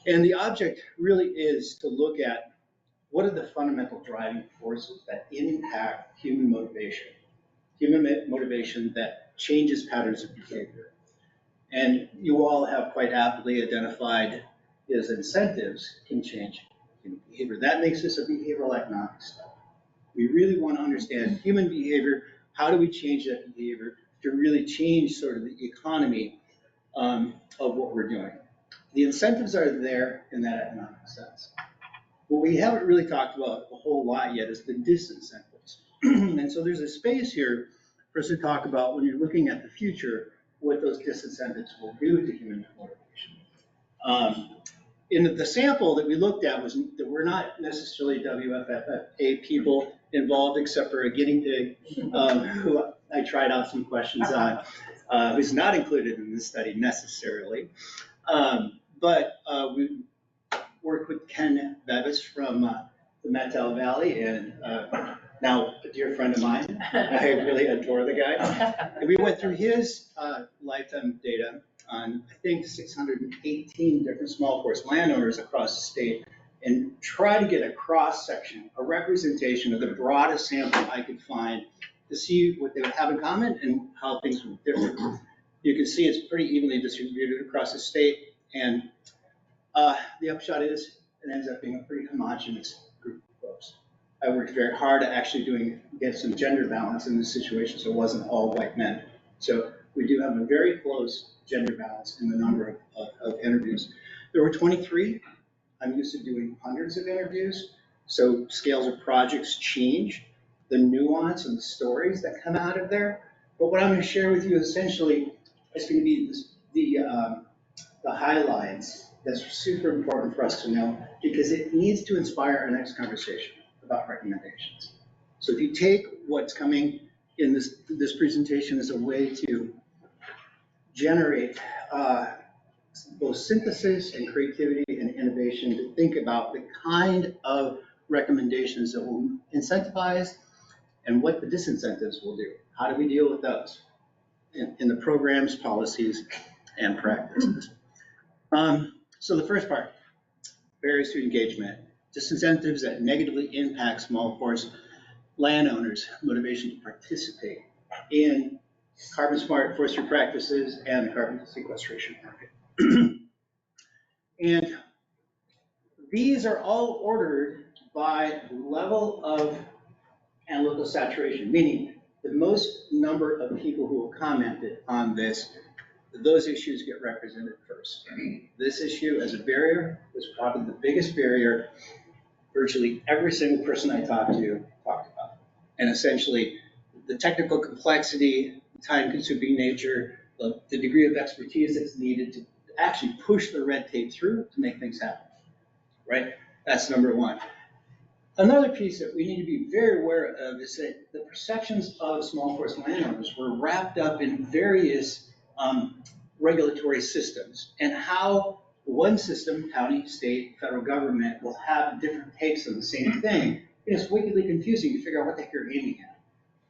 And the object really is to look at what are the fundamental driving forces that impact human motivation that changes patterns of behavior. And you all have quite aptly identified as incentives can change human behavior. That makes this a behavioral economics study. We really want to understand human behavior. How do we change that behavior to really change sort of the economy of what we're doing? The incentives are there in that economic sense. What we haven't really talked about a whole lot yet is the disincentives. And so there's a space here for us to talk about when you're looking at the future, what those disincentives will do to human motivation. In the sample that we looked at was that we're not necessarily WFFA people involved, except for a guinea pig who I tried out some questions on, who's not included in this study necessarily. But we worked with Ken Bevis from the Mattel Valley, and now a dear friend of mine. I really adore the guy. And we went through his lifetime data on, I think, 618 different small forest landowners across the state, and try to get a cross-section, a representation of the broadest sample I could find to see what they would have in common and how things would differ. You can see it's pretty evenly distributed across the state, and the upshot is it ends up being a pretty homogeneous group of folks. I worked very hard at actually get some gender balance in this situation, so it wasn't all white men. So we do have a very close gender balance in the number of interviews. There were 23. I'm used to doing hundreds of interviews, so scales of projects change, the nuance and the stories that come out of there. But what I'm going to share with you essentially is going to be the highlights that's super important for us to know, because it needs to inspire our next conversation about recommendations. So if you take what's coming in this presentation as a way to generate both synthesis and creativity and innovation to think about the kind of recommendations that will incentivize and what the disincentives will do. How do we deal with those in the programs, policies, and practices? So the first part, barriers to engagement, disincentives that negatively impact small forest landowners' motivation to participate in carbon smart forestry practices and the carbon sequestration market. And these are all ordered by level of analytical saturation, meaning the most number of people who have commented on this, those issues get represented first. This issue as a barrier was probably the biggest barrier virtually every single person I talked to talked about. And essentially the technical complexity, the time-consuming nature, the degree of expertise that's needed to actually push the red tape through to make things happen, right? That's number one. Another piece that we need to be very aware of is that the perceptions of small forest landowners were wrapped up in various regulatory systems, and how one system, county, state, federal government, will have different takes on the same thing. It's wickedly confusing to figure out what the heck you're aiming at.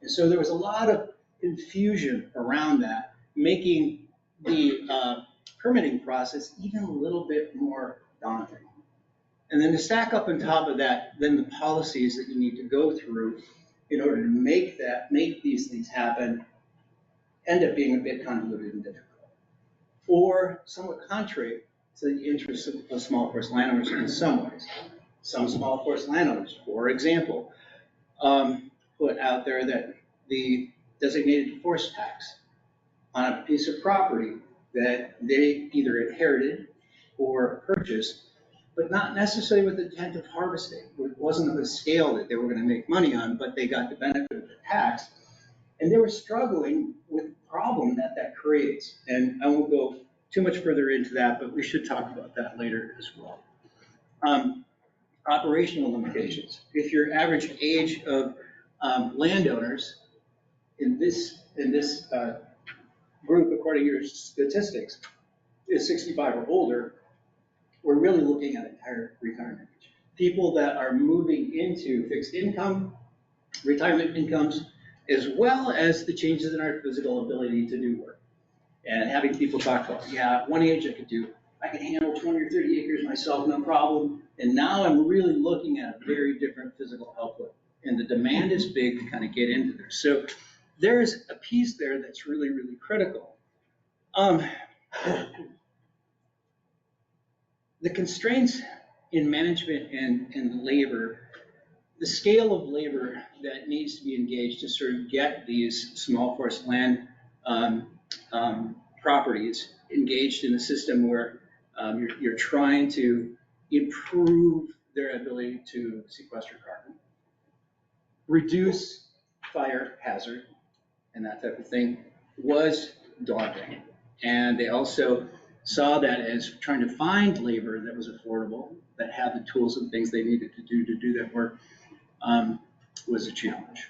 And so there was a lot of confusion around that, making the permitting process even a little bit more daunting. And then to stack up on top of that, then the policies that you need to go through in order to make these things happen end up being a bit convoluted and difficult. Or somewhat contrary to the interests of small forest landowners in some ways. Some small forest landowners, for example, put out there that the designated forest tax on a piece of property that they either inherited or purchased, but not necessarily with the intent of harvesting. It wasn't of a scale that they were going to make money on, but they got the benefit of the tax. And they were struggling with the problem that that creates. And I won't go too much further into that, but we should talk about that later as well. Operational limitations. If your average age of landowners in this group, according to your statistics, is 65 or older, we're really looking at entire retirement age. People that are moving into fixed income, retirement incomes, as well as the changes in our physical ability to do work. And having people talk about, yeah, at one age I could handle 20 or 30 acres myself, no problem. And now I'm really looking at a very different physical output. And the demand is big to kind of get into there. So there's a piece there that's really, really critical. The constraints in management and labor, the scale of labor that needs to be engaged to sort of get these small forest land properties engaged in a system where you're trying to improve their ability to sequester carbon, reduce fire hazard, and that type of thing was daunting. And they also saw that as trying to find labor that was affordable, that had the tools and things they needed to do that work, was a challenge.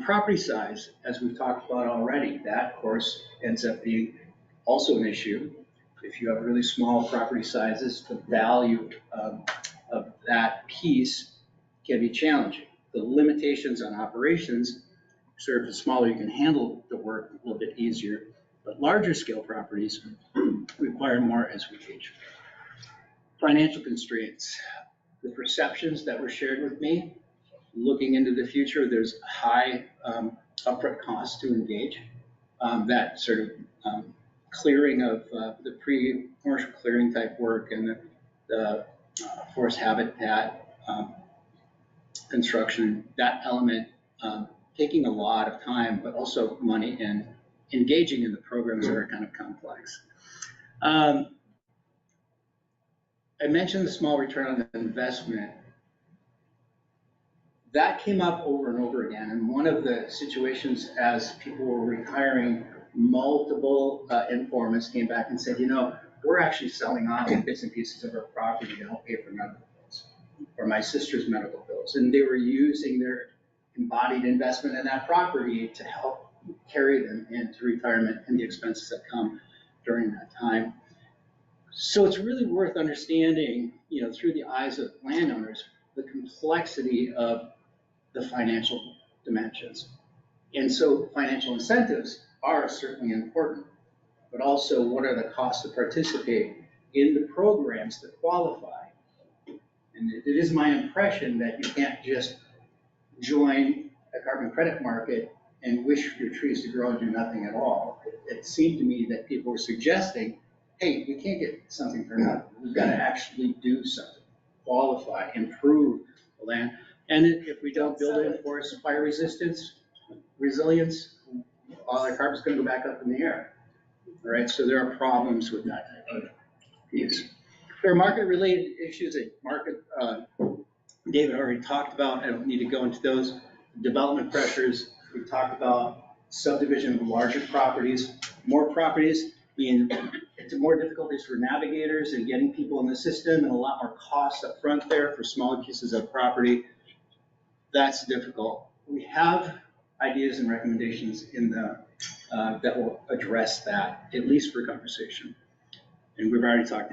Property size, as we've talked about already, that of course ends up being also an issue. If you have really small property sizes, the value of that piece can be challenging. The limitations on operations, sort of the smaller you can handle the work, a little bit easier, but larger scale properties require more as we age. Financial constraints, the perceptions that were shared with me, looking into the future, there's high upfront costs to engage. That sort of clearing of the pre-commercial clearing type work and the forest habitat construction, that element taking a lot of time, but also money and engaging in the programs that are kind of complex. I mentioned the small return on the investment. That came up over and over again. And one of the situations as people were retiring, multiple informants came back and said, you know, we're actually selling off bits and pieces of our property to help pay for medical bills, or my sister's medical bills. And they were using their embodied investment in that property to help carry them into retirement and the expenses that come during that time. So it's really worth understanding, you know, through the eyes of landowners, the complexity of the financial dimensions. And so financial incentives are certainly important, but also what are the costs to participate in the programs that qualify? And it is my impression that you can't just join a carbon credit market and wish your trees to grow and do nothing at all. It seemed to me that people were suggesting, hey, we can't get something for nothing. We've got to actually do something, qualify, improve the land. And if we don't build in forest fire resistance, resilience, all our carbon's going to go back up in the air. All right, so there are problems with that type of piece. There are market-related issues that David already talked about. I don't need to go into those. Development pressures, we talked about subdivision of larger properties, more properties. mean, it's more difficult is for navigators and getting people in the system, and a lot more costs up front there for smaller pieces of property. That's difficult. We have ideas and recommendations in the, that will address that, at least for conversation. And we've already talked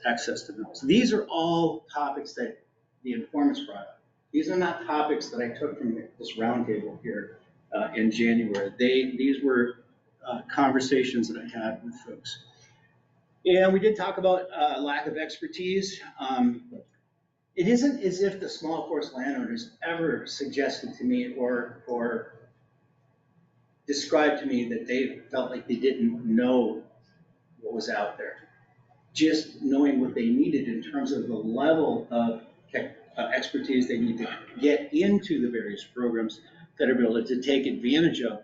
access to bills. These are all topics that the informants brought up. These are not topics that I took from this roundtable here in January. These were conversations that I had with folks. And we did talk about lack of expertise. It isn't as if the small forest landowners ever suggested to me or described to me that they felt like they didn't know what was out there. Just knowing what they needed in terms of the level of expertise they need to get into the various programs that are able to take advantage of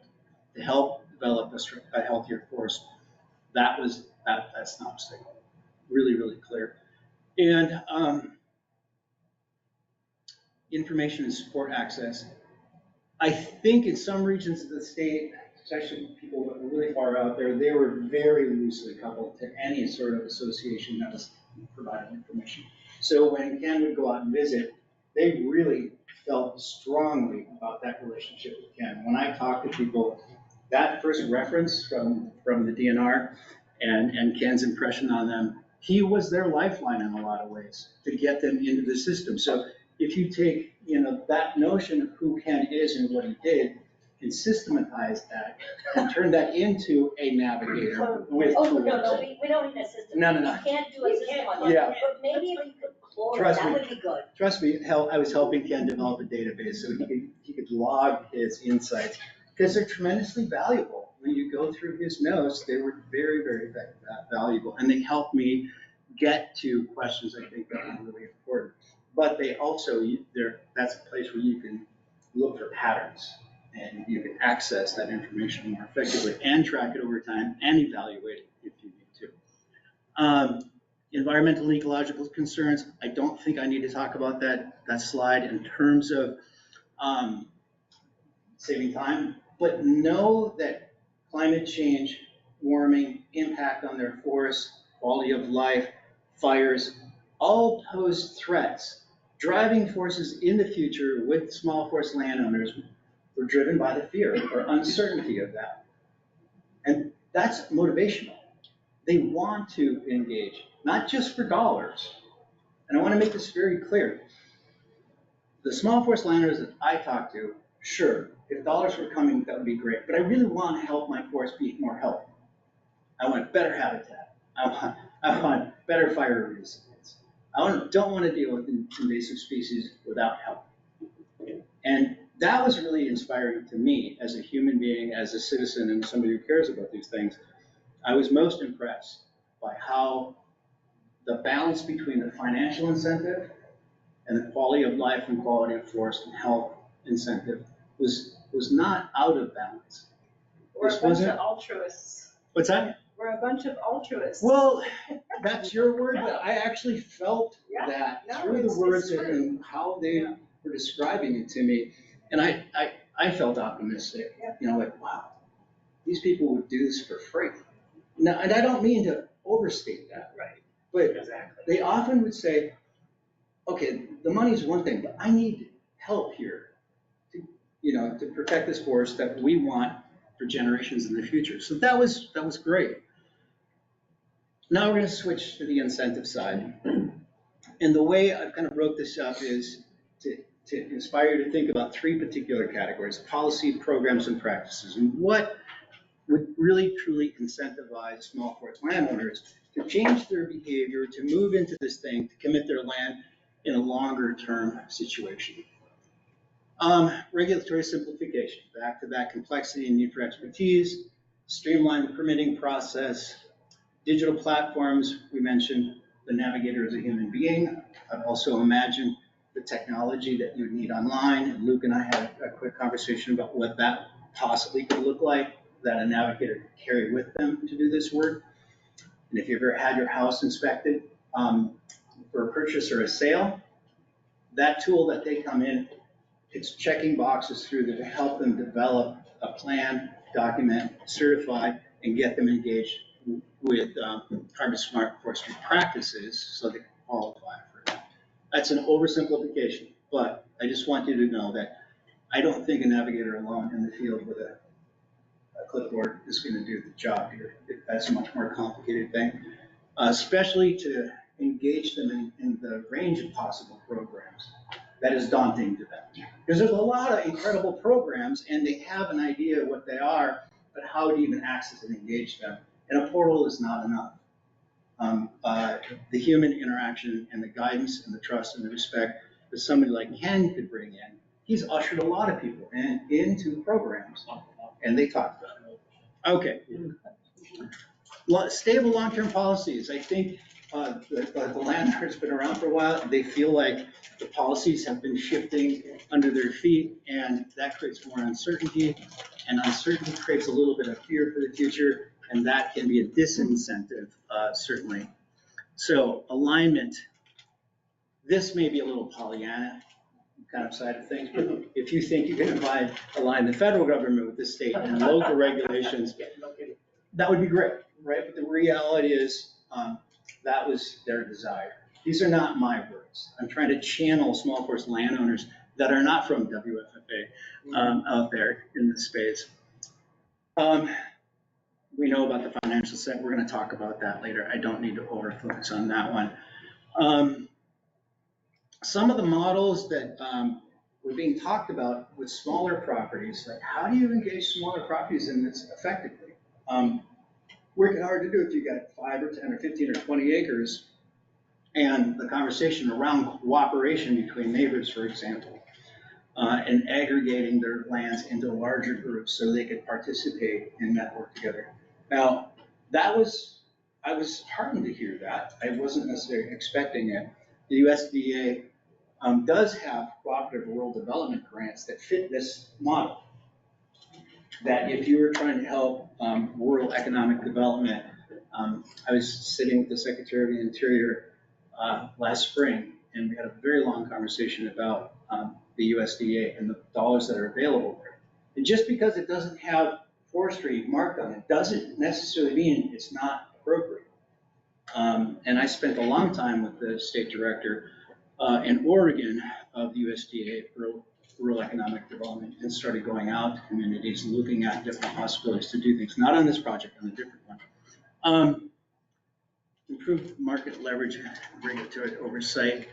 to help develop a healthier forest. That's not a mistake. Really, really clear. And information and support access. I think in some regions of the state, especially people that were really far out there, they were very loosely coupled to any sort of association that was providing information. So when Ken would go out and visit, they really felt strongly about that relationship with Ken. When I talk to people, that first reference from the DNR and Ken's impression on them, he was their lifeline in a lot of ways to get them into the system. So if you take, that notion of who Ken is and what he did, and systematize that and turn that into a navigator with tools. No, we don't need a system. No. You can't do a system on Yeah. that, but maybe if you could explore it, Trust that me. would be good. Trust me, I was helping Ken develop a database so he could log his insights, because they're tremendously valuable. When you go through his notes, they were very, very valuable, and they helped me get to questions I think that are really important. But they also, that's a place where you can look for patterns, and you can access that information more effectively and track it over time and evaluate it if you need to. Environmental and ecological concerns, I don't think I need to talk about that slide in terms of saving time, but know that climate change, warming, impact on their forests, quality of life, fires, all pose threats. Driving forces in the future with small forest landowners were driven by the fear or uncertainty of that. And that's motivational. They want to engage, not just for dollars. And I want to make this very clear. The small forest landowners that I talk to, sure, if dollars were coming, that would be great. But I really want to help my forest be more healthy. I want better habitat. I want better fire resistance. I don't want to deal with invasive species without help. And that was really inspiring to me as a human being, as a citizen, and somebody who cares about these things. I was most impressed by how the balance between the financial incentive and the quality of life and quality of forest and health incentive was not out of balance. We're a bunch of altruists. What's that? We're a bunch of altruists. Well, that's your word, but I actually felt that through the words and how they were describing it to me. And I felt optimistic, like, wow, these people would do this for free. Now, and I don't mean to overstate that, right? But they often would say, okay, the money's one thing, but I need help here to protect this forest that we want for generations in the future. So that was great. Now we're going to switch to the incentive side. And the way I've kind of broke this up is to inspire you to think about three particular categories: policy, programs, and practices. And what would really truly incentivize small forest landowners to change their behavior, to move into this thing, to commit their land in a longer term situation. Regulatory simplification, back to that complexity and need for expertise, streamline the permitting process, digital platforms. We mentioned the navigator as a human being. I've also imagined the technology that you need online. And Luke and I had a quick conversation about what that possibly could look like, that a navigator could carry with them to do this work. And if you've ever had your house inspected for a purchase or a sale, that tool that they come in, it's checking boxes through to help them develop a plan, document, certify, and get them engaged with carbon smart forestry practices so they can qualify for that. That's an oversimplification, but I just want you to know that I don't think a navigator alone in the field with a clipboard is going to do the job here. That's a much more complicated thing, especially to engage them in the range of possible programs. That is daunting to them. Because there's a lot of incredible programs and they have an idea of what they are, but how to even access and engage them. And a portal is not enough. The human interaction and the guidance and the trust and the respect that somebody like Ken could bring in, he's ushered a lot of people into programs and they talk about it. Okay. Stable long-term policies. I think the landlord's been around for a while. They feel like the policies have been shifting under their feet, and that creates more uncertainty. And uncertainty creates a little bit of fear for the future, and that can be a disincentive, certainly. So alignment. This may be a little Pollyanna kind of side of things, but if you think you can align the federal government with the state and local regulations, that would be great, right? But the reality is that was their desire. These are not my words. I'm trying to channel small forest landowners that are not from WFFA out there in the space. We know about the financial set. We're going to talk about that later. I don't need to over-focus on that one. Some of the models that were being talked about with smaller properties, like how do you engage smaller properties in this effectively? Working hard to do if you got 5 or 10 or 15 or 20 acres, and the conversation around cooperation between neighbors, for example, and aggregating their lands into larger groups so they could participate and network together. Now, I was heartened to hear that. I wasn't necessarily expecting it. The USDA does have cooperative rural development grants that fit this model. That if you were trying to help rural economic development, I was sitting with the Secretary of the Interior last spring, and we had a very long conversation about the USDA and the dollars that are available there. And just because it doesn't have forestry marked on it doesn't necessarily mean it's not appropriate. And I spent a long time with the state director in Oregon of the USDA rural economic development and started going out to communities, looking at different possibilities to do things, not on this project, on a different one. Improved market leverage, regulatory oversight.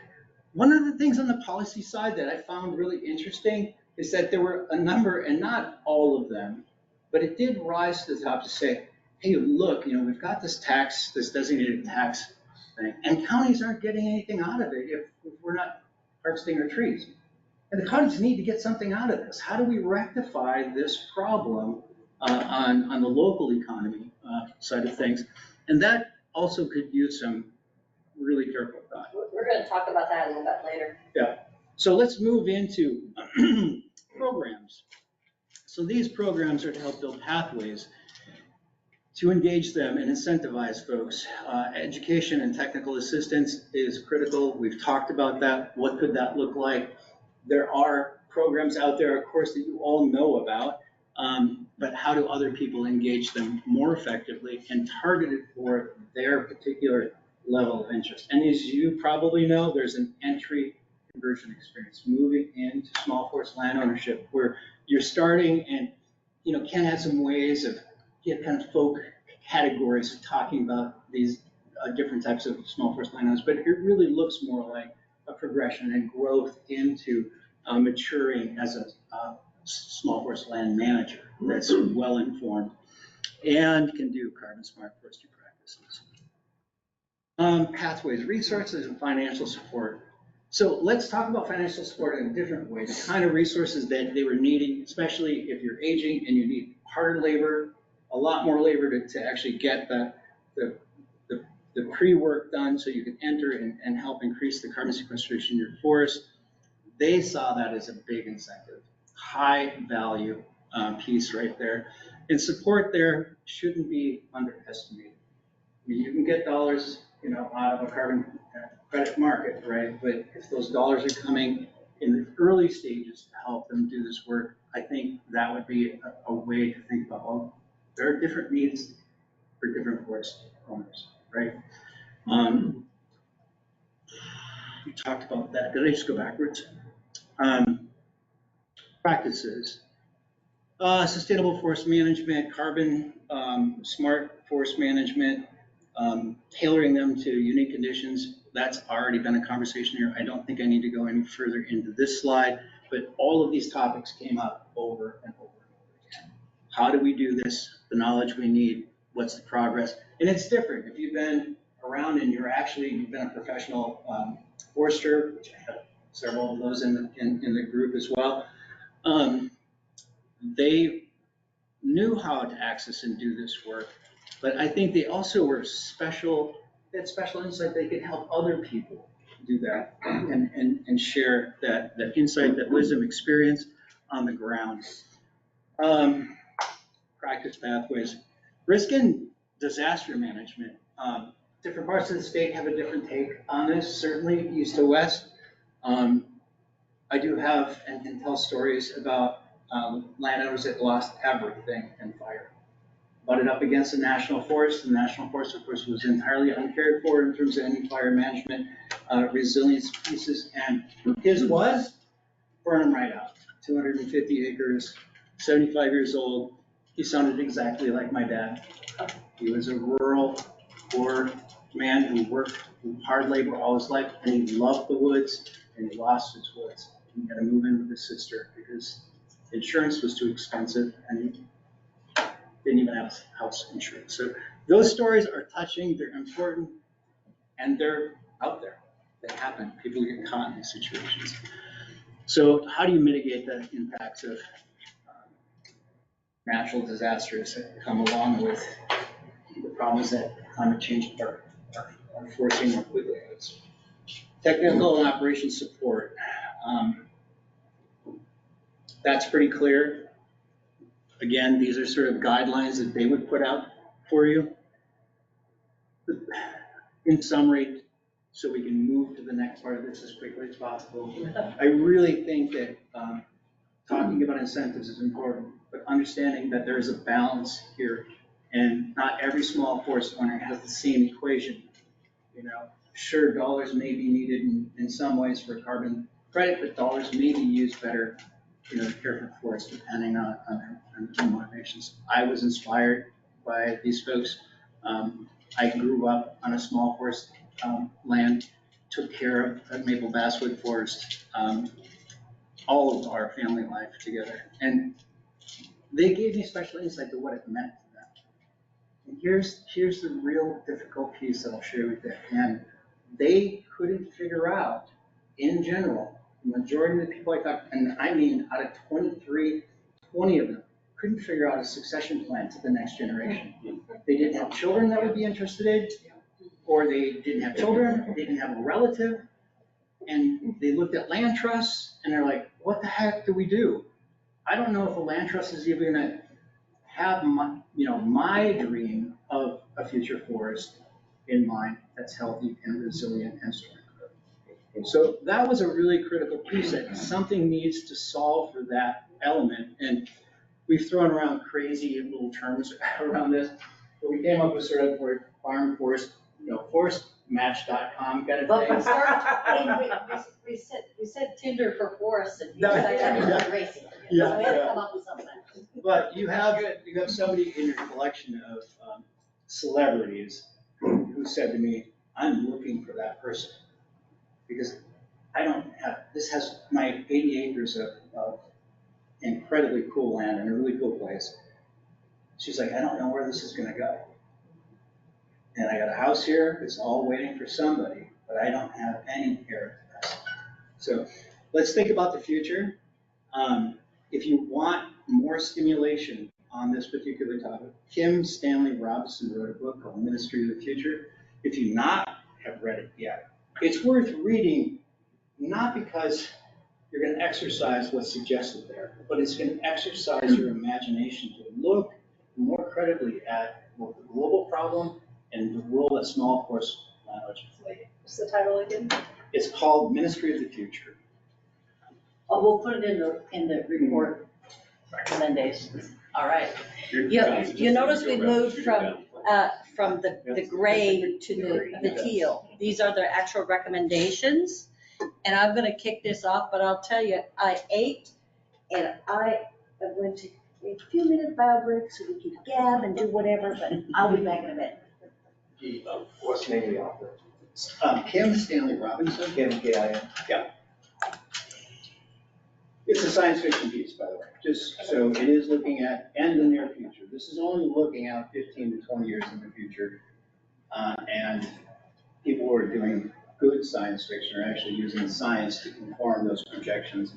One of the things on the policy side that I found really interesting is that there were a number, and not all of them, but it did rise to the top to say, hey, look, we've got this tax, this designated tax thing, and counties aren't getting anything out of it if we're not harvesting our trees. And the counties need to get something out of this. How do we rectify this problem on the local economy side of things? And that also could use some really careful thought. We're going to talk about that a little bit later. Yeah. So let's move into programs. So these programs are to help build pathways to engage them and incentivize folks. Education and technical assistance is critical. We've talked about that. What could that look like? There are programs out there, of course, that you all know about, but how do other people engage them more effectively and targeted for their particular level of interest? And as you probably know, there's an entry conversion experience moving into small forest land ownership where you're starting, and Ken had some ways of kind of folk categories of talking about these different types of small forest land owners, but it really looks more like a progression and growth into maturing as a small forest land manager that's well informed and can do carbon smart forestry practices. Pathways, resources, and financial support. So let's talk about financial support in a different way. The kind of resources that they were needing, especially if you're aging and you need hard labor, a lot more labor to actually get the pre-work done so you can enter and help increase the carbon sequestration in your forest. They saw that as a big incentive, high value piece right there. And support there shouldn't be underestimated. I mean, you can get dollars, out of a carbon credit market, right? But if those dollars are coming in the early stages to help them do this work, I think that would be a way to think about, well, there are different needs for different forest owners, right? We talked about that. Did I just go backwards? Practices. Sustainable forest management, carbon, smart forest management, tailoring them to unique conditions. That's already been a conversation here. I don't think I need to go any further into this slide, but all of these topics came up over and over and over again. How do we do this? The knowledge we need, what's the progress? And it's different. If you've been around and you've been a professional forester, which I have several of those in the group as well, they knew how to access and do this work, but I think they also were they had special insight. They could help other people do that and share that insight, that wisdom, experience on the ground. Practice pathways, risk and disaster management. Different parts of the state have a different take on this, certainly east to west. I do have and can tell stories about landowners that lost everything in fire. Butted up against the national forest. The national forest, of course, was entirely uncared for in terms of any fire management resilience pieces. And his was burn them right out. 250 acres, 75 years old. He sounded exactly like my dad. He was a rural, poor man who worked hard labor all his life, and he loved the woods, and he lost his woods. He had to move in with his sister because insurance was too expensive, and he didn't even have house insurance. So those stories are touching, they're important, and they're out there. They happen. People get caught in these situations. So how do you mitigate the impacts of natural disasters that come along with the problems that climate change are forcing more quickly? Technical and operations support. That's pretty clear. Again, these are sort of guidelines that they would put out for you. In summary, so we can move to the next part of this as quickly as possible, I really think that talking about incentives is important, but understanding that there is a balance here, and not every small forest owner has the same equation. Sure, dollars may be needed in some ways for carbon credit, but dollars may be used better, to care for forests depending on their motivations. I was inspired by these folks. I grew up on a small forest land, took care of maple basswood forest, all of our family life together. And they gave me special insight to what it meant to them. And here's the real difficult piece that I'll share with you. And they couldn't figure out, in general, the majority of the people I talked to, and I mean out of 23, 20 of them couldn't figure out a succession plan to the next generation. They didn't have children that would be interested in, or they didn't have children, they didn't have a relative, and they looked at land trusts and they're like, what the heck do we do? I don't know if a land trust is even gonna have my dream of a future forest in mind that's healthy and resilient and strong. So that was a really critical piece, that something needs to solve for that element. And we've thrown around crazy little terms around this, but we came up with sort of farm forest, forestmatch.com kind of But thing. we said Tinder for forests, and you said racing. So we had to come up with something. But you have somebody in your collection of celebrities who said to me, I'm looking for that person. Because this has my 80 acres of incredibly cool land in a really cool place. She's like, I don't know where this is gonna go. And I got a house here, it's all waiting for somebody, but I don't have any heir to this. So let's think about the future. If you want more stimulation on this particular topic, Kim Stanley Robinson wrote a book called Ministry of the Future. If you not have read it yet, it's worth reading, not because you're going to exercise what's suggested there, but it's going to exercise your imagination to look more credibly at both the global problem and the role that small forest landowners play. What's the title again? It's called Ministry of the Future. Oh, we'll put it in the report recommendations. All right. You notice we moved from from the gray to the teal. These are the actual recommendations. And I'm gonna kick this off, but I'll tell you, I ate and I am going to take a few minute bio break so we can gab and do whatever, but I'll be back in a minute. What's the name of the author? Kim Stanley Robinson. Kim, K-I-M. Yeah. It's a science fiction piece, by the way, just so it is looking at, and the near future. This is only looking out 15 to 20 years in the future. And people who are doing good science fiction are actually using science to conform those projections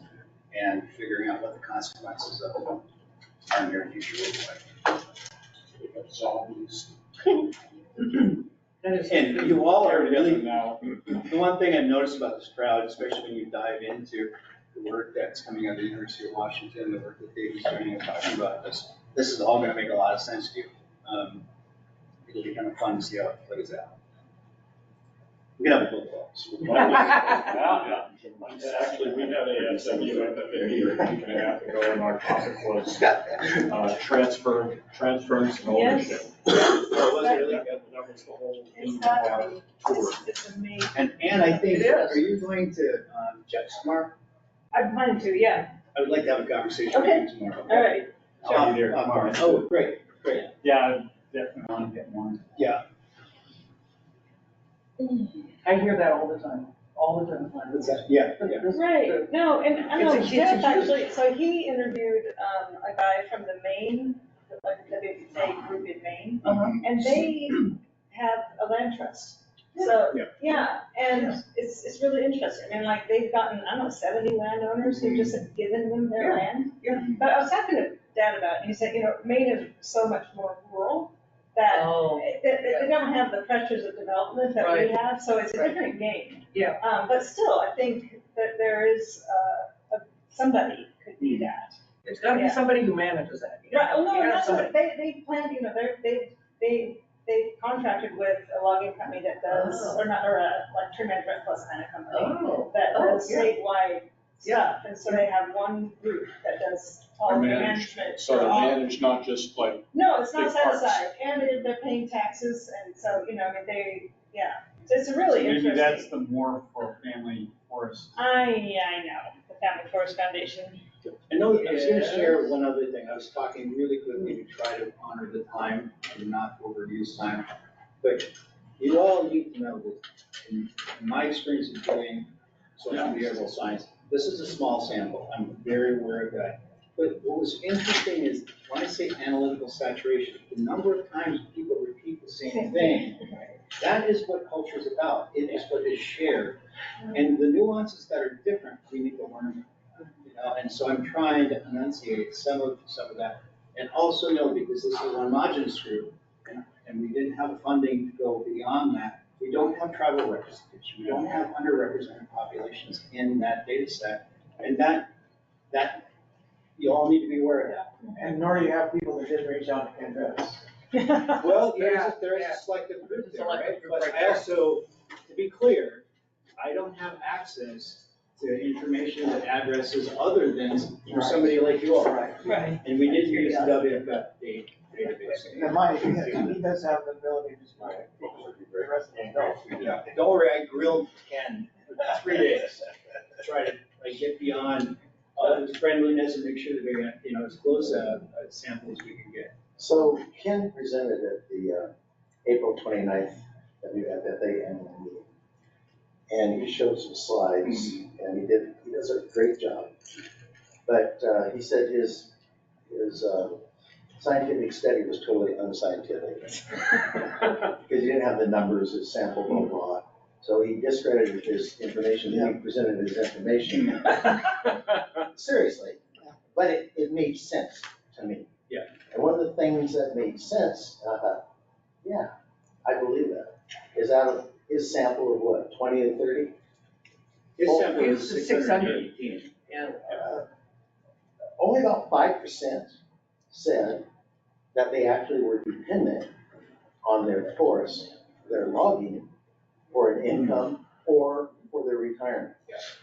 and figuring out what the consequences of our near future look like. Zombies. And you all are really, now. the one thing I've noticed about this crowd, especially when you dive into the work that's coming out of the University of Washington, the work that David's doing and talking about this is all gonna make a lot of sense to you. It'll be kind of fun to see how it plays out. We can have a book club. Actually, we had a CWGFindingsPresentation here a week and a half ago, and our topic was transference and ownership. That was the whole thing of our tour. It's amazing. And I think, It is. are you going to Jeff tomorrow? I'm planning to, yeah. I would like to have a conversation with Okay. you tomorrow. All right. I'll be there tomorrow. Oh, great. Yeah, I definitely want to get one. Yeah. I hear that all the time. What's that? Yeah. Right, no, and I know It's a Jeff huge- actually, so he interviewed a guy from the Maine, like the WPA group in Maine, and they have a land trust. So, yeah, and it's really interesting. I mean, like, they've gotten, I don't know, 70 landowners who just have given them their land. Yeah. But I was talking to Dad about it, and he said, Maine is so much more rural that they don't have the pressures of development that we Right. have, so it's a different game. Yeah. But still, I think that there is, somebody could be that. It's gotta be somebody who manages that. Right, well, no, You that's gotta what, they planned, they contracted with a logging company that does, Oh. like tree management plus kind of company, Oh. that does yeah. statewide stuff, and so they have one group that does all the management. So for they're all- managed, not just like, No, it's not big set parks. aside, and they're paying taxes, and so, it's a really interesting. Maybe that's the more for family forest. I know, the Family Forest Foundation. I know, I was gonna share one other thing. I was talking really quickly to try to honor the time and not overuse time. But you all need to know that in my experience of doing social behavioral science, this is a small sample. I'm very aware of that. But what was interesting is when I say analytical saturation, the number of times people repeat the same thing, that is what culture is about. It is what is shared. And the nuances that are different, we need to learn. And so I'm trying to enunciate some of that. And also know, because this is a homogeneous group, and we didn't have funding to go beyond that, we don't have tribal representation. We don't have underrepresented populations in that data set. And that you all need to be aware of that. And nor do you have people that just reach out to convince. Well, there's a selective group there, right? But I also, to be clear, I don't have access to information and addresses other than from somebody like you all. Right. And we did use the WFF database. And mine, he does have the ability to just like, the rest of them don't. Don't worry, I grilled Ken for 3 days. Try to get beyond all his friendliness and make sure that we get, as close a sample as we can get. So Ken presented at the April 29th WFFA annual meeting. And he showed some slides, and he does a great job. But he said his scientific study was totally unscientific. Because he didn't have the numbers, his sample, blah, blah. So he discredited his information, he presented his information. Seriously, but it made sense to me. Yeah. And one of the things that made sense, and I thought, yeah, I believe that, is out of his sample of what, 20 to 30? His sample It's was the 618. Yeah. Only about 5% said that they actually were dependent on their forest, their logging, for an income or for their retirement,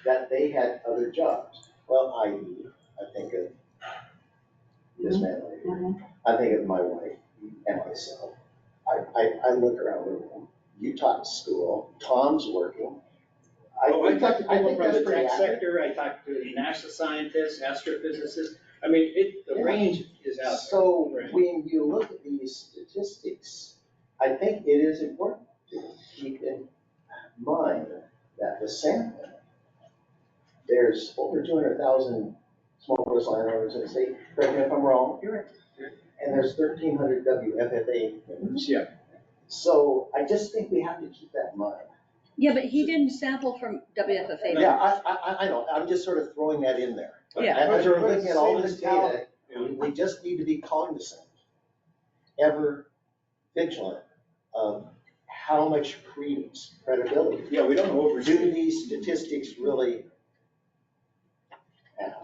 that they had other jobs. Well, i.e., I think of this man right here. I think of my wife and myself. I look around the room, you talk to school, Tom's working. I talked to people think from that's the pretty tech accurate. sector, I talked to NASA scientists, astrophysicists. I mean, the Yeah. range is out there. So Right. when you look at these statistics, I think it is important to keep in mind that the sampling, there's over 200,000 small forest landowners in the state. Correct me if I'm wrong. You're right. And there's 1,300 WFFA members. Yeah. So I just think we have to keep that in mind. Yeah, but he didn't sample from WFFA. Yeah, I know. I'm just sort of throwing that in there. Yeah. As we're looking at all this data, we just need to be cognizant, ever vigilant of how much credence, credibility. Yeah, we don't overdo Do these statistics really have?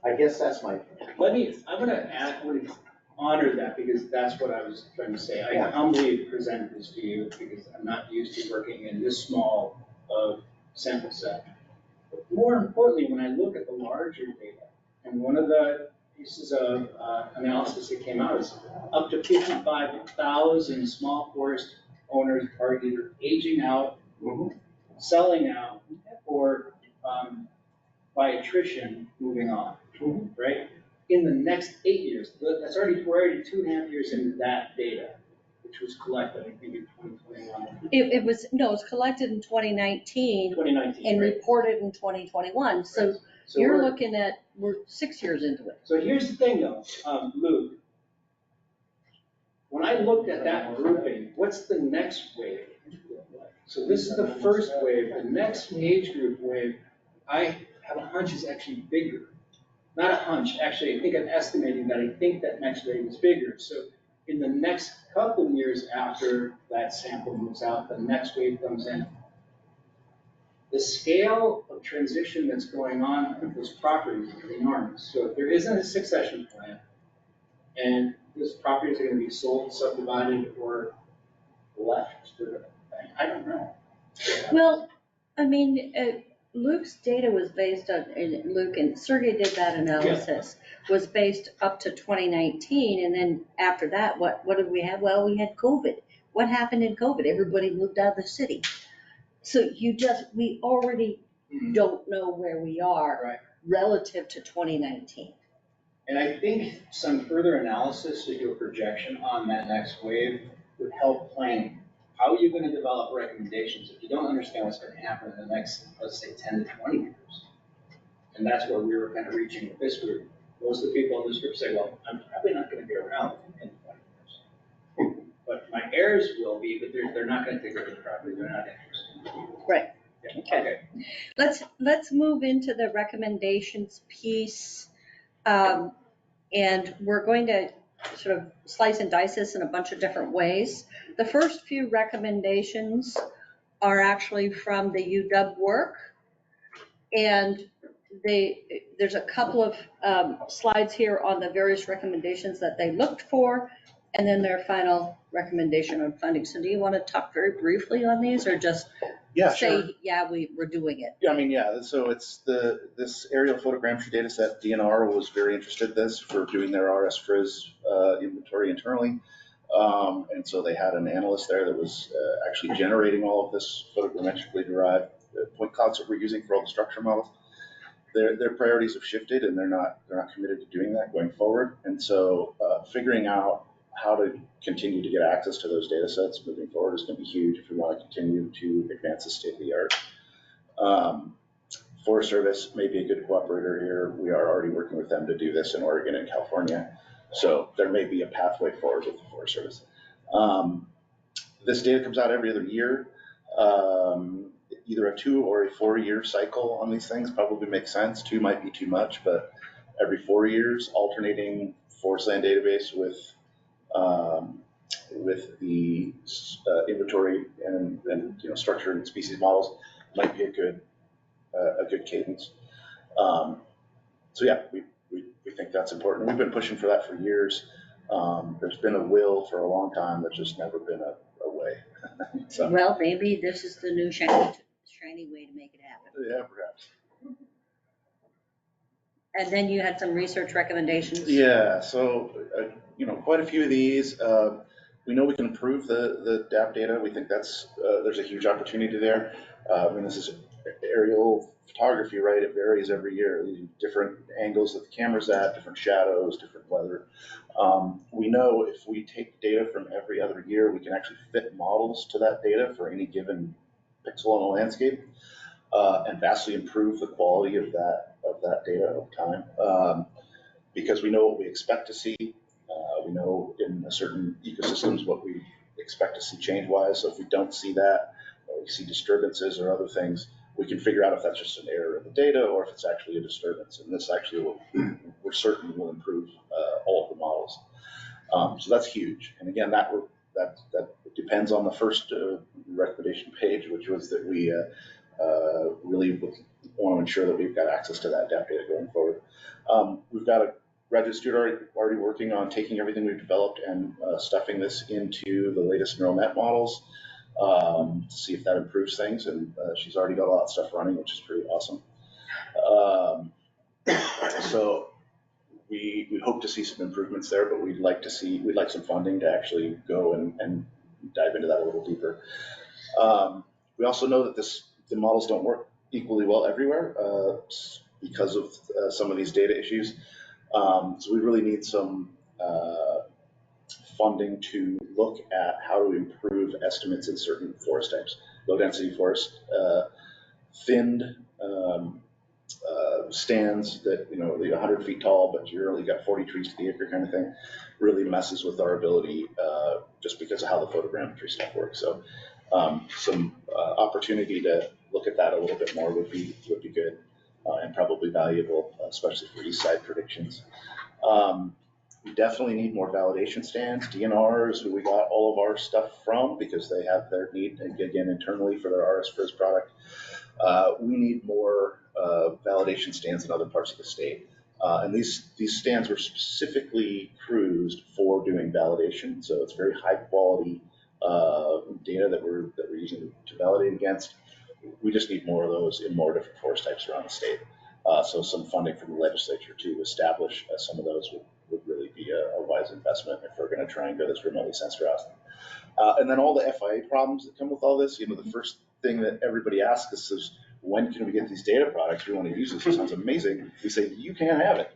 I guess that's my point. I'm gonna honor that because that's what I was trying to say. I humbly present this to you because I'm not used to working in this small of sample set. But more importantly, when I look at the larger data, and one of the pieces of analysis that came out is up to 55,000 small forest owners are either aging out, selling out, or by attrition moving on, right? In the next 8 years, we're already 2.5 years into that data, which was collected, I think, in 2021. It was collected in 2019 2019, and right. reported in 2021. So So you're we're- looking at, we're 6 years into it. So here's the thing though, Luke. When I looked at that grouping, what's the next wave look like? So this is the first wave. The next age group wave, I have a hunch is actually bigger. Not a hunch, actually, I think I'm estimating that I think that next wave is bigger. So in the next couple of years after that sample moves out, the next wave comes in. The scale of transition that's going on with those properties is enormous. So if there isn't a succession plan, and those properties are gonna be sold, subdivided, or left to the bank, I don't know. Well, I mean, Luke's data was based on, and Luke and Sergey did that analysis, was based up to 2019, and then after that, what did we have? Well, we had COVID. What happened in COVID? Everybody moved out of the city. So we already don't know where we are relative to 2019. And I think some further analysis to do a projection on that next wave would help planning. How are you going to develop recommendations if you don't understand what's going to happen in the next, let's say, 10 to 20 years? And that's where we were kind of reaching with this group. Most of the people in this group say, well, I'm probably not going to be around in 20 years. But my heirs will be, but they're not going to take over the property. They're not interested. Right. Yeah. Okay. Let's move into the recommendations piece. And we're going to sort of slice and dice this in a bunch of different ways. The first few recommendations are actually from the UW work. And there's a couple of slides here on the various recommendations that they looked for, and then their final recommendation on funding. So do you want to talk very briefly on these, or just say, yeah, we're doing it? Yeah, I mean, yeah, so it's this aerial photogrammetry data set. DNR was very interested in this for doing their RS Frizz inventory internally. And so they had an analyst there that was actually generating all of this photogrammetrically derived point clouds that we're using for all the structure models. Their priorities have shifted, and they're not committed to doing that going forward. And so figuring out how to continue to get access to those data sets moving forward is going to be huge if we want to continue to advance the state of the art. Forest Service may be a good cooperator here. We are already working with them to do this in Oregon and California. So there may be a pathway forward with the Forest Service. This data comes out every other year. Either a 2 or a 4 year cycle on these things probably makes sense. 2 might be too much, but every 4 years, alternating forest land database with the inventory and structure and species models might be a good cadence. So yeah, we think that's important. We've been pushing for that for years. There's been a will for a long time. There's just never been a way. So, well, maybe this is the new shiny way to make it happen. yeah, perhaps. And then you had some research recommendations. Yeah, so quite a few of these. We know we can improve the DAP data. We think that's there's a huge opportunity there. I mean, this is aerial photography, right? It varies every year. Different angles that the camera's at, different shadows, different weather. We know if we take data from every other year, we can actually fit models to that data for any given pixel in a landscape, and vastly improve the quality of that data over time. Because we know what we expect to see. We know in certain ecosystems what we expect to see change-wise. So if we don't see that, or we see disturbances or other things, we can figure out if that's just an error in the data or if it's actually a disturbance. And this actually will, we're certain will improve all of the models. So that's huge. And again, that depends on the first recommendation page, which was that we really want to ensure that we've got access to that data going forward. We've got a graduate student already working on taking everything we've developed and stuffing this into the latest neural net models to see if that improves things. And she's already got a lot of stuff running, which is pretty awesome. So we hope to see some improvements there, but we'd like some funding to actually go and dive into that a little deeper. We also know that the models don't work equally well everywhere because of some of these data issues. So we really need some funding to look at how to improve estimates in certain forest types. Low density forest, thinned stands that, you know, they're 100 feet tall, but you only got 40 trees to the acre kind of thing, really messes with our ability just because of how the photogrammetry stuff works. So some opportunity to look at that a little bit more would be good and probably valuable, especially for east side predictions. We definitely need more validation stands. DNRs, who we got all of our stuff from because they have their need, again, internally for their RSFRIS product. We need more validation stands in other parts of the state. And these stands were specifically cruised for doing validation. So it's very high quality data that we're using to validate against. We just need more of those in more different forest types around the state. So some funding from the legislature to establish some of those would really be a wise investment if we're going to try and go this remotely sensor out. And then all the FIA problems that come with all this, you know, the first thing that everybody asks us is, when can we get these data products? We want to use this. It sounds amazing. We say, you can't have it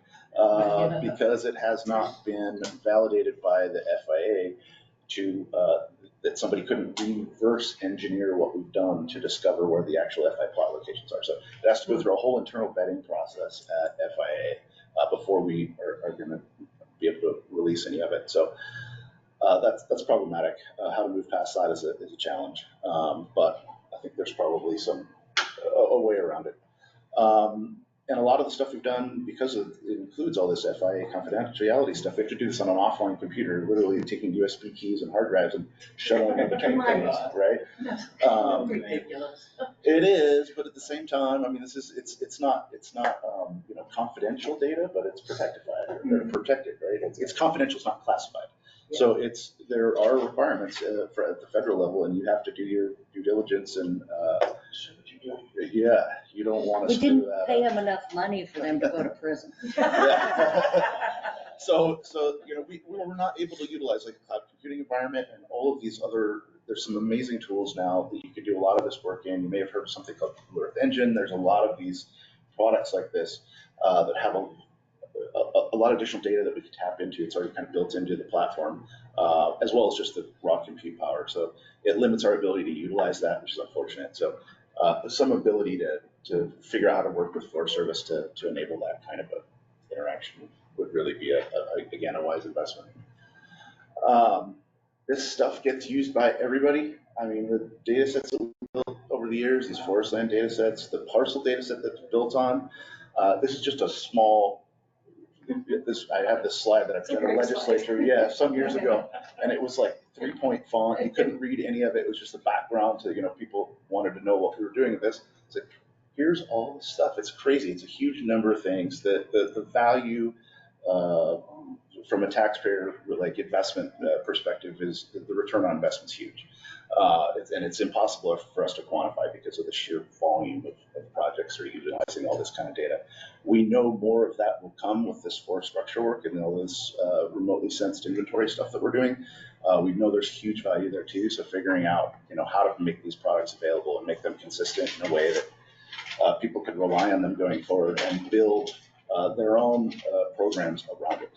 because it has not been validated by the FIA to that somebody couldn't reverse engineer what we've done to discover where the actual FI plot locations are. So it has to go through a whole internal vetting process at FIA before we are going to be able to release any of it. So that's problematic. How to move past that is a challenge, but I think there's probably a way around it. And a lot of the stuff we've done, because it includes all this FIA confidentiality stuff, we have to do this on an offline computer, literally taking USB keys and hard drives and shuttling them between things, right? Ridiculous. It is, but at the same time, I mean, it's not you know, confidential data, but it's protected, right? It's confidential, it's not classified. So there are requirements at the federal level, and you have to do your due diligence and yeah, you don't want to screw that up. We didn't pay them enough money for them to go to prison. So you know, we were not able to utilize like a cloud computing environment and all of these other. There's some amazing tools now that you can do a lot of this work in. You may have heard of something called Blue Earth Engine. There's a lot of these products like this that have a lot of additional data that we can tap into. It's already kind of built into the platform, as well as just the raw compute power. So it limits our ability to utilize that, which is unfortunate. So some ability to figure out how to work with Forest Service to enable that kind of a interaction would really be again a wise investment. This stuff gets used by everybody. I mean, the data sets that we built over the years, these forest land data sets, the parcel data set that's built on, this is just a small. I have this slide that I've got a legislature, some years ago, and it was like 3-point font. You couldn't read any of it. It was just the background to, you know, people wanted to know what we were doing with this. It's like, here's all the stuff. It's crazy. It's a huge number of things. The value from a taxpayer like investment perspective is the return on investment is huge, and it's impossible for us to quantify because of the sheer volume of projects that are utilizing all this kind of data. We know more of that will come with this forest structure work and all this remotely sensed inventory stuff that we're doing. We know there's huge value there too, so figuring out, how to make these products available and make them consistent in a way that people can rely on them going forward and build their own programs around it.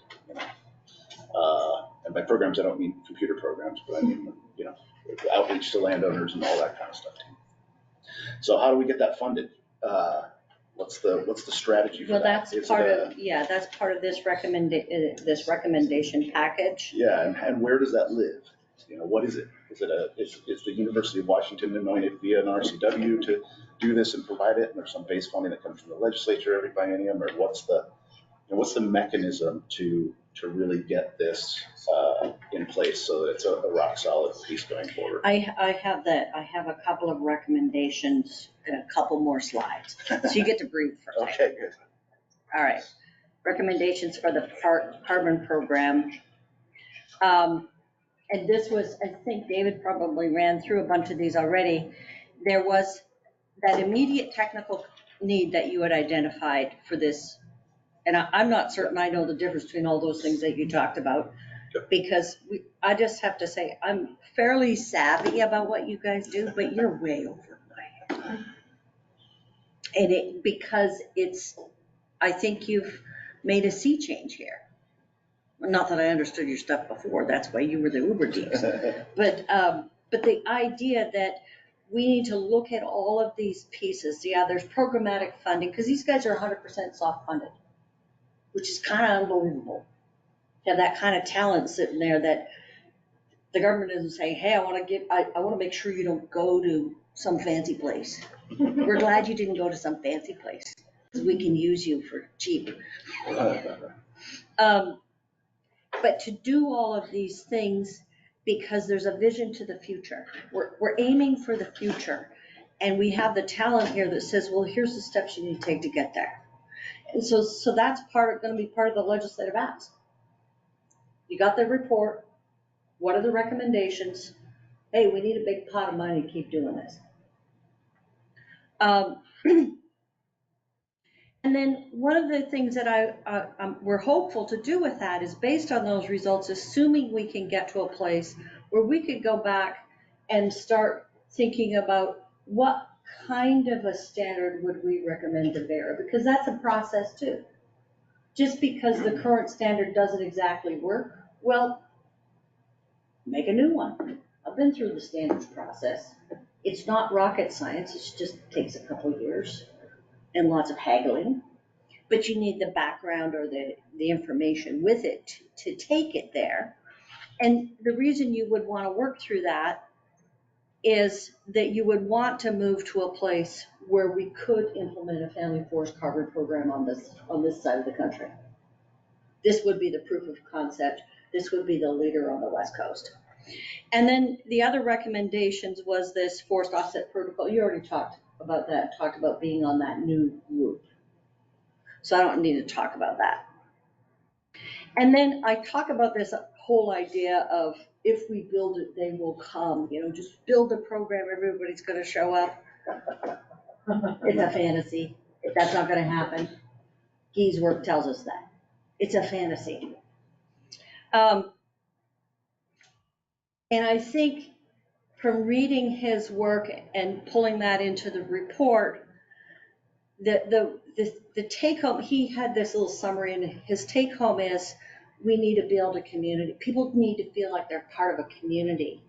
And by programs, I don't mean computer programs, but I mean, outreach to landowners and all that kind of stuff too. So how do we get that funded? What's the strategy for Well, that? that's part of, that's part of this recommendation package. Yeah, and where does that live? What is it? Is the University of Washington anointed via an RCW to do this and provide it? And there's some base funding that comes from the legislature every biennium, or what's the mechanism to really get this in place so that it's a rock solid piece going forward? I have a couple of recommendations and a couple more slides. So you get to breathe for a second. Okay, good. All right. Recommendations for the carbon program. And this was, I think David probably ran through a bunch of these already. There was that immediate technical need that you had identified for this. And I'm not certain I know the difference between all those things that you talked about, because I just have to say, I'm fairly savvy about what you guys do, but you're way over my head. And because I think you've made a sea change here. Not that I understood your stuff before, that's why you were the Uber geeks. But the idea that we need to look at all of these pieces. Yeah, there's programmatic funding, because these guys are 100% soft funded, which is kind of unbelievable. To have that kind of talent sitting there that the government isn't saying, hey, I want to make sure you don't go to some fancy place. We're glad you didn't go to some fancy place, because we can use you for cheap. But to do all of these things, because there's a vision to the future. We're aiming for the future. And we have the talent here that says, well, here's the steps you need to take to get there. And so that's going to be part of the legislative ask. You got the report. What are the recommendations? Hey, we need a big pot of money to keep doing this. And then one of the things that we're hopeful to do with that is, based on those results, assuming we can get to a place where we could go back and start thinking about what kind of a standard would we recommend to VERA, because that's a process too. Just because the current standard doesn't exactly work, well, make a new one. I've been through the standards process. It's not rocket science, it just takes a couple of years and lots of haggling, but you need the background or the information with it to take it there. And the reason you would want to work through that is that you would want to move to a place where we could implement a family forest carbon program on this side of the country. This would be the proof of concept. This would be the leader on the West Coast. And then the other recommendations was this forest offset protocol. You already talked about that, talked about being on that new group. So I don't need to talk about that. And then I talk about this whole idea of, if we build it, they will come. Just build a program, everybody's going to show up. It's a fantasy. That's not going to happen. Guy's work tells us that. It's a fantasy. And I think from reading his work and pulling that into the report, the take home, he had this little summary, and his take home is, we need to build a community. People need to feel like they're part of a community,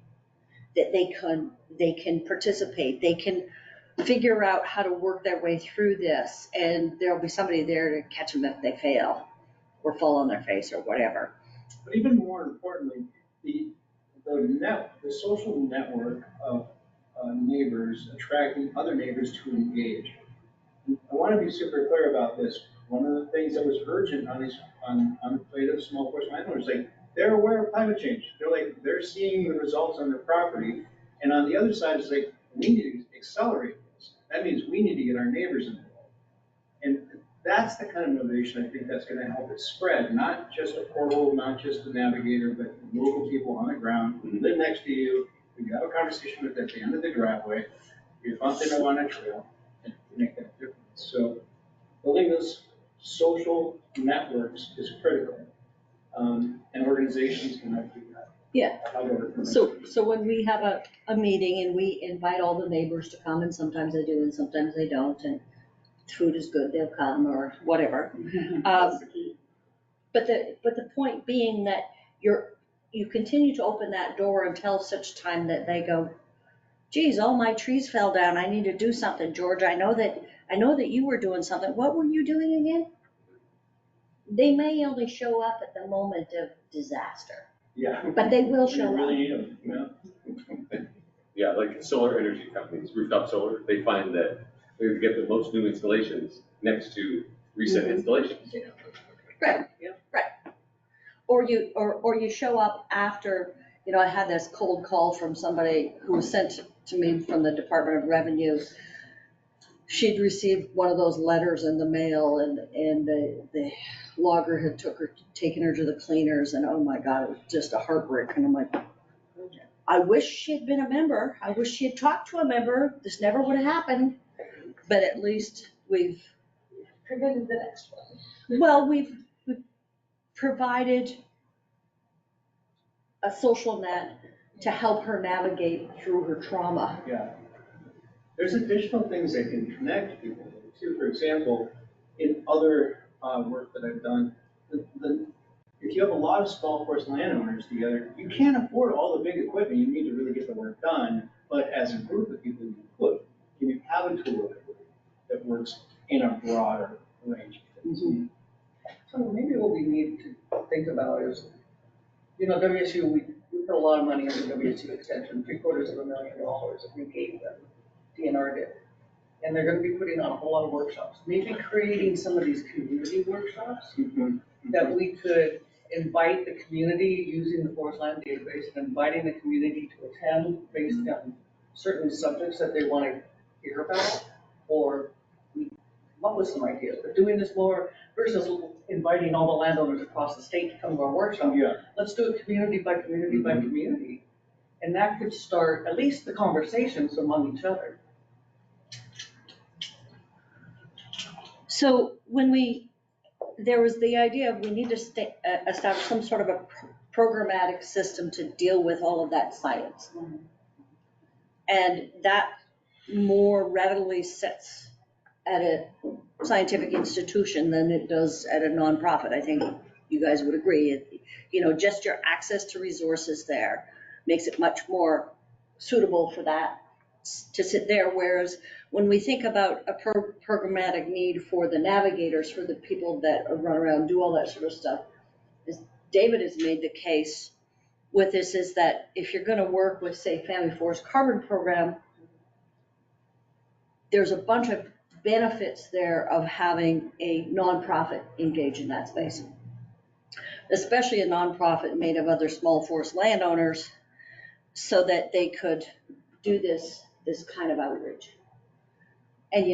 that they can participate, they can figure out how to work their way through this, and there'll be somebody there to catch them if they fail or fall on their face or whatever. But even more importantly, the social network of neighbors attracting other neighbors to engage. I want to be super clear about this. One of the things that was urgent on the plate of small forest landowners, they're aware of climate change. They're seeing the results on their property, and on the other side, it's like, we need to accelerate this. That means we need to get our neighbors involved, and that's the kind of motivation I think that's going to help it spread. Not just a portal, not just a navigator, but local people on the ground who live next to you. We have a conversation with them at the end of the driveway. We bump into them on a trail, and make that difference. So building those social networks is critical, and organizations can help do that. Yeah. I'll go with So when we have a meeting and we invite all the neighbors to come, and sometimes they do and sometimes they don't, and food is good, they'll come or whatever. But the point being that you continue to open that door until such time that they go, geez, all my trees fell down, I need to do something. George, I know that you were doing something. What were you doing again? They may only show up at the moment of disaster, Yeah. but they will We show up. really am, yeah. Yeah, like solar energy companies, rooftop solar, they find that they get the most new installations next to recent installations. Right, right. Or you show up after, I had this cold call from somebody who was sent to me from the Department of Revenue. She'd received one of those letters in the mail and the logger had taken her to the cleaners, and oh my God, it was just a heartbreak. And I'm like, I wish she had been a member. I wish she had talked to a member. This never would have happened. But at least we've Prevented the next one. Well, we've provided a social net to help her navigate through her trauma. Yeah. There's additional things that can connect people too. For example, in other work that I've done, if you have a lot of small forest landowners together, you can't afford all the big equipment you need to really get the work done. But as a group of people, you have a tool that works in a broader range of things. Mm-hmm. So maybe what we need to think about is, WSU, we put a lot of money into WSU extension, $750,000 that we gave them, DNR did. And they're gonna be putting on a whole lot of workshops, maybe creating some of these community workshops that we could invite the community using the forest land database and inviting the community to attend based on certain subjects that they want to hear about, or we come up with some ideas, but doing this more versus inviting all the landowners across the state to come to our workshop. Yeah. Let's do it community by community by community. And that could start at least the conversations among each other. So there was the idea of we need to establish some sort of a programmatic system to deal with all of that science. And that more readily sits at a scientific institution than it does at a nonprofit. I think you guys would agree. Just your access to resources there makes it much more suitable for that to sit there. Whereas when we think about a programmatic need for the navigators, for the people that run around, do all that sort of stuff, as David has made the case with this, is that if you're going to work with, say, Family Forest Carbon Program, there's a bunch of benefits there of having a nonprofit engage in that space, especially a nonprofit made of other small forest landowners, so that they could do this kind of outreach. And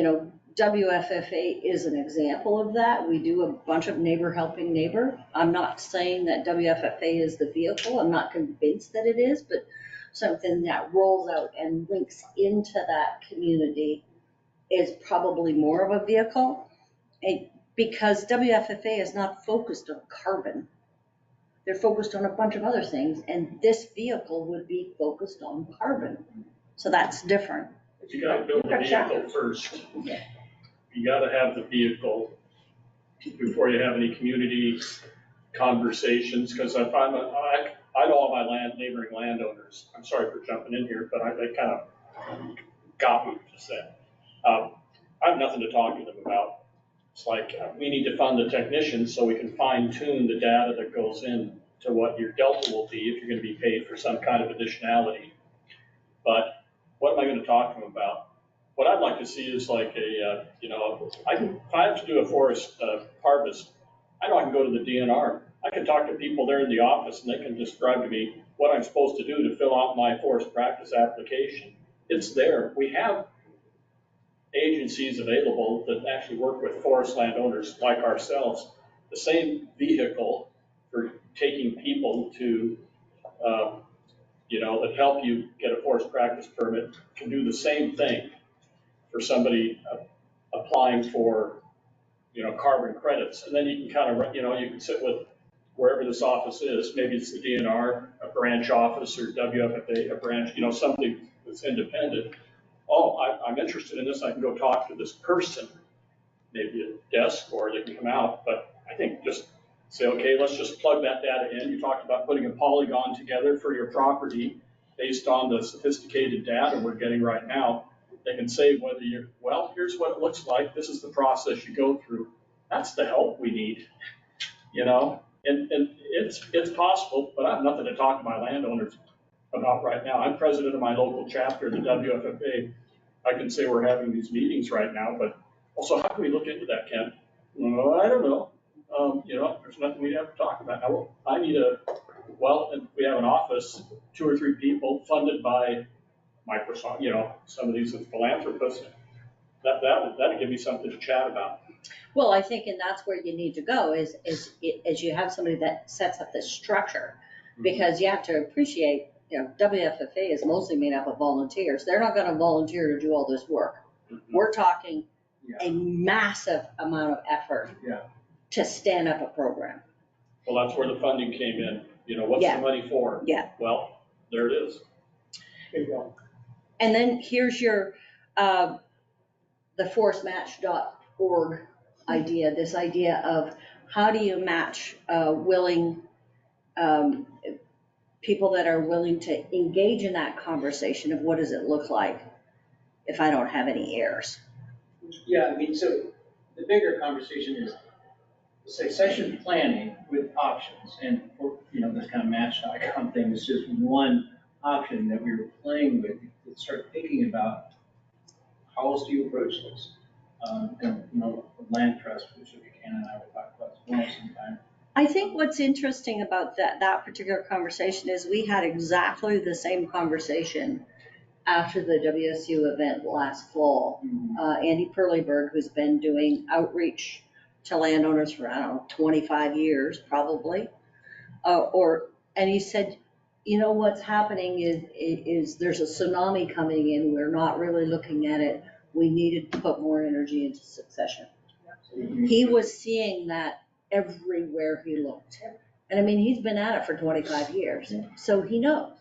WFFA is an example of that. We do a bunch of neighbor helping neighbor. I'm not saying that WFFA is the vehicle. I'm not convinced that it is, but something that rolls out and links into that community is probably more of a vehicle, because WFFA is not focused on carbon. They're focused on a bunch of other things, and this vehicle would be focused on carbon. So that's different. You gotta build the vehicle first. You gotta have the vehicle before you have any community conversations, because I know all my neighboring landowners. I'm sorry for jumping in here, but they kind of got me just then. I have nothing to talk to them about. It's like, we need to fund the technicians so we can fine tune the data that goes in to what your delta will be if you're gonna be paid for some kind of additionality. But what am I gonna talk to them about? What I'd like to see is like if I have to do a forest harvest, I know I can go to the DNR. I can talk to people there in the office and they can describe to me what I'm supposed to do to fill out my forest practice application. It's there. We have agencies available that actually work with forest landowners like ourselves. The same vehicle for taking people to, that help you get a forest practice permit can do the same thing for somebody applying for, carbon credits. And then you can kind of, you can sit with wherever this office is, maybe it's the DNR, a branch office, or WFFA, a branch, something that's independent. Oh, I'm interested in this, I can go talk to this person, maybe at a desk, or they can come out, but I think just say, okay, let's just plug that data in. You talked about putting a polygon together for your property based on the sophisticated data we're getting right now. They can say whether here's what it looks like, this is the process you go through. That's the help we need, and it's possible, but I have nothing to talk to my landowners about right now. I'm president of my local chapter, the WFFA. I can say we're having these meetings right now, but also, how can we look into that, Ken? Well, I don't know. There's nothing we have to talk about. And we have an office, 2 or 3 people funded by Microsoft, some of these philanthropists. That'd give me something to chat about. Well, I think, and that's where you need to go is you have somebody that sets up this structure, because you have to appreciate, WFFA is mostly made up of volunteers. They're not going to volunteer to do all this work. We're talking a massive amount of effort to stand up a program. Well, that's where the funding came in. What's the money for? Yeah. Well, there it is. And then here's your, the forcematch.org idea, this idea of how do you match willing people that are willing to engage in that conversation of what does it look like if I don't have any heirs? Yeah, so the bigger conversation is succession planning with options, and this kind of match.com thing is just one option that we were playing with to start thinking about how else do you approach this, and land trust, which Ken and I will talk about as well sometime. I think what's interesting about that particular conversation is we had exactly the same conversation after the WSU event last fall. Andy Perleyberg, who's been doing outreach to landowners for, 25 years probably, and he said, what's happening is there's a tsunami coming in. We're not really looking at it. We needed to put more energy into succession. He was seeing that everywhere he looked. And he's been at it for 25 years, so he knows.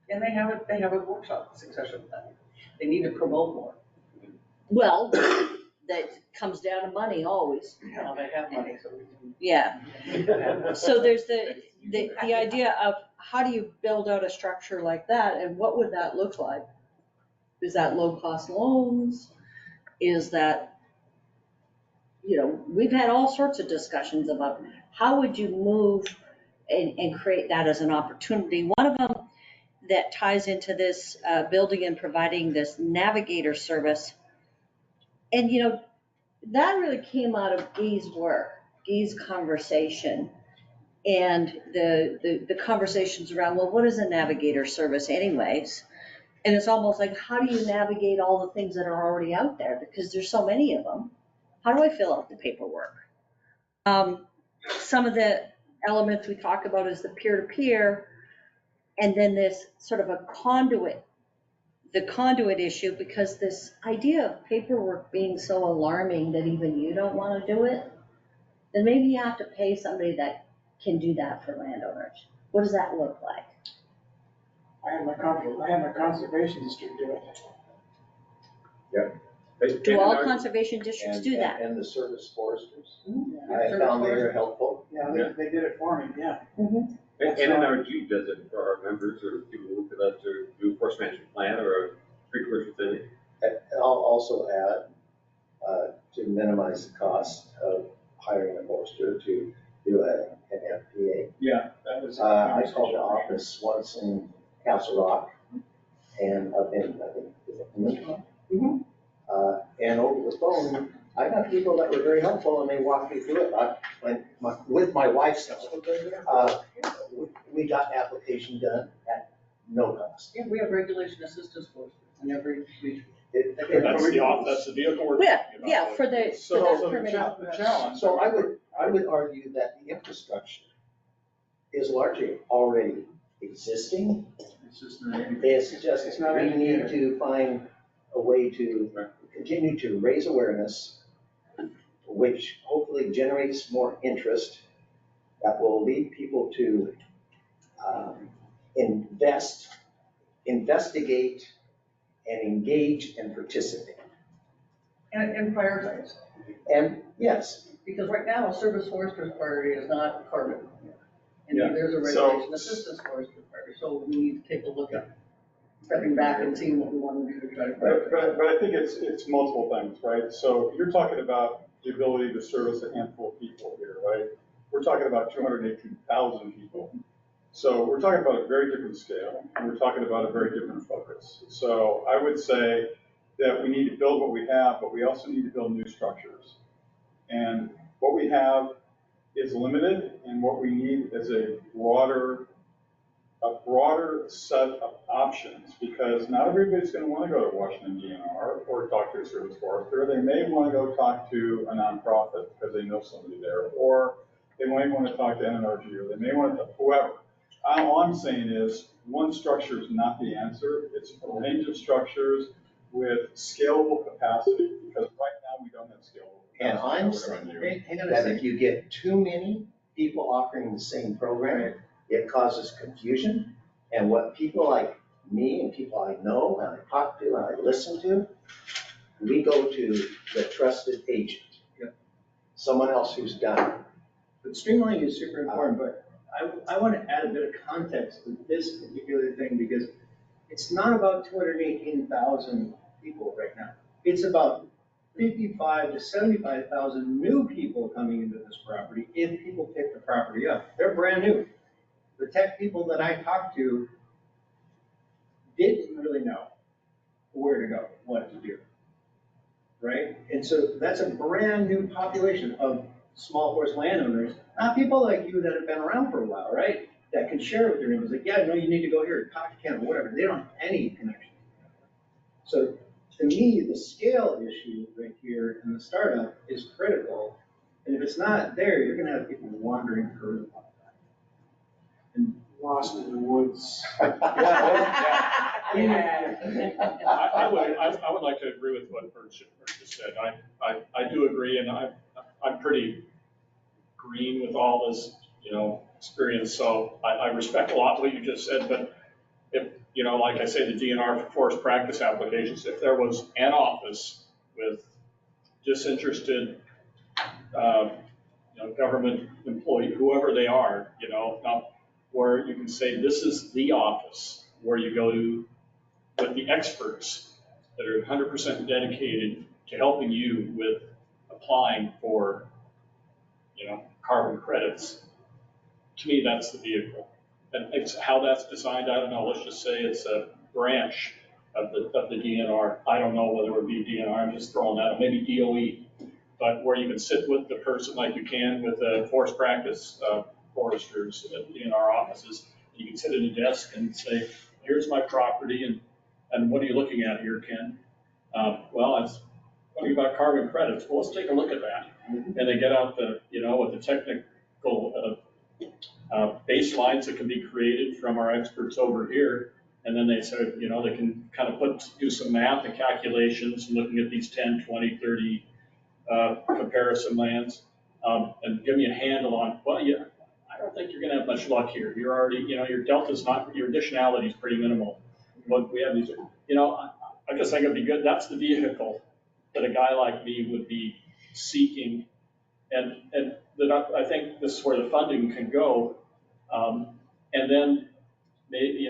And they have a workshop, succession planning. They need to promote more. Well, that comes down to money always. Yeah, they have money, so we can. Yeah. So there's the idea of how do you build out a structure like that, and what would that look like? Is that low-cost loans? Is that, we've had all sorts of discussions about how would you move and create that as an opportunity. One of them that ties into this building and providing this navigator service, and that really came out of Guy's work, Guy's conversation, and the conversations around, well, what is a navigator service anyways? And it's almost like, how do you navigate all the things that are already out there? Because there's so many of them. How do I fill out the paperwork? Some of the elements we talk about is the peer-to-peer, and then this sort of a conduit, the conduit issue, because this idea of paperwork being so alarming that even you don't want to do it, then maybe you have to pay somebody that can do that for landowners. What does that look like? I had my conservation district do it. Yep. Do all conservation districts do that? And the service foresters. Yeah, I found they were helpful. Yeah, they did it for me, yeah. And NRG does it for our members or people who look at us to do a forest management plan or a pre-commercial thing. And I'll also add, to minimize the cost of hiring a forester to do an FPA. Yeah, that was. I called the office once in Castle Rock and up in, I think, is it Peninsula? And over the phone, I got people that were very helpful and they walked me through it. With my wife's help, we got application done at no cost. Yeah, we have regulation assistance forces in every region. That's the vehicle we're talking about. Yeah, for the challenge. So I would argue that the infrastructure is largely already existing. It's just not. It's just, we need to find a way to continue to raise awareness, which hopefully generates more interest that will lead people to investigate, and engage and participate. And prioritize. And yes, Because right now, a service forester's priority is not carbon. And Yeah. there's a regulation assistance forester's priority, so we need to take a look at stepping back and seeing what we want to do to try to. But I think it's multiple things, right? So you're talking about the ability to service a handful of people here, right? We're talking about 218,000 people. So we're talking about a very different scale, and we're talking about a very different focus. So I would say that we need to build what we have, but we also need to build new structures. And what we have is limited, and what we need is a broader set of options, because not everybody's going to want to go to Washington DNR or talk to a service forester. They may want to go talk to a nonprofit because they know somebody there, or they might want to talk to NRG, or they may want to whoever. All I'm saying is one structure is not the answer. It's a range of structures with scalable capacity, because right now we don't have scalable capacity. and I'm saying that if you get too many people offering the same program, it causes confusion. And what people like me and people I know and I talk to and I listen to, we go to the trusted agent, someone else who's done it. But streamlining is super important, but I want to add a bit of context to this particular thing, because it's not about 218,000 people right now. It's about 55 to 75,000 new people coming into this property if people pick the property up. They're brand new. The tech people that I talked to didn't really know where to go, what to do, right? And so that's a brand new population of small horse landowners, not people like you that have been around for a while, right? That can share with their neighbors, like, yeah, no, you need to go here, talk to Ken, or whatever. They don't have any connection. So to me, the scale issue right here in the startup is critical. And if it's not there, you're gonna have people wandering through. And Lost in the woods. I would like to agree with what Bert just said. I do agree, and I'm pretty green with all this, experience. So I respect a lot what you just said, but if, like I say, the DNR for forest practice applications, if there was an office with disinterested, government employee, whoever they are, where you can say, this is the office where you go to with the experts that are 100% dedicated to helping you with applying for, carbon credits. To me, that's the vehicle. And it's how that's designed, I don't know. Let's just say it's a branch of the DNR. I don't know whether it would be DNR. I'm just throwing that out. Maybe DOE. But where you can sit with the person like you can with the forest practice foresters at DNR offices. You can sit at a desk and say, here's my property, and what are you looking at here, Ken? Well, it's talking about carbon credits. Well, let's take a look at that. And they get out the, with the technical baselines that can be created from our experts over here. And then they say, they can kind of do some math and calculations, looking at these 10, 20, 30 comparison lands, and give me a handle on, well, yeah, I don't think you're going to have much luck here. You're already, your delta's not, your additionality is pretty minimal. But we have these, I just think it'd be good. That's the vehicle that a guy like me would be seeking. And that I think this is where the funding can go. And then maybe,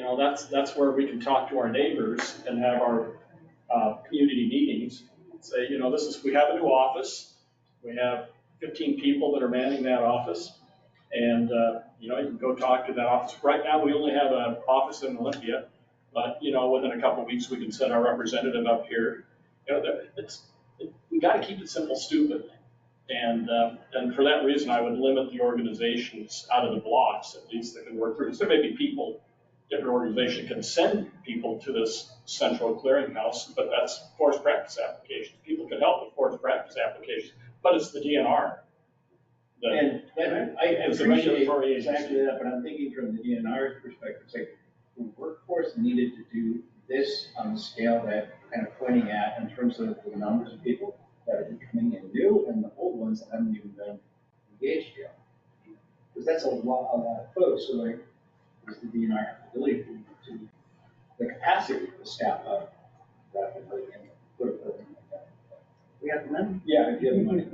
that's where we can talk to our neighbors and have our community meetings. Say, we have a new office. We have 15 people that are manning that office. And, you can go talk to that office. Right now, we only have an office in Olympia, but, within a couple of weeks, we can send our representative up here. We got to keep it simple, stupid. And for that reason, I would limit the organizations out of the blocks, at least that can work through. Because there may be people, different organizations can send people to this central clearinghouse, but that's forest practice applications. People can help with forest practice applications, but it's the DNR. And I appreciate exactly that, but I'm thinking from the DNR's perspective, say, the workforce needed to do this on the scale that kind of pointing at in terms of the numbers of people that are coming in new and the old ones that haven't even been engaged yet. Because that's a lot of folks, so like, does the DNR have the ability to, the capacity to staff up rapidly and put a program like that? We have the money? Yeah, if you have the money.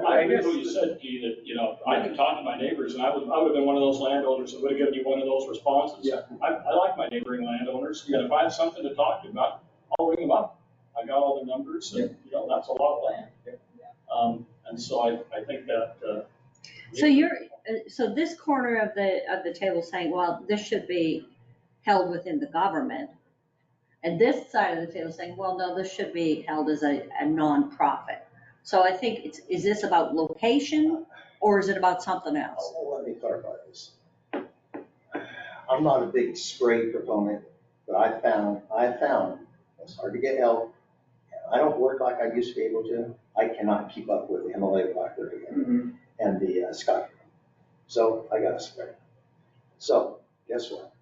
I agree with what you said, Guy, that, I could talk to my neighbors, and I would have been one of those landowners that would have given you one of those responses. Yeah. I like my neighboring landowners, and if I have something to talk to them about, I'll ring them up. I got all the numbers, and, that's a lot of land. And so I think that. So this corner of the table saying, well, this should be held within the government. And this side of the table saying, well, no, this should be held as a nonprofit. So I think is this about location or is it about something else? Well, let me clarify this. I'm not a big spray proponent, but I found it's hard to get help. I don't work like I used to be able to. I cannot keep up with the Himalayan blackberry and the Scotch. So I got a spray. So guess what?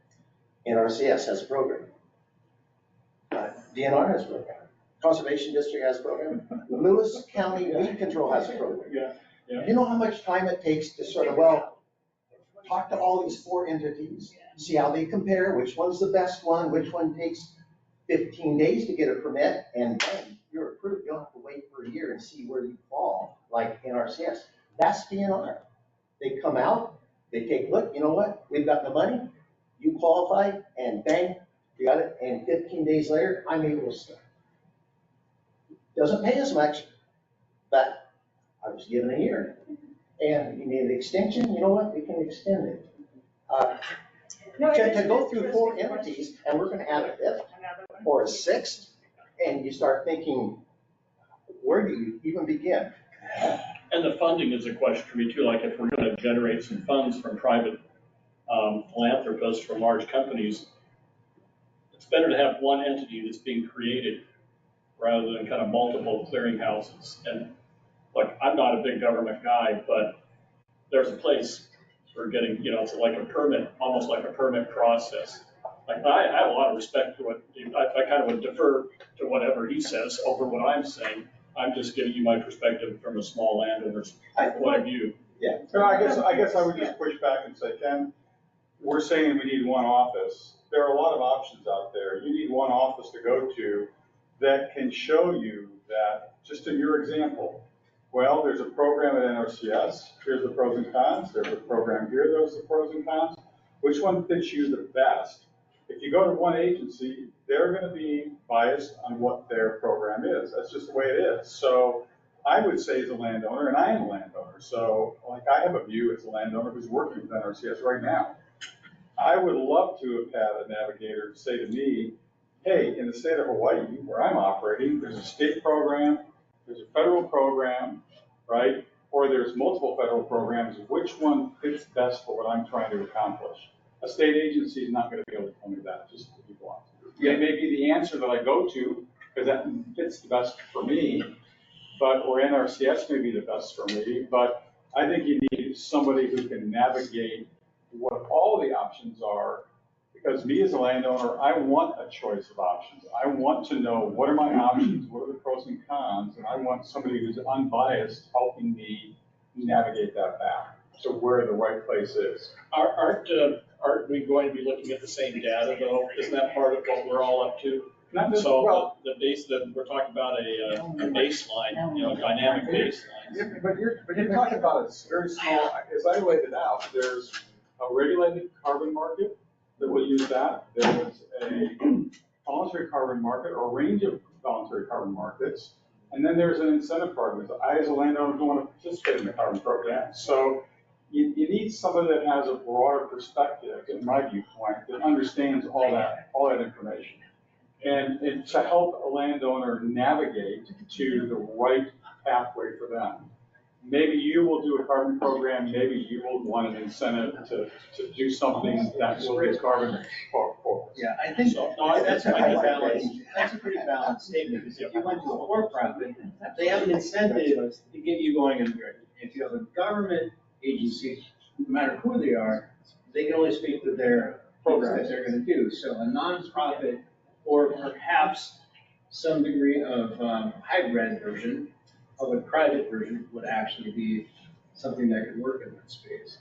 NRCS has a program. DNR has a program. Conservation District has a program. Lewis County Weed Control has a program. You know how much time it takes to sort of, talk to all these 4 entities, see how they compare, which one's the best one, which one takes 15 days to get a permit, and then you're approved. You don't have to wait for a year and see where you fall, like NRCS. That's DNR. They come out, they take a look, you know what, we've got the money, you qualify, and bang, you got it, and 15 days later, I'm able to start. Doesn't pay as much, but I was given a year. And you need an extension, you know what, we can extend it. To go through 4 entities, and we're gonna add a 5th or a 6th, and you start thinking, where do you even begin? And the funding is a question for me too, like if we're gonna generate some funds from private philanthropists, from large companies, it's better to have one entity that's being created rather than kind of multiple clearinghouses. And look, I'm not a big government guy, but there's a place for getting, it's like a permit, almost like a permit process. Like I have a lot of respect for what, I kind of would defer to whatever he says over what I'm saying. I'm just giving you my perspective from a small landowner's point of view. Yeah. So I guess I would just push back and say, Ken, we're saying we need one office. There are a lot of options out there. You need one office to go to that can show you that, just in your example, well, there's a program at NRCS, here's the pros and cons, there's a program here, there's the pros and cons. Which one fits you the best? If you go to one agency, they're gonna be biased on what their program is. That's just the way it is. So I would say as a landowner, and I am a landowner, so like I have a view as a landowner who's working with NRCS right now. I would love to have had a navigator say to me, hey, in the state of Hawaii, where I'm operating, there's a state program, there's a federal program, right? Or there's multiple federal programs. Which one fits best for what I'm trying to accomplish? A state agency is not going to be able to tell me that, just to be blunt. It may be the answer that I go to, because that fits the best for me, or NRCS may be the best for me, but I think you need somebody who can navigate what all the options are. Because me as a landowner, I want a choice of options. I want to know what are my options, what are the pros and cons, and I want somebody who's unbiased helping me navigate that path to where the right place is. Aren't we going to be looking at the same data though? Isn't that part of what we're all up to? Not just, so the base that we're talking about a baseline, dynamic baseline. Yeah, but you're talking about a very small, as I laid it out, there's a regulated carbon market that will use that. There's a voluntary carbon market or a range of voluntary carbon markets. And then there's an incentive program. I, as a landowner, don't want to participate in the carbon program. So you need somebody that has a broader perspective, in my viewpoint, that understands all that information. And to help a landowner navigate to the right pathway for them. Maybe you will do a carbon program, maybe you will want an incentive to do something that will get carbon focused. Yeah, I think that's a pretty balanced statement, because if you went to a for-profit, they have an incentive to get you going in there. If you have a government agency, no matter who they are, they can only speak to their program that they're gonna do. So a nonprofit, or perhaps some degree of hybrid version of a private version would actually be something that could work in that space.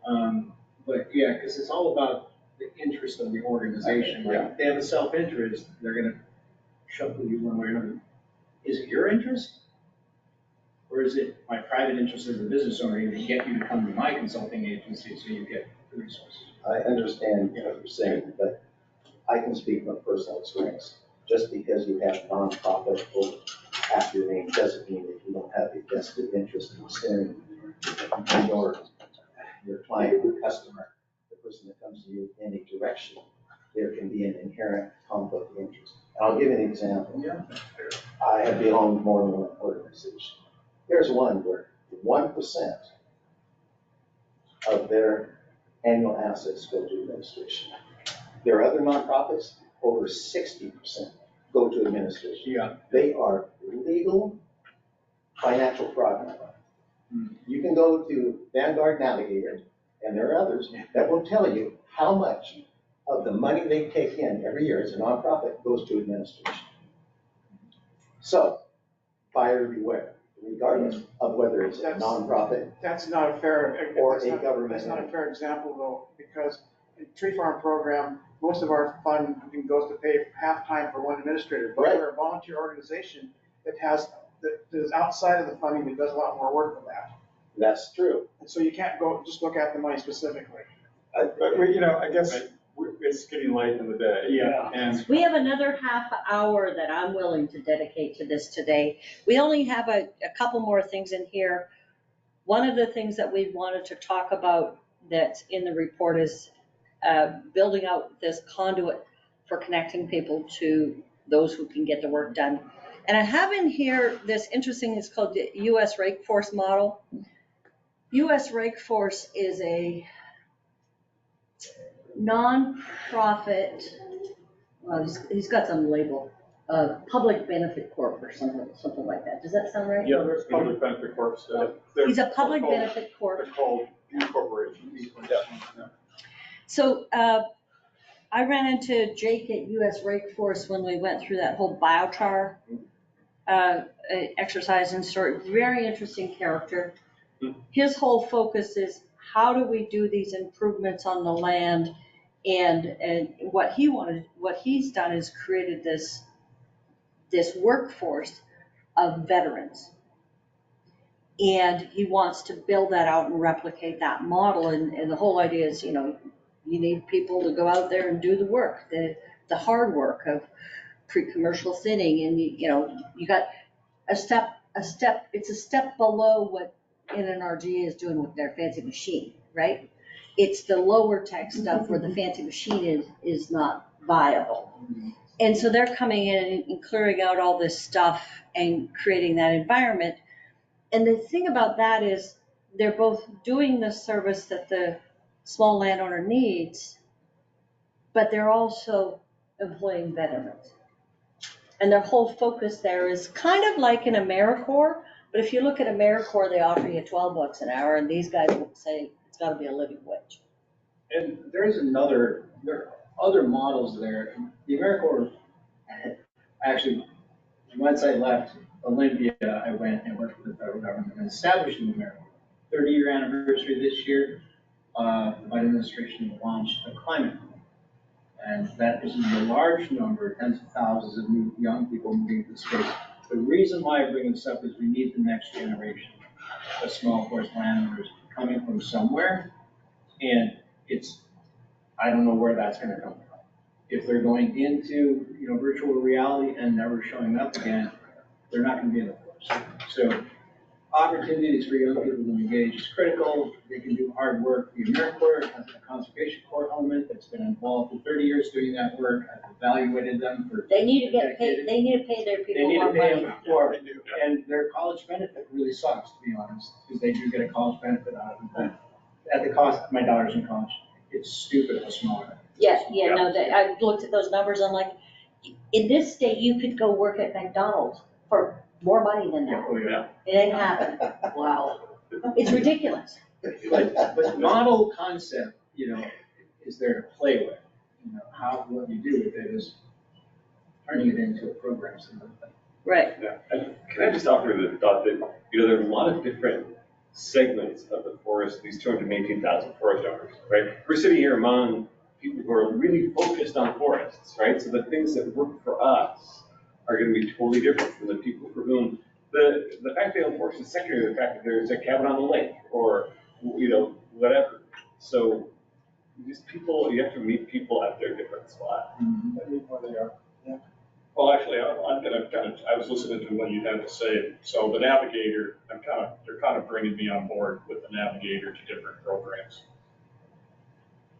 But yeah, because it's all about the interest of the organization. Like, if they have a self-interest, they're gonna shuffle you one way or another. Is it your interest? Or is it my private interest as a business owner to get you to come to my consulting agency so you get the resources? I understand what you're saying, but I can speak from personal experience. Just because you have nonprofit after your name doesn't mean that you don't have a vested interest in serving your client, your customer, the person that comes to you in a direction. There can be an inherent conflict of interest. I'll give you an example. I have belonged more than one organization. There's one where 1% of their annual assets go to administration. There are other nonprofits, over 60% go to administration. Yeah. They are legal financial fraud. You can go to Vanguard Navigator, and there are others that will tell you how much of the money they take in every year as a nonprofit goes to administration. So, buyer beware, regardless of whether it's a nonprofit. That's not a fair, or that's a not- government. That's not a fair example though, because in tree farm program, most of our funding goes to pay half-time for one administrator. But Right. we're a volunteer organization that is outside of the funding that does a lot more work than that. That's true. And so you can't go, just look at the money specifically. But we, I guess it's getting late in the day. Yeah. And We have another half hour that I'm willing to dedicate to this today. We only have a couple more things in here. One of the things that we wanted to talk about that's in the report is building out this conduit for connecting people to those who can get the work done. And I have in here this interesting, it's called the US Rake Force model. US Rake Force is a non-profit, well, he's got some label, public benefit corp or something like that. Does that sound right? yeah, there's public benefit corps. He's a public benefit corp. They're called corporations. Yeah. So I ran into Jake at US Rake Force when we went through that whole biochar exercise and story. Very interesting character. His whole focus is how do we do these improvements on the land, and what he's done is created this workforce of veterans. And he wants to build that out and replicate that model. And the whole idea is, you need people to go out there and do the work, the hard work of pre-commercial thinning. And, you got it's a step below what NNRG is doing with their fancy machine, right? It's the lower tech stuff where the fancy machine is not viable. And so they're coming in and clearing out all this stuff and creating that environment. And the thing about that is they're both doing the service that the small landowner needs, but they're also employing veterans. And their whole focus there is kind of like an AmeriCorps, but if you look at AmeriCorps, they offer you $12 an hour, and these guys would say it's got to be a living wage. And there are other models there. The AmeriCorps, actually, once I left Olympia, I went and worked with the federal government and established an AmeriCorps. 30-year anniversary this year, the Biden administration launched a climate fund. And that is a large number, tens of thousands of new young people moving to space. The reason why I bring this up is we need the next generation of small forest landowners coming from somewhere. And I don't know where that's going to come from. If they're going into virtual reality and never showing up again, they're not going to be in the force. So opportunities for young people to engage is critical. They can do hard work. The AmeriCorps has a conservation corps element that's been involved for 30 years doing that work. I've evaluated them for. They need to get paid. They need to pay their people more money. They need to pay them more, and their college benefit really sucks, to be honest, because they do get a college benefit out of it. At the cost of my daughter's in college, it's stupid how small it is. Yeah, no, I looked at those numbers. I'm like, in this state, you could go work at McDonald's for more money than that. Oh, yeah. It ain't happening. Wow. It's ridiculous. But model concept, is there to play with. What you do with it is turning it into a program. Right. Yeah. And can I just offer the thought that, there are a lot of different segments of the forest, these 218,000 forest owners, right? We're sitting here among people who are really focused on forests, right? So the things that work for us are going to be totally different from the people for whom the fact they own forest is secondary to the fact that there's a cabin on the lake or, whatever. So these people, you have to meet people at their different spot. I mean, where they are. Yeah. Well, actually, I was listening to what you had to say. So the navigator, they're kind of bringing me on board with the navigator to different programs.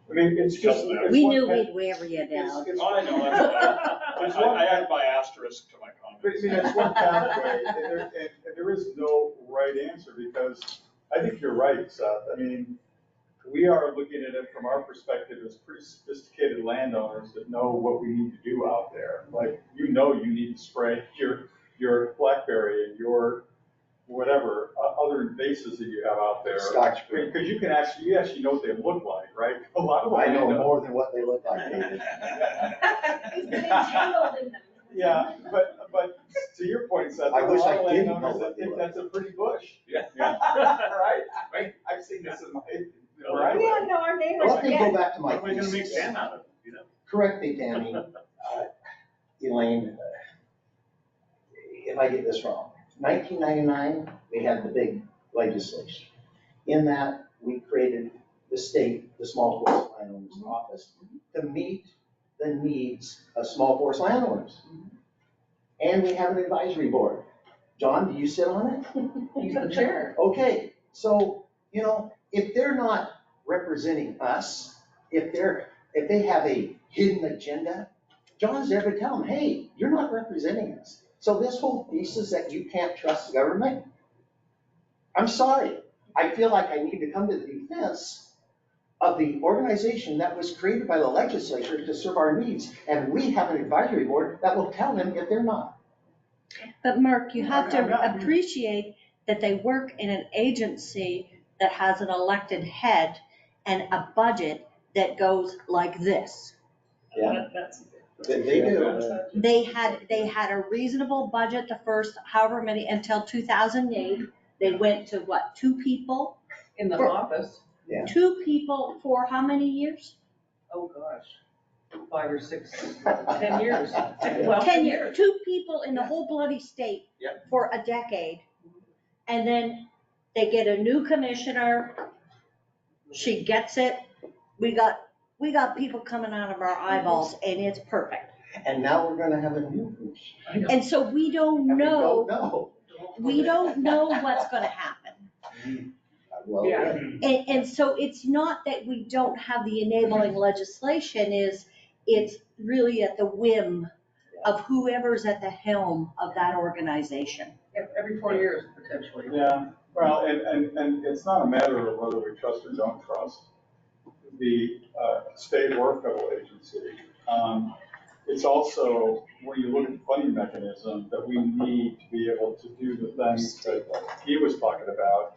I mean, it's just. We knew we'd wear you down. I know, that's why. I added my asterisk to my comment. But I mean, it's one pathway, and there is no right answer, because I think you're right, Seth. I mean, we are looking at it from our perspective as pretty sophisticated landowners that know what we need to do out there. Like, you need to spray your blackberry and your whatever, other invasives that you have out there. Scotch. Because you actually know what they look like, right? A lot of I know more than what they look like, David. Yeah, but to your point, Seth, I wish I didn't know landowners what that think they that's a pretty bush. Yeah. Right? I've seen this in my, right? We don't know our neighbors. Let me go back to my What are we going to make thesis. sand out of, Correct me, Tammy, Elaine, if I get this wrong. 1999, we had the big legislation. In that, we created the state, the small forest landowners office, to meet the needs of small forest landowners. And we have an advisory board. John, do you sit on it? He's the chair. Okay, so, if they're not representing us, if they have a hidden agenda, John's there to tell them, hey, you're not representing us. So this whole thesis that you can't trust the government, I'm sorry. I feel like I need to come to the defense of the organization that was created by the legislature to serve our needs. And we have an advisory board that will tell them if they're not. But Mark, you have to appreciate that they work in an agency that has an elected head and a budget that goes like this. Yeah, they do. They had a reasonable budget the first however many, until 2008. They went to what, 2 people? In the For- office. Yeah. 2 people for how many years? Oh, gosh. 5 or 6, 10 years. 10 years. 2 people in the whole bloody state Yep. for a decade. And then they get a new commissioner. She gets it. We got people coming out of our eyeballs, and it's perfect. And now we're gonna have a new commission. And so we don't And we know. don't know. We don't know what's gonna happen. Well, Yeah. And so it's not that we don't have the enabling legislation, it's really at the whim of whoever's at the helm of that organization. Every 4 years, potentially. Yeah, well, and it's not a matter of whether we trust or don't trust the state or federal agency. It's also, when you look at the funding mechanism, that we need to be able to do the things that he was talking about.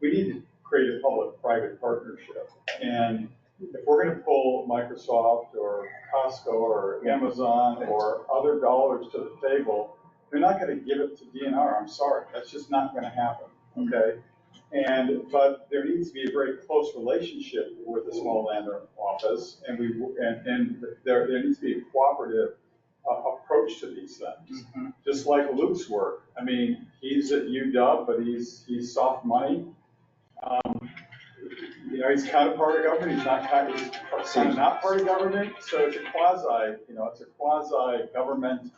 We need to create a public-private partnership. And if we're going to pull Microsoft or Costco or Amazon or other dollars to the table, they're not going to give it to DNR. I'm sorry, that's just not going to happen. Okay. But there needs to be a very close relationship with the small landowner office, and there needs to be a cooperative approach to these things. Mm-hmm. Just like Luke's work. I mean, he's at UW, but he's soft money. He's kind of part of government. He's kind of not part of government. So it's a quasi government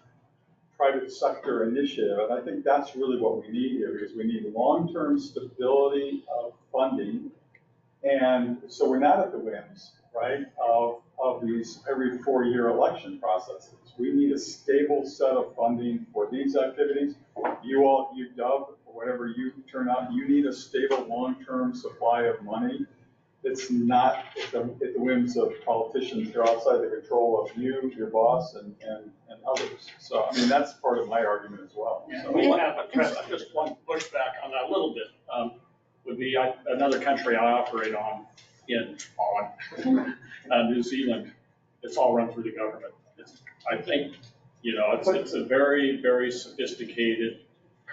private sector initiative. And I think that's really what we need here, because we need long-term stability of funding. And so we're not at the whims, right, of these every 4-year election processes. We need a stable set of funding for these activities. UW, or whatever you turn out, you need a stable long-term supply of money. It's not at the whims of politicians. They're outside the control of you, your boss, and others. So, I mean, that's part of my argument as well. So, What happened, just one pushback on that a little bit, would be another country I operate on New Zealand. It's all run through the government. I think, it's a very, very sophisticated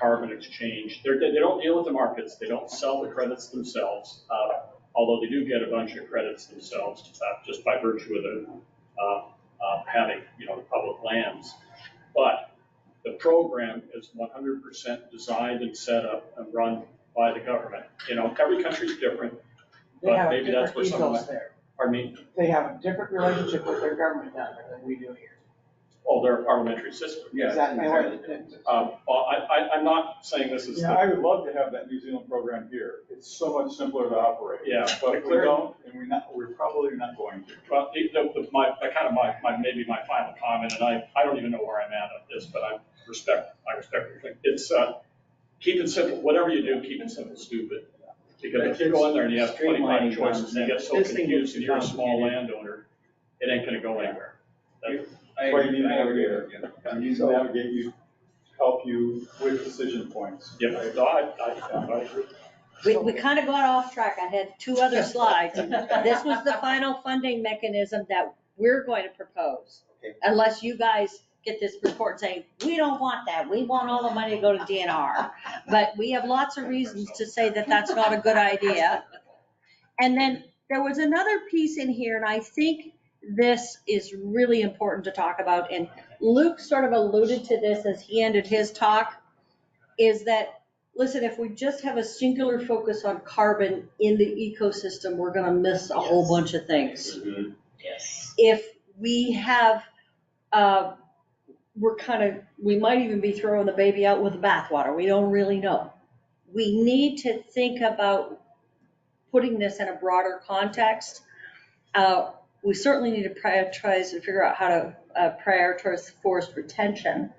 carbon exchange. They don't deal with the markets. They don't sell the credits themselves, although they do get a bunch of credits themselves just by virtue of the having, the public lands. But the program is 100% designed and set up and run by the government. Every country's different, They but have a maybe that's different where some of ethos there. Pardon me? They have a different relationship with their government down there than we do here. Oh, they're a parliamentary system. Exactly right. Well, I'm not saying this is. I would love to have that New Zealand program here. It's so much simpler to operate. Yeah. But we don't, and we're probably not going to. Well, maybe my final comment, and I don't even know where I'm at this, but I respect everything. It's keep it simple. Whatever you do, keep it simple, stupid. Because if you go in there and you have 25 choices, and you get so confused and you're a small landowner, it ain't gonna go anywhere. That's why you need a navigator. You need to navigate you, help you with decision points. Yeah, I agree. We kind of got off track. I had two other slides. This was the final funding mechanism that we're going to propose. Unless you guys get this report saying, we don't want that. We want all the money to go to DNR. But we have lots of reasons to say that that's not a good idea. And then there was another piece in here, and I think this is really important to talk about. And Luke sort of alluded to this as he ended his talk, is that, listen, if we just have a singular focus on carbon in the ecosystem, we're going to miss a whole bunch of things. Mm-hmm. Yes. If we have, we might even be throwing the baby out with the bathwater. We don't really know. We need to think about putting this in a broader context. We certainly need to prioritize and figure out how to prioritize forest retention.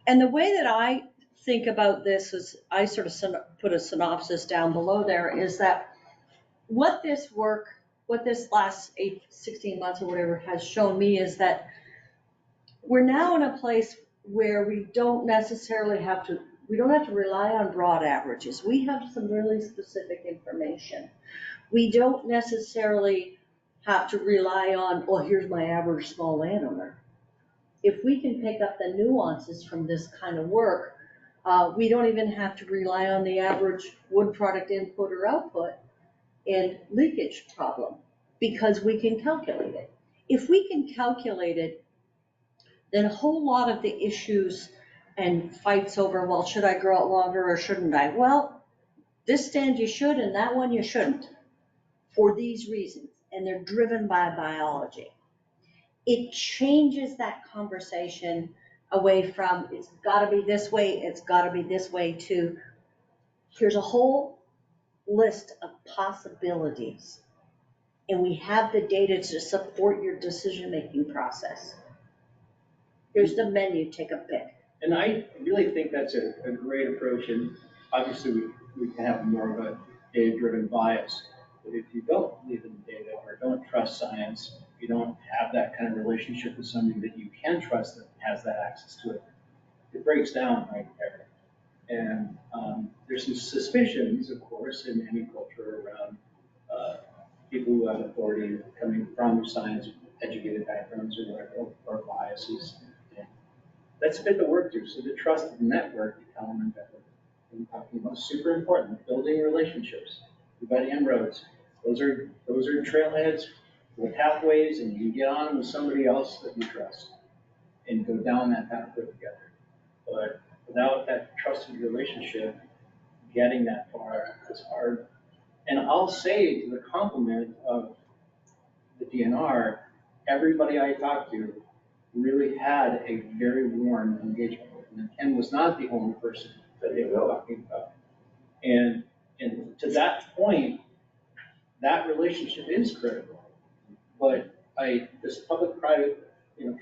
And the way that I think about this is, I sort of put a synopsis down below there, is that what this last 16 months or whatever has shown me is that we're now in a place where we don't necessarily have to rely on broad averages. We have some really specific information. We don't necessarily have to rely on, well, here's my average small landowner. If we can pick up the nuances from this kind of work, we don't even have to rely on the average wood product input or output and leakage problem, because we can calculate it. If we can calculate it, then a whole lot of the issues and fights over, well, should I grow it longer or shouldn't I? Well, this stand you should and that one you shouldn't, for these reasons, and they're driven by biology. It changes that conversation away from, it's gotta be this way, it's gotta be this way, to here's a whole list of possibilities, and we have the data to support your decision-making process. Here's the menu, take a pick. And I really think that's a great approach, and obviously we can have more of a data-driven bias. But if you don't believe in data or don't trust science, if you don't have that kind of relationship with somebody that you can trust that has that access to it, it breaks down right there. And there's some suspicions, of course, in any culture around people who have authority coming from science-educated backgrounds or whatever, or biases. And that's a bit to work through. So the trusted network element that we're talking about is super important. Building relationships. Everybody on roads. Those are trailheads with pathways, and you can get on with somebody else that you trust and go down that pathway together. But without that trusted relationship, getting that far is hard. And I'll say, to the compliment of the DNR, everybody I talked to really had a very warm engagement with them. And was not the only person that they were talking about. And to that point, that relationship is critical. But this public-private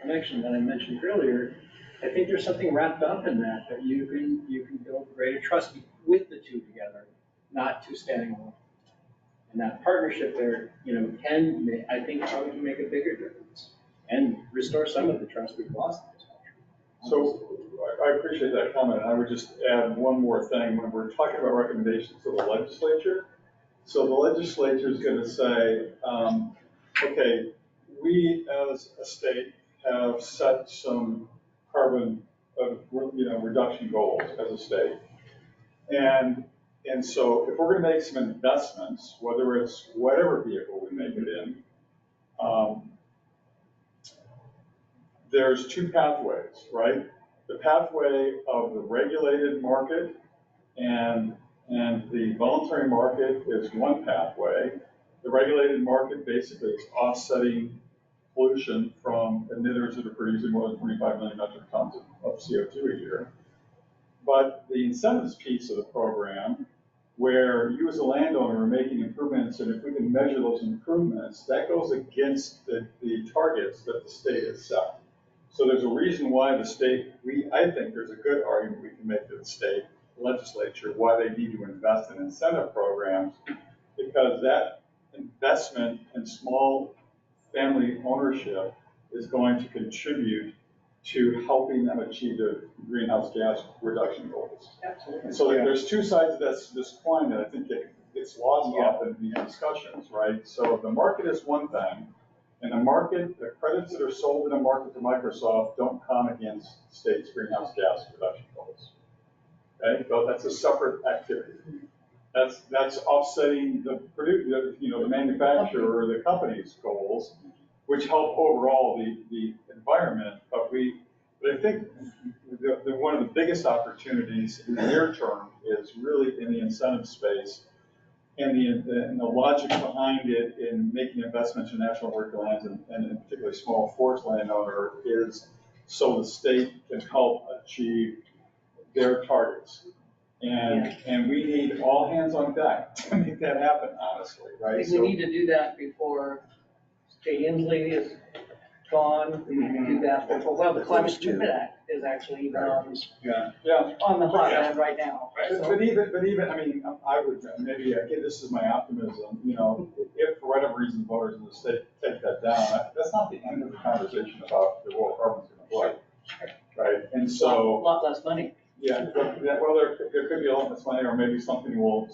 connection that I mentioned earlier, I think there's something wrapped up in that you can build greater trust with the two together, not two standing alone. And that partnership there, I think probably make a bigger difference and restore some of the trust we've lost in this country. So I appreciate that comment. I would just add one more thing when we're talking about recommendations to the legislature. So the legislature is going to say, okay, we as a state have set some carbon, reduction goals as a state. And so if we're gonna make some investments, whether it's whatever vehicle we make it in, there's two pathways, right? The pathway of the regulated market and the voluntary market is one pathway. The regulated market basically is offsetting pollution from emitters that are producing more than 25 million metric tons of CO2 a year. But the incentives piece of the program, where you as a landowner are making improvements, and if we can measure those improvements, that goes against the targets that the state has set. So there's a reason why the state, I think there's a good argument we can make to the state legislature why they need to invest in incentive programs, because that investment in small family ownership is going to contribute to helping them achieve their greenhouse gas reduction goals. Absolutely. And so there's two sides of this coin that I think gets lost often in these discussions, right? So the market is one thing, and the credits that are sold in a market to Microsoft don't count against the state's greenhouse gas reduction goals. Okay, so that's a separate activity. That's offsetting the manufacturer or the company's goals, which help overall the environment. But I think one of the biggest opportunities in the near term is really in the incentive space, and the logic behind it in making investments in national work lands and in particularly small forest landowner is so the state can help achieve their targets. And we need all hands on deck to make that happen, honestly, right? I think we need to do that before State Inslee is gone. We need to do that before, well, the Climate Commitment Act is actually even on the hotline right now. But even, I mean, I would maybe, again, this is my optimism, if for whatever reason voters in the state take that down, that's not the end of the conversation about the role carbon's going to play, right? And so. A lot less money. Yeah, well, there could be a lot less money, or maybe something will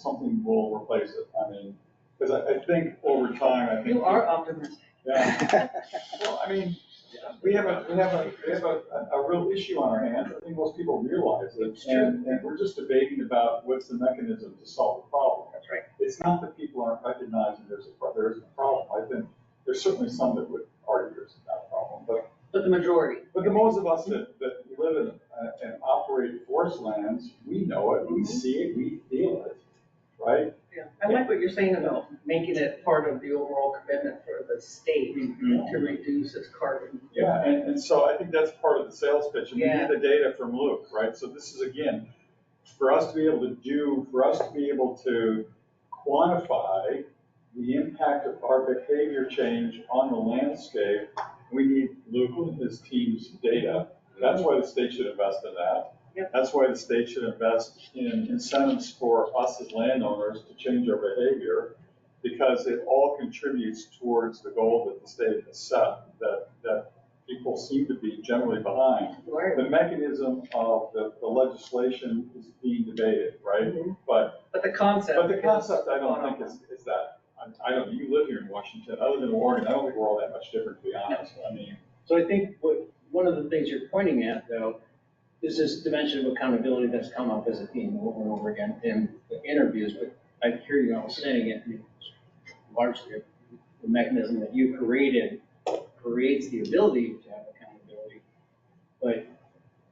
replace it. I mean, because I think over time, You are optimistic. Yeah. Well, I mean, we have a real issue on our hands. I think most people realize it, and we're just debating about what's the mechanism to solve the problem. That's right. It's not that people aren't recognizing there isn't a problem. I think there's certainly some that would argue there's not a problem, but the majority. But the most of us that live in and operate forest lands, we know it, we see it, we feel it, right? Yeah, I like what you're saying about making it part of the overall commitment for the state to reduce its carbon. Yeah, and so I think that's part of the sales pitch, and we need the data from Luke, right? So this is, again, for us to be able to quantify the impact of our behavior change on the landscape, we need Luke and his team's data. That's why the state should invest in that. Yep. That's why the state should invest in incentives for us as landowners to change our behavior, because it all contributes towards the goal that the state has set that people seem to be generally behind. Right. The mechanism of the legislation is being debated, right? But the concept I don't think is that. I don't. You live here in Washington. I live in Oregon. I don't think we're all that much different, to be honest. I mean. So I think one of the things you're pointing at, though, is this dimension of accountability that's come up as a theme over and over again in the interviews. But I hear you all saying it, largely the mechanism that you created creates the ability to have accountability, but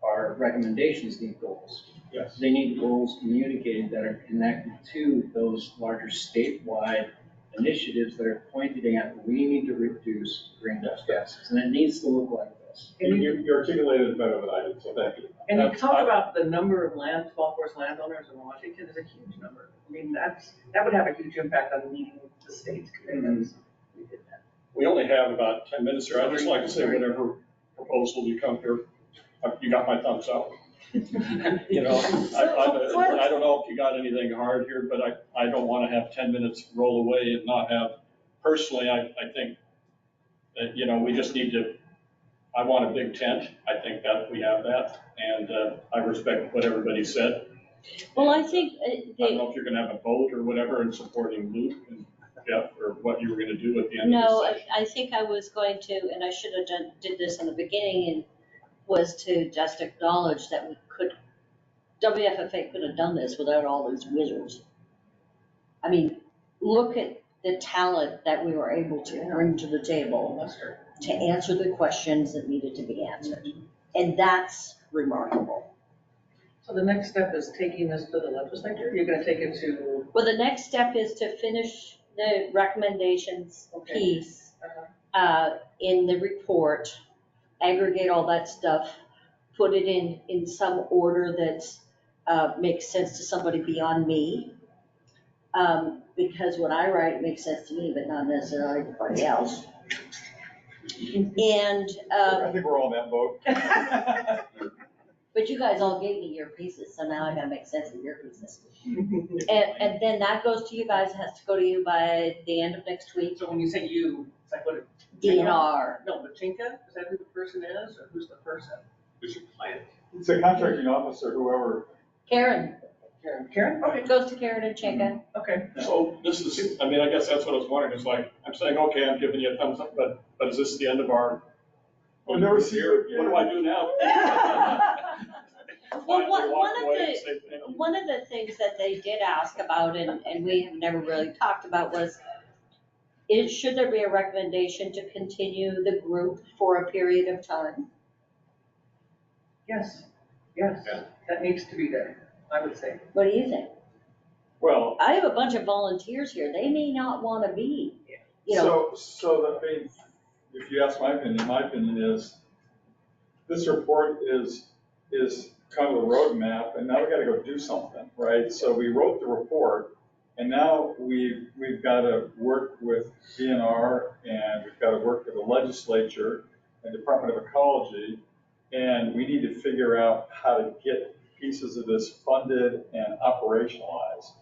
our recommendations need goals. Yes. They need goals communicated that are connected to those larger statewide initiatives that are pointing at we need to reduce greenhouse gases, and it needs to look like this. And you articulated it better than I did, so thank you. And you talk about the number of small forest landowners in Washington is a huge number. I mean, that would have a huge impact on meeting the state's commitments. We did that. We only have about 10 minutes here. I'd just like to say whatever proposal you come here, you got my thumbs up. I don't know if you got anything hard here, but I don't want to have 10 minutes roll away and not have, personally, I think that, we just need to, I want a big tent. I think that we have that, and I respect what everybody said. Well, I think I don't know if you're going to have a vote or whatever in supporting Luke and Jeff, or what you were going to do at the end of the session. I think I was going to, and I should have did this in the beginning, and was to just acknowledge that we could WFFA could have done this without all these wizards. I mean, look at the talent that we were able to bring to the table to answer the questions that needed to be answered. And that's remarkable. So the next step is taking this to the legislature? You're gonna take it to? Well, the next step is to finish the recommendations piece in the report, aggregate all that stuff, put it in some order that makes sense to somebody beyond me. Because what I write makes sense to me, but not necessarily everybody else. And I think we're all in that boat. but you guys all gave me your pieces, so now I gotta make sense of your pieces. And then that goes to you guys, has to go to you by the end of next week. So when you say you, it's like what? DNR. No, but Chinka, is that who the person is, or who's the person? Who's your client? It's a contracting officer, whoever. Karen. Karen? Okay. It goes to Karen and Chinka. Okay. So this is, I mean, I guess that's what I was wondering, is like, I'm saying, okay, I'm giving you a thumbs up, but is this the end of our? I've never seen it. What do I do now? Well, one of the things that they did ask about, and we have never really talked about, was should there be a recommendation to continue the group for a period of time? Yes, that needs to be there, I would say. What do you think? Well, I have a bunch of volunteers here. They may not want to be, you know. So I mean, if you ask my opinion is, this report is kind of a roadmap, and now we got to go do something, right? So we wrote the report, and now we've got to work with DNR, and we've got to work with the legislature and Department of Ecology, and we need to figure out how to get pieces of this funded and operationalized.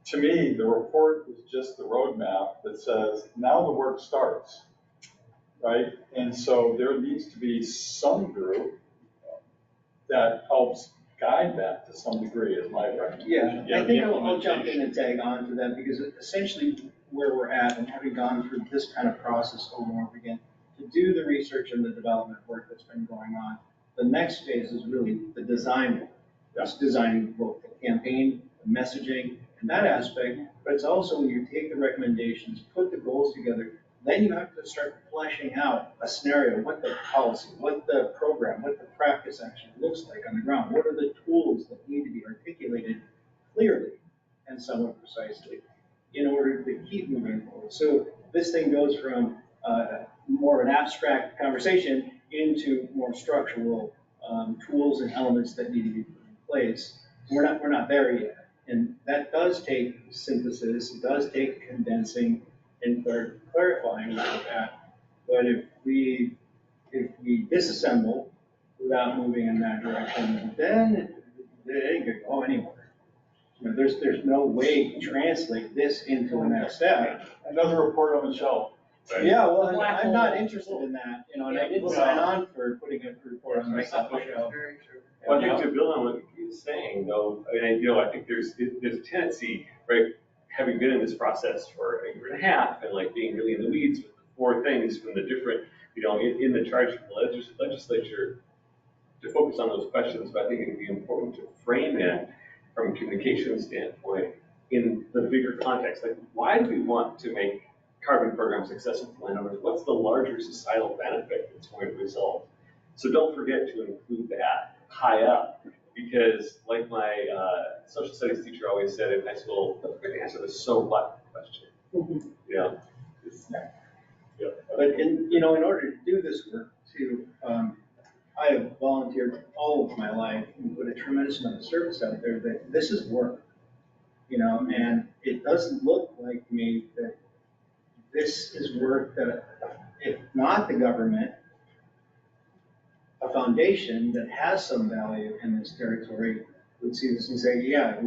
To me, the report is just the roadmap that says, now the work starts, right? And so there needs to be some group that helps guide that to some degree, is my recommendation. Yeah, I think I'll jump in and tag on to that, because essentially where we're at, and having gone through this kind of process over and over again, to do the research and the development work that's been going on, the next phase is really the design work. It's designing both the campaign, the messaging, and that aspect, but it's also when you take the recommendations, put the goals together, then you have to start fleshing out a scenario, what the policy, what the program, what the practice actually looks like on the ground. What are the tools that need to be articulated clearly and somewhat precisely in order to keep moving forward? So this thing goes from more of an abstract conversation into more structural tools and elements that need to be put in place. We're not there yet. And that does take synthesis, it does take condensing and clarifying like that. But if we disassemble without moving in that direction, then it ain't gonna go anywhere. You know, there's no way to translate this into a next step. Another report on the shelf. Right? Yeah, well, I'm not interested in that, you know, and I didn't sign on for putting a report on myself. Well, I think to build on what he's saying, though, I think there's a tendency, right, having been in this process for a year and a half and like being really in the weeds with the four things from the different, in the charge from the legislature to focus on those questions. But I think it'd be important to frame it from a communication standpoint in the bigger context. Like, why do we want to make carbon programs accessible to landowners? What's the larger societal benefit that's going to result? So don't forget to include that high up, because like my social studies teacher always said in high school, don't forget to answer the so what question. But in order to do this work too, I have volunteered all of my life and put a tremendous amount of service out there that this is work, and it doesn't look like to me that this is work that, if not the government, a foundation that has some value in this territory would see this and say, yeah,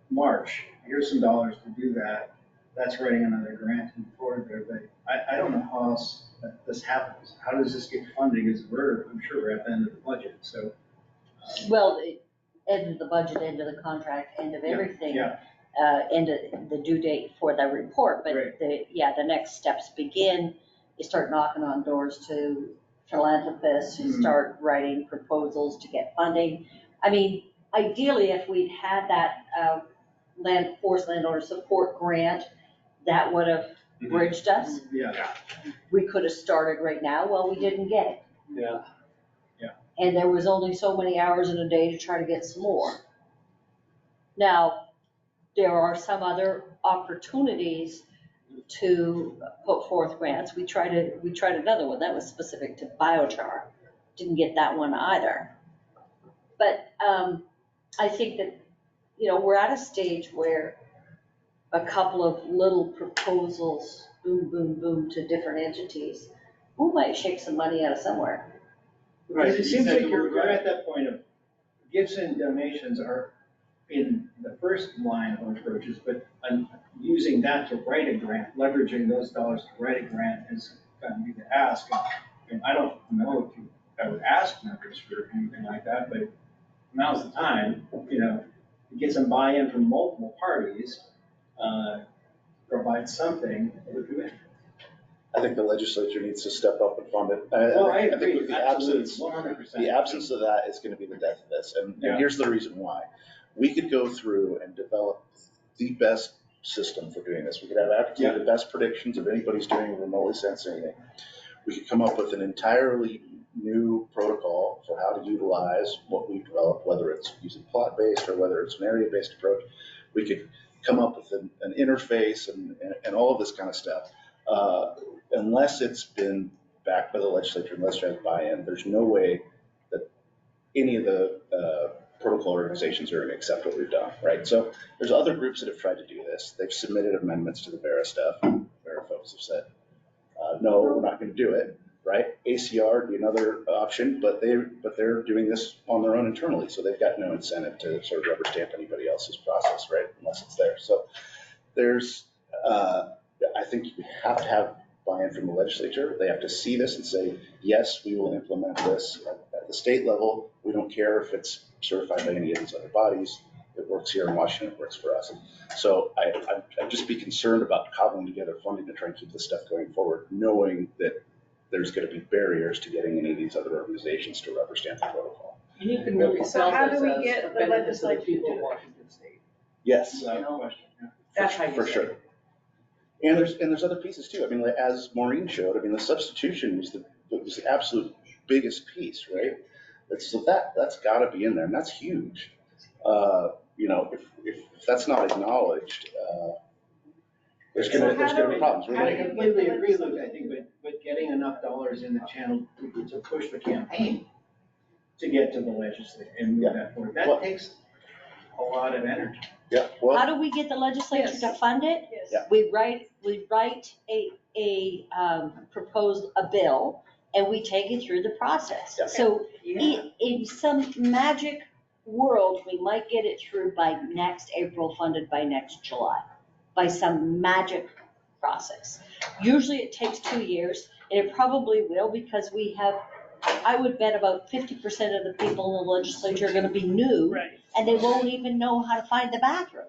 March, here's some dollars to do that. That's writing another grant and forward there. But I don't know how else this happens. How does this get funding? I'm sure we're at the end of the budget, so. Well, end of the budget, end of the contract, end of everything. End of the due date for the report, but the next steps begin. You start knocking on doors to philanthropists, you start writing proposals to get funding. I mean, ideally, if we'd had that forest landowner support grant, that would have bridged us. Yeah. We could have started right now. Well, we didn't get it. Yeah. And there was only so many hours in a day to try to get some more. Now, there are some other opportunities to put forth grants. We tried another one that was specific to biochar. Didn't get that one either. But I think that, we're at a stage where a couple of little proposals, boom, boom, boom, to different entities, who might shake some money out of somewhere. Right, it seems like you're at that point of gifts and donations are in the first line of approaches, but using that to write a grant, leveraging those dollars to write a grant is going to be the ask. And I don't know if you ever asked members for anything like that, but now's the time, to get some buy-in from multiple parties, provide something of a commitment. I think the legislature needs to step up and fund it. I think agree, with the absolutely, absence, 100%. the absence of that is going to be the death of this. And here's the reason why. We could go through and develop the best system for doing this. We could have absolutely the best predictions of anybody's doing remotely sense anything. We could come up with an entirely new protocol for how to utilize what we've developed, whether it's using plot-based or whether it's an area-based approach. We could come up with an interface and all of this kind of stuff. Unless it's been backed by the legislature, unless you have buy-in, there's no way that any of the protocol organizations are going to accept what we've done, right? So there's other groups that have tried to do this. They've submitted amendments to the VERA stuff. VERA folks have said, no, we're not going to do it, right? ACR would be another option, but they're doing this on their own internally, so they've got no incentive to sort of rubber stamp anybody else's process, right? Unless it's there. So there's, I think you have to have buy-in from the legislature. They have to see this and say, yes, we will implement this at the state level. We don't care if it's certified by any of these other bodies. It works here in Washington, it works for us. So I'd just be concerned about cobbling together funding to try and keep this stuff going forward, knowing that there's going to be barriers to getting any of these other organizations to rubber stamp the protocol. And you can really So sell how this do we as get a the benefit to the legislature people to of do it? Washington State. Yes, Without question. That's how you for say sure. it. And there's other pieces too. I mean, like, as Maureen showed, I mean, the substitution was the absolute biggest piece, right? So that's got to be in there, and that's huge. If that's not acknowledged, there's going to be problems. I completely agree, Luke. I think, but getting enough dollars in the channel to push the campaign to get to the legislature and move that forward, that takes a lot of energy. Yeah. Well, how do we get the legislature to fund it? Yes. Yeah. We write propose a bill, and we take it through the process. Yeah. So in some magic world, we might get it through by next April, funded by next July, by some magic process. Usually it takes 2 years, and it probably will, because we have, I would bet about 50% of the people in the legislature are gonna be new, and they won't even know how to find the bathroom.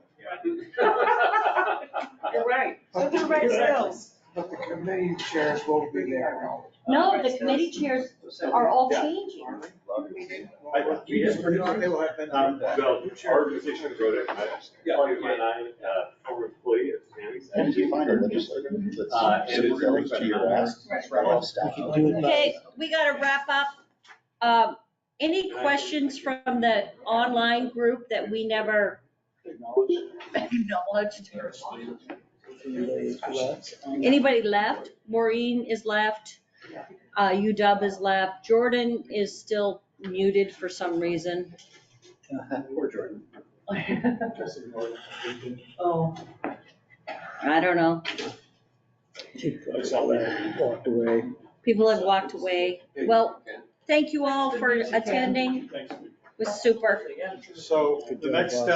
You're right. So do right skills. But the committee chairs will be there. No, the committee chairs are all changing. They will have been. Well, our organization wrote it. Part of my former employee at Sammy's. and if you find a legislator that's sympathetic to your ask, Okay, we gotta wrap up. Any questions from the online group that we never acknowledged? Anybody left? Maureen is left. UW is left. Jordan is still muted for some reason. Poor Jordan. Oh. I don't know. Walked away. People have walked away. Well, thank you all for attending. It was super. So the next step